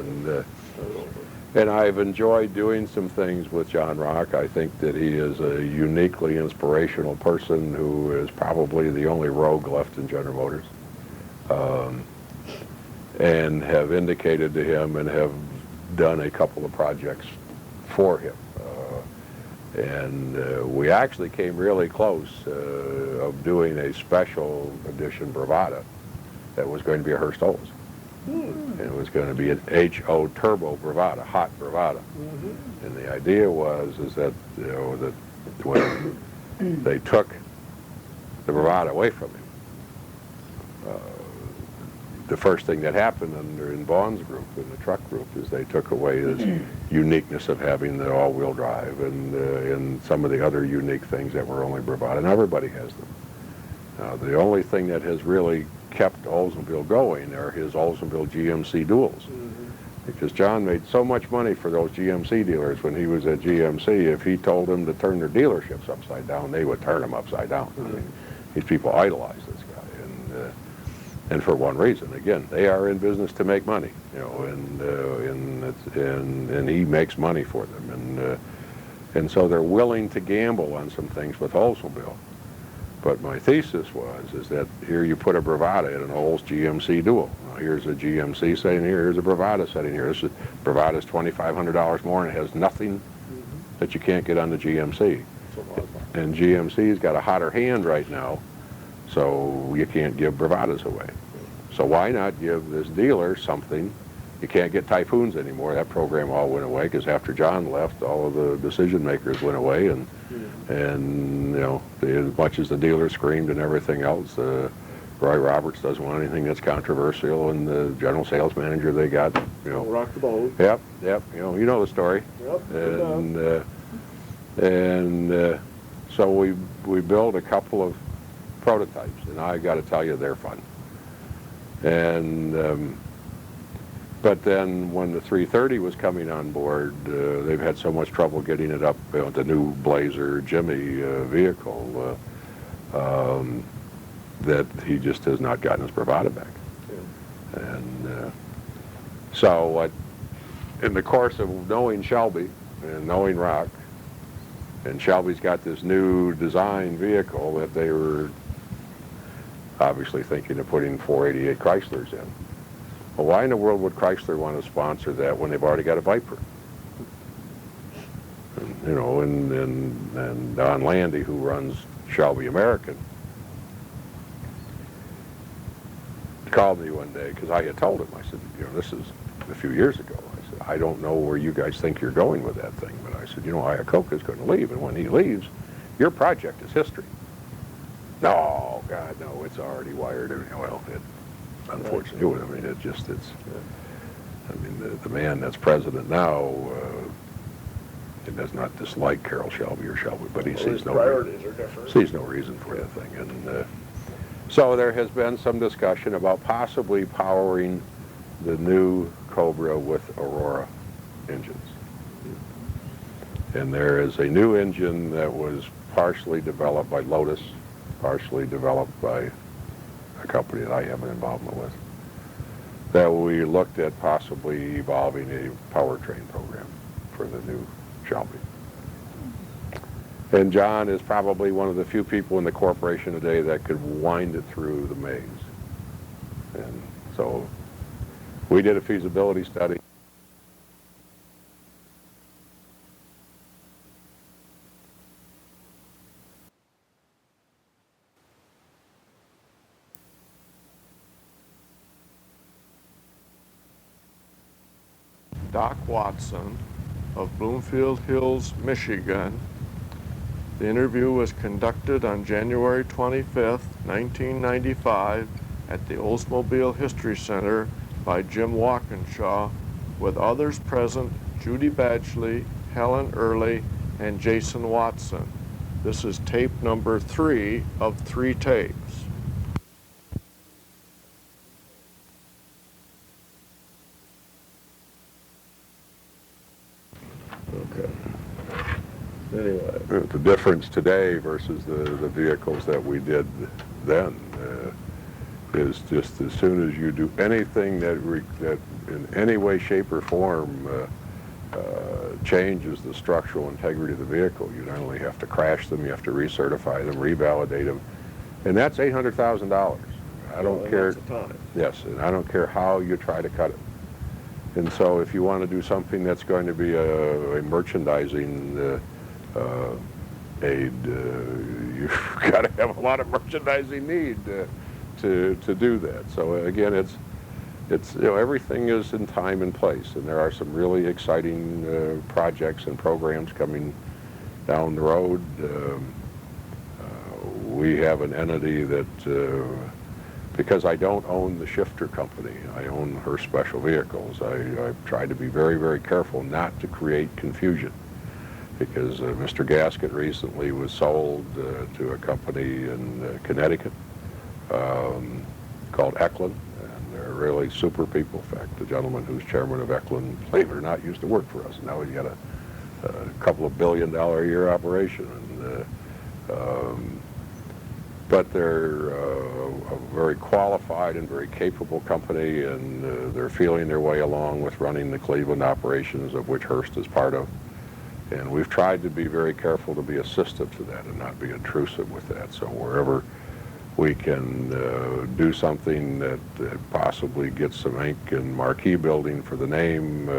and I've enjoyed doing some things with John Rock. I think that he is a uniquely inspirational person who is probably the only rogue left in General Motors. And have indicated to him and have done a couple of projects for him. And we actually came really close of doing a special edition Bravada that was going to be a Hurst Olds. And it was going to be an HO turbo Bravada, hot Bravada. And the idea was that, you know, that when they took the Bravada away from him, the first thing that happened in Vaughn's group, in the truck group, is they took away his uniqueness of having the all-wheel drive and some of the other unique things that were only Bravada, and everybody has them. Now, the only thing that has really kept Oldsmobile going are his Oldsmobile GMC duals. Because John made so much money for those GMC dealers when he was at GMC, if he told them to turn their dealerships upside down, they would turn them upside down. I mean, these people idolize this guy. And for one reason, again, they are in business to make money, you know, and he makes money for them, and so they're willing to gamble on some things with Oldsmobile. But my thesis is that here you put a Bravada in an Olds GMC dual. Now here's a GMC sitting here, here's a Bravada sitting here. This is Bravada's $2,500 more, and it has nothing that you can't get on the GMC. And GMC's got a hotter hand right now, so you can't give Bravadas away. So why not give this dealer something? You can't get Typhoons anymore. That program all went away because after John left, all of the decision makers went away, and you know, as much as the dealer screamed and everything else, Roy Roberts doesn't want anything that's controversial, and the general sales manager they got, you know, Rock the boat. Yep, you know the story. Yep. And so we built a couple of prototypes, and I got to tell you, they're fun. And but then when the 330 was coming on board, they've had so much trouble getting it up, you know, the new Blazer Jimmy vehicle, that he just has not gotten his Bravada back. And so in the course of knowing Shelby and knowing Rock, and Shelby's got this new design vehicle that they were obviously thinking of putting 488 Chryslers in. Well, why in the world would Chrysler want to sponsor that when they've already got a Viper? And, you know, and Don Landy, who runs Shelby American, called me one day because I had told him, I said, you know, this is a few years ago. I said, I don't know where you guys think you're going with that thing, but I said, you know, Iacocca's going to leave, and when he leaves, your project is history. No, God, no, it's already wired. Well, unfortunately, I mean, I mean, the man that's president now, he does not dislike Carroll Shelby or Shelby, but he sees no reason for the thing. And so there has been some discussion about possibly powering the new Cobra with Aurora engines. And there is a new engine that was partially developed by Lotus, partially developed by a company that I have an involvement with, that we looked at possibly evolving a powertrain program for the new Shelby. And John is probably one of the few people in the corporation today that could wind it through the maze. And so we did a feasibility study. Doc Watson of Bloomfield Hills, Michigan. The interview was conducted on January 25th, 1995 at the Oldsmobile History Center by Jim Walkinshaw, with others present, Judy Badgley, Helen Earley, and Jason Watson. This is tape number 3 of 3 tapes. Okay. Anyway. The difference today versus the vehicles that we did then is just as soon as you do anything that in any way, shape, or form changes the structural integrity of the vehicle, you not only have to crash them, you have to recertify them, revalidate them, and that's $800,000. I don't care. Lots of time. Yes, and I don't care how you try to cut it. And so if you want to do something that's going to be a merchandising aid, you've got to have a lot of merchandising need to do that. So again, it's everything is in time and place, and there are some really exciting projects and programs coming down the road. We have an entity that, because I don't own the shifter company, I own Hurst Special Vehicles. I try to be very, very careful not to create confusion, because Mr. Gasket recently was sold to a company in Connecticut called Eklund, and they're really super people. In fact, the gentleman who's chairman of Eklund, believe it or not, used to work for us. Now he's got a couple of $1 billion a year operation. And, but they're a very qualified and very capable company, and they're feeling their way along with running the Cleveland operations, of which Hurst is part of. And we've tried to be very careful to be assistive to that and not be intrusive with that. So wherever we can do something that possibly gets some ink and marquee building for the name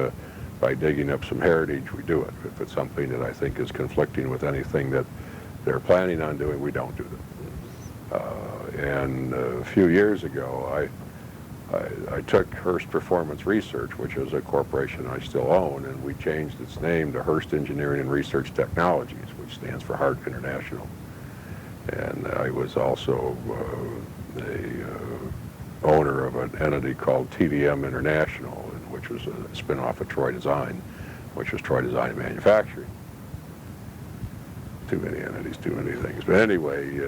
by digging up some heritage, we do it. If it's something that I think is conflicting with anything that they're planning on doing, we don't do them. And a few years ago, I took Hurst Performance Research, which is a corporation I still own, and we changed its name to Hurst Engineering and Research Technologies, which stands for Hart International. And I was also the owner of an entity called TDM International, which was a spin-off of Troy Design, which was Troy Design Manufacturing. Too many entities, too many things. But anyway,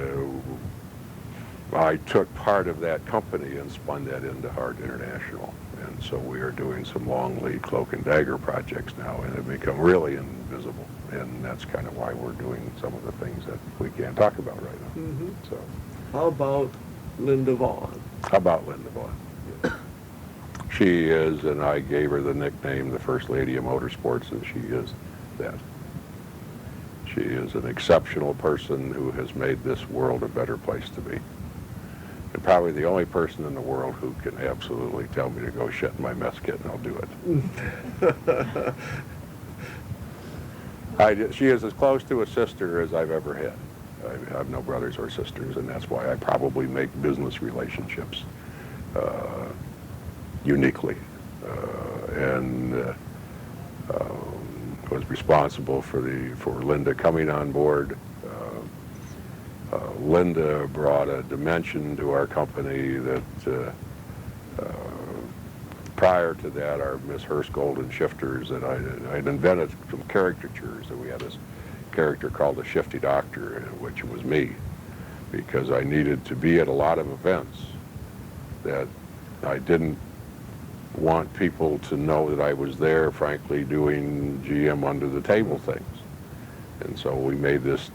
I took part of that company and spun that into Hart International. And so we are doing some long lead cloak and dagger projects now, and have become really invisible. And that's kind of why we're doing some of the things that we can't talk about right now. Mm-hmm. So, How about Linda Vaughn? how about Linda Vaughn? She is, and I gave her the nickname, the First Lady of Motorsports, and she is that. She is an exceptional person who has made this world a better place to be. And probably the only person in the world who can absolutely tell me to go shit in my mess kit, and I'll do it. She is as close to a sister as I've ever had. I have no brothers or sisters, and that's why I probably make business relationships uniquely. Was responsible for Linda coming on board. Linda brought a dimension to our company that prior to that, our Miss Hurst Golden Shifters, that I'd invented some caricatures. That we had this character called the Shifty Doctor, which was me, because I needed to be at a lot of events that I didn't want people to know that I was there, frankly, doing GM under the table things. And so we made this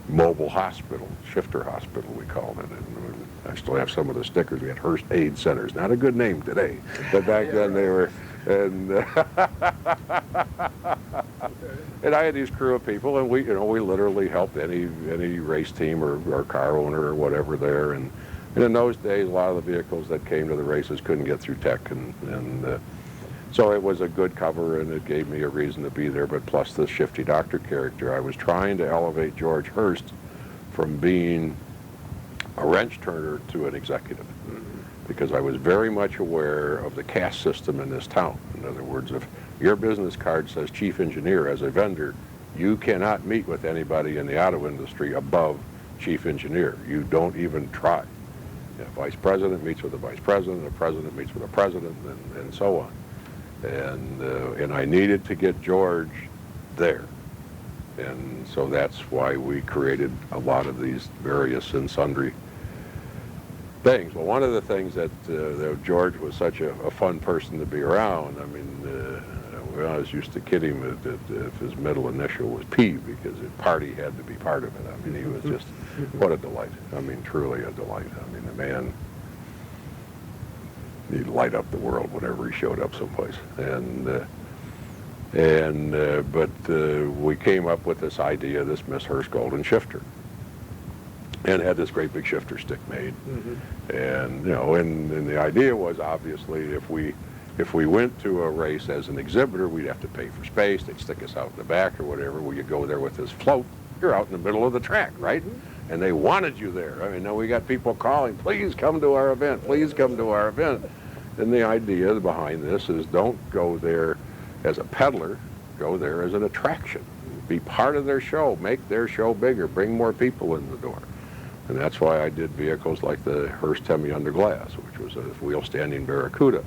mobile hospital, shifter hospital we called it. And I still have some of the stickers. We had Hurst Aid Centers. Not a good name today, but back then they were. And and I had these crew of people, and we literally helped any race team or car owner or whatever there. And in those days, a lot of the vehicles that came to the races couldn't get through tech, and so it was a good cover, and it gave me a reason to be there. But plus the shifty doctor character, I was trying to elevate George Hurst from being a wrench turner to an executive, because I was very much aware of the caste system in this town. In other words, if your business card says chief engineer as a vendor, you cannot meet with anybody in the auto industry above chief engineer. You don't even try. A vice president meets with a vice president, a president meets with a president, and so on. And I needed to get George there. And so that's why we created a lot of these various and sundry things. Well, one of the things that George was such a fun person to be around. I mean, we always used to kid him that if his middle initial was P, because the party had to be part of it. I mean, he was just, what a delight. I mean, truly a delight. I mean, the man, he'd light up the world whenever he showed up someplace. But we came up with this idea, this Miss Hurst Golden Shifter, and had this great big shifter stick made. And and the idea was, obviously, if we went to a race as an exhibitor, we'd have to pay for space. They'd stick us out in the back or whatever. Well, you go there with this float, you're out in the middle of the track, right? And they wanted you there. I mean, now we got people calling, please come to our event, please come to our event. And the idea behind this is, don't go there as a peddler, go there as an attraction. Be part of their show, make their show bigger, bring more people in the door. And that's why I did vehicles like the Hurst Hemi Under Glass, which was a wheel-standing Barracuda.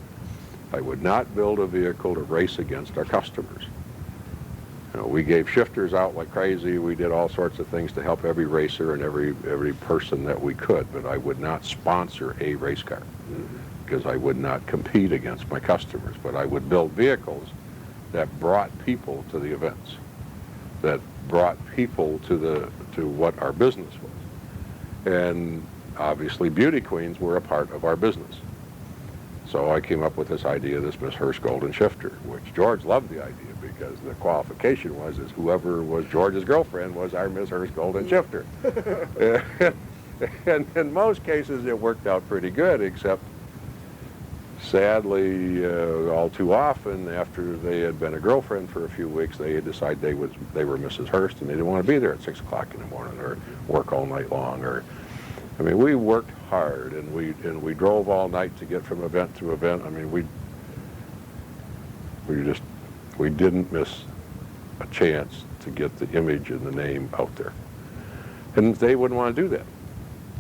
I would not build a vehicle to race against our customers. We gave shifters out like crazy. We did all sorts of things to help every racer and every person that we could, but I would not sponsor a race car, because I would not compete against my customers. But I would build vehicles that brought people to the events, that brought people to what our business was. And obviously beauty queens were a part of our business. So I came up with this idea, this Miss Hurst Golden Shifter, which George loved the idea, because the qualification was whoever was George's girlfriend was our Miss Hurst Golden Shifter. And in most cases it worked out pretty good, except sadly, all too often, after they had been a girlfriend for a few weeks, they had decided they were Mrs. Hurst, and they didn't want to be there at 6 o'clock in the morning or work all night long. I mean, we worked hard, and we drove all night to get from event to event. I mean, we didn't miss a chance to get the image and the name out there, and they wouldn't want to do that.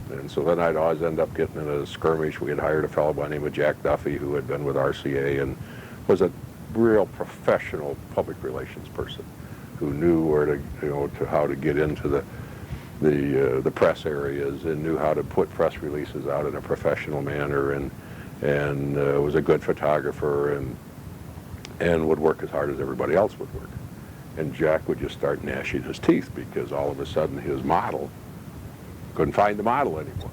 And so then I'd always end up getting in a skirmish. We had hired a fellow by the name of Jack Duffy, who had been with RCA and was a real professional public relations person, who knew where to how to get into the press areas, and knew how to put press releases out in a professional manner, and was a good photographer, and would work as hard as everybody else would work. And Jack would just start gnashing his teeth, because all of a sudden his model couldn't find the model anymore.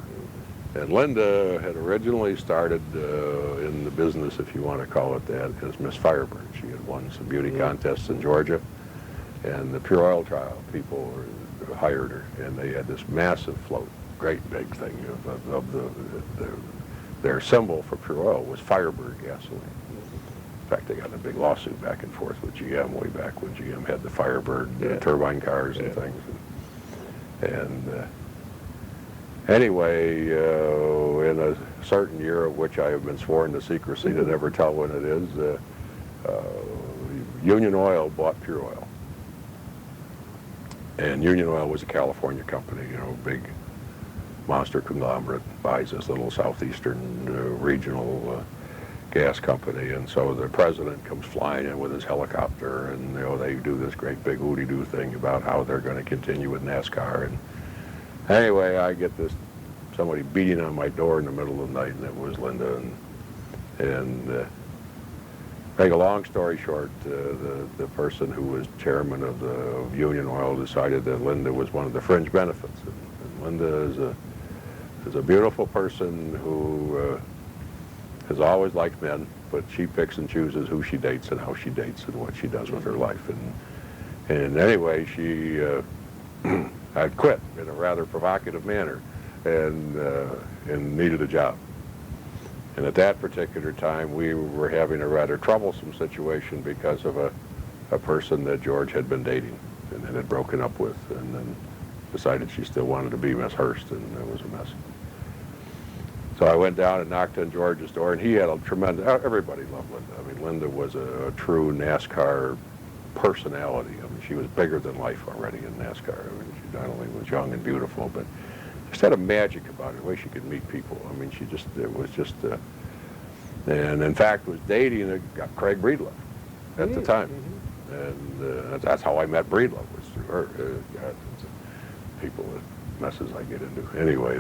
And Linda had originally started in the business, if you want to call it that, as Miss Firebird. She had won some beauty contests in Georgia, and the Pure Oil Trial people hired her, and they had this massive float, great big thing of their symbol for Pure Oil was Firebird gasoline. In fact, they got in a big lawsuit back and forth with GM way back when GM had the Firebird turbine cars and things. And anyway, in a certain year, of which I have been sworn to secrecy to never tell when it is, Union Oil bought Pure Oil. And Union Oil was a California company, big monster conglomerate, buys this little southeastern regional gas company. And so the president comes flying in with his helicopter, and they do this great big ooty-doo thing about how they're going to continue with NASCAR. And anyway, I get somebody beating on my door in the middle of the night, and it was Linda. And Make a long story short, the person who was chairman of Union Oil decided that Linda was one of the fringe benefits. And Linda is a beautiful person who has always liked men, but she picks and chooses who she dates and how she dates and what she does with her life. And anyway, she had quit in a rather provocative manner and needed a job. And at that particular time, we were having a rather troublesome situation because of a person that George had been dating and then had broken up with, and then decided she still wanted to be Miss Hurst, and it was a mess. So I went down and knocked on George's door, and he had a tremendous, everybody loved Linda. I mean, Linda was a true NASCAR personality. I mean, she was bigger than life already in NASCAR. I mean, she not only was young and beautiful, but just had a magic about her, the way she could meet people. I mean, it was just, and in fact was dating Craig Breedlove at the time. And that's how I met Breedlove, was through her. People, the messes I get into. Anyway,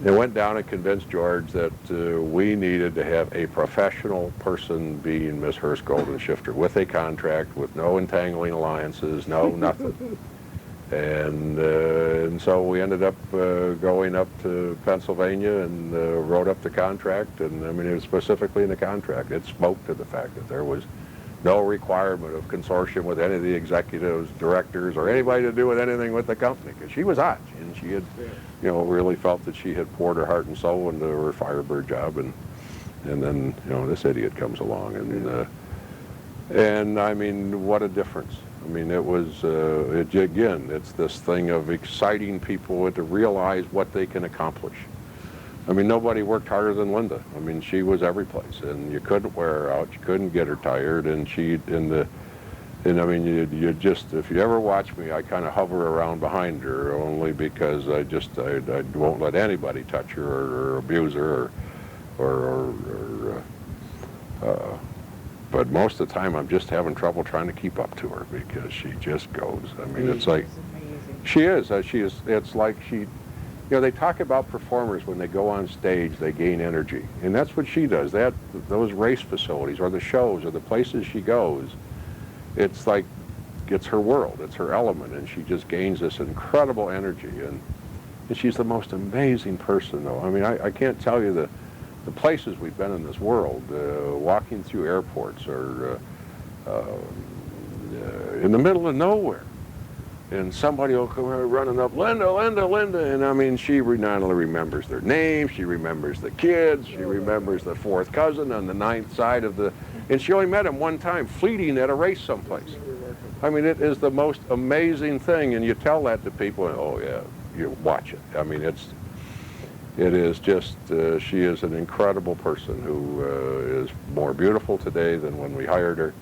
they went down and convinced George that we needed to have a professional person being Miss Hurst Golden Shifter with a contract, with no entangling alliances, no nothing. And so we ended up going up to Pennsylvania and wrote up the contract. And I mean, it was specifically in the contract. It spoke to the fact that there was no requirement of consortium with any of the executives, directors, or anybody to do with anything with the company, because she was hot, and she had, really felt that she had poured her heart and soul into her Firebird job, and then, this idiot comes along, and I mean, what a difference. I mean, it was, again, it's this thing of exciting people to realize what they can accomplish. I mean, nobody worked harder than Linda. I mean, she was every place, and you couldn't wear her out, you couldn't get her tired, and I mean, you just, if you ever watch me, I kind of hover around behind her, only because I won't let anybody touch her or abuse her but most of the time I'm just having trouble trying to keep up to her, because she just goes. I mean, it's like, she is, it's like she, they talk about performers when they go on stage, they gain energy. And that's what she does. Those race facilities or the shows or the places she goes, it's like, it's her world, it's her element, and she just gains this incredible energy. And she's the most amazing person, though. I mean, I can't tell you the places we've been in this world, walking through airports or in the middle of nowhere. And somebody will come running up, Linda, Linda, Linda. And I mean, she not only remembers their name, she remembers the kids, she remembers the fourth cousin on the ninth side of the, and she only met him one time, fleeting at a race someplace. I mean, it is the most amazing thing, and you tell that to people, and oh yeah, you watch it. I mean, it is just, she is an incredible person who is more beautiful today than when we hired her.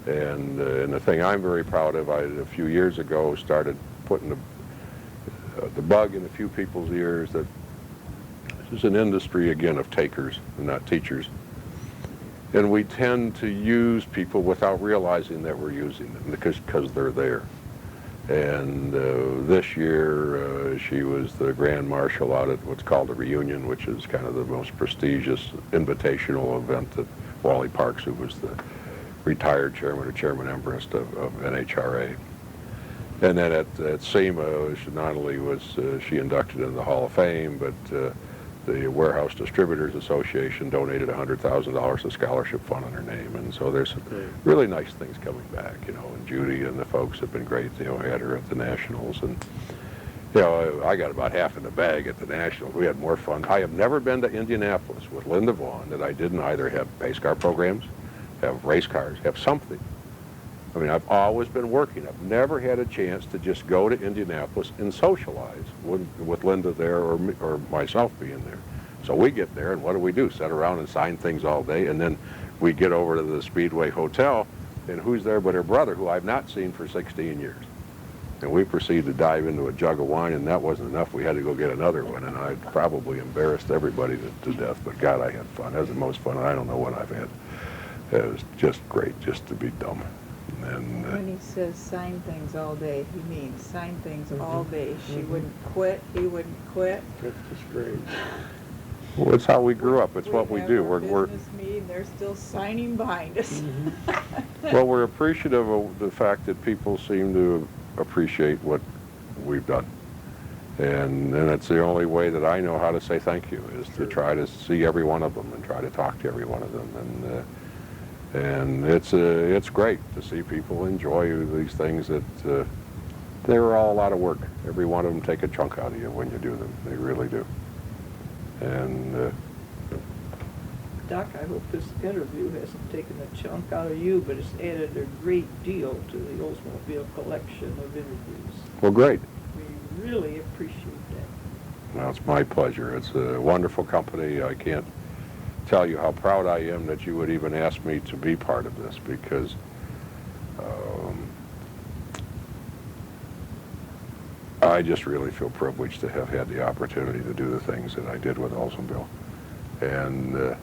And the thing I'm very proud of, a few years ago started putting the bug in a few people's ears that this is an industry, again, of takers and not teachers. And we tend to use people without realizing that we're using them because they're there. And this year she was the Grand Marshal out at what's called a reunion, which is kind of the most prestigious invitational event at Wally Parks, who was the retired chairman or chairman empress of NHRA. And then at SEMA, not only was she inducted into the Hall of Fame, but the Warehouse Distributors Association donated $100,000 to scholarship fund in her name. And so there's some really nice things coming back, and Judy and the folks have been great. I had her at the Nationals, and I got about half in the bag at the Nationals. We had more fun. I have never been to Indianapolis with Linda Vaughn that I didn't either have pace car programs, have race cars, have something. I mean, I've always been working. I've never had a chance to just go to Indianapolis and socialize with Linda there or myself being there. So we get there, and what do? Sit around and sign things all day, and then we get over to the Speedway Hotel, and who's there but her brother, who I've not seen for 16 years. And we proceed to dive into a jug of wine, and that wasn't enough. We had to go get another one, and I probably embarrassed everybody to death, but God, I had fun. That was the most fun I don't know what I've had. It was just great just to be dumb. And, when he says sign things all day, he means sign things all day. She wouldn't quit, he wouldn't quit. That's just great. Well, it's how we grew up. It's what we have do. our We're business meeting, they're still signing behind us. well, we're appreciative of the fact that people seem to appreciate what we've done. And it's the only way that I know how to say thank you, is to try to see every one of them and try to talk to every one of them. And it's great to see people enjoy these things that they're all a lot of work. Every one of them take a chunk out of you when you do them. They really do. And Doc, I hope this interview hasn't taken a chunk out of you, but it's added a great deal to the Oldsmobile collection of interviews. well, great. We really appreciate that. Well, it's my pleasure. It's a wonderful company. I can't tell you how proud I am that you would even ask me to be part of this, because I just really feel privileged to have had the opportunity to do the things that I did with Oldsmobile, and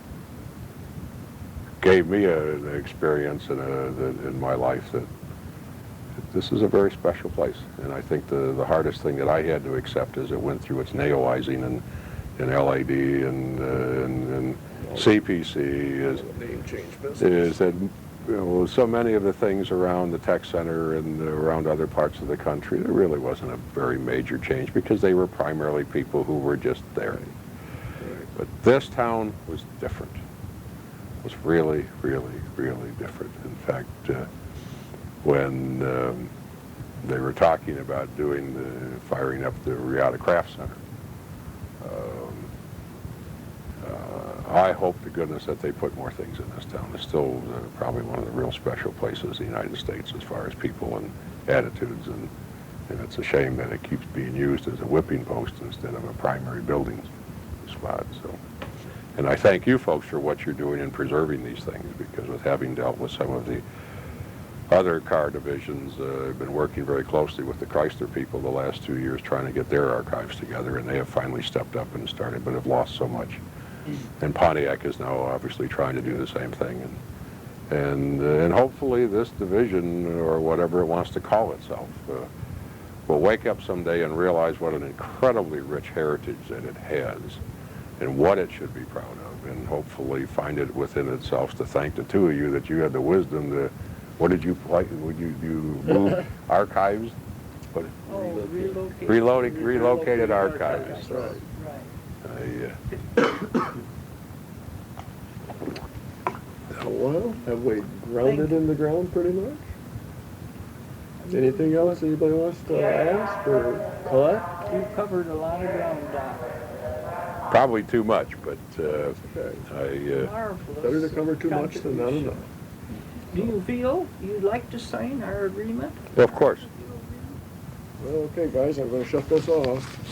gave me an experience in my life that this is a very special place. And I think the hardest thing that I had to accept as it went through its NAOizing in LAD and CPC Name change business. is that so many of the things around the tech center and around other parts of the country, there really wasn't a very major change because they were primarily people who were just there. Right. But this town was different. It was really, really, really different. In fact, when they were talking about firing up the Riata Craft Center, I hope to goodness that they put more things in this town. It's still probably one of the real special places in the United States as far as people and attitudes, and it's a shame that it keeps being used as a whipping post instead of a primary building spot. So, and I thank you folks for what you're doing in preserving these things, because with having dealt with some of the other car divisions, I've been working very closely with the Chrysler people the last 2 years trying to get their archives together, and they have finally stepped up and started, but have lost so much. And Pontiac is now obviously trying to do the same thing, and hopefully this division, or whatever it wants to call itself, will wake up someday and realize what an incredibly rich heritage that it has and what it should be proud of, and hopefully find it within itself to thank the two of you that you had the wisdom to, what did you like, would you move archives? But Oh, relocated archives. Right. Well, have we grounded in the ground pretty much? Anything else anybody wants to ask or collect? You've covered a lot of ground, Doc. Probably too much, but Okay. Marvelous. Better to cover too much than not enough. Do you feel you'd like to sign our agreement? of course. Well, okay, guys, I'm going to shut this off.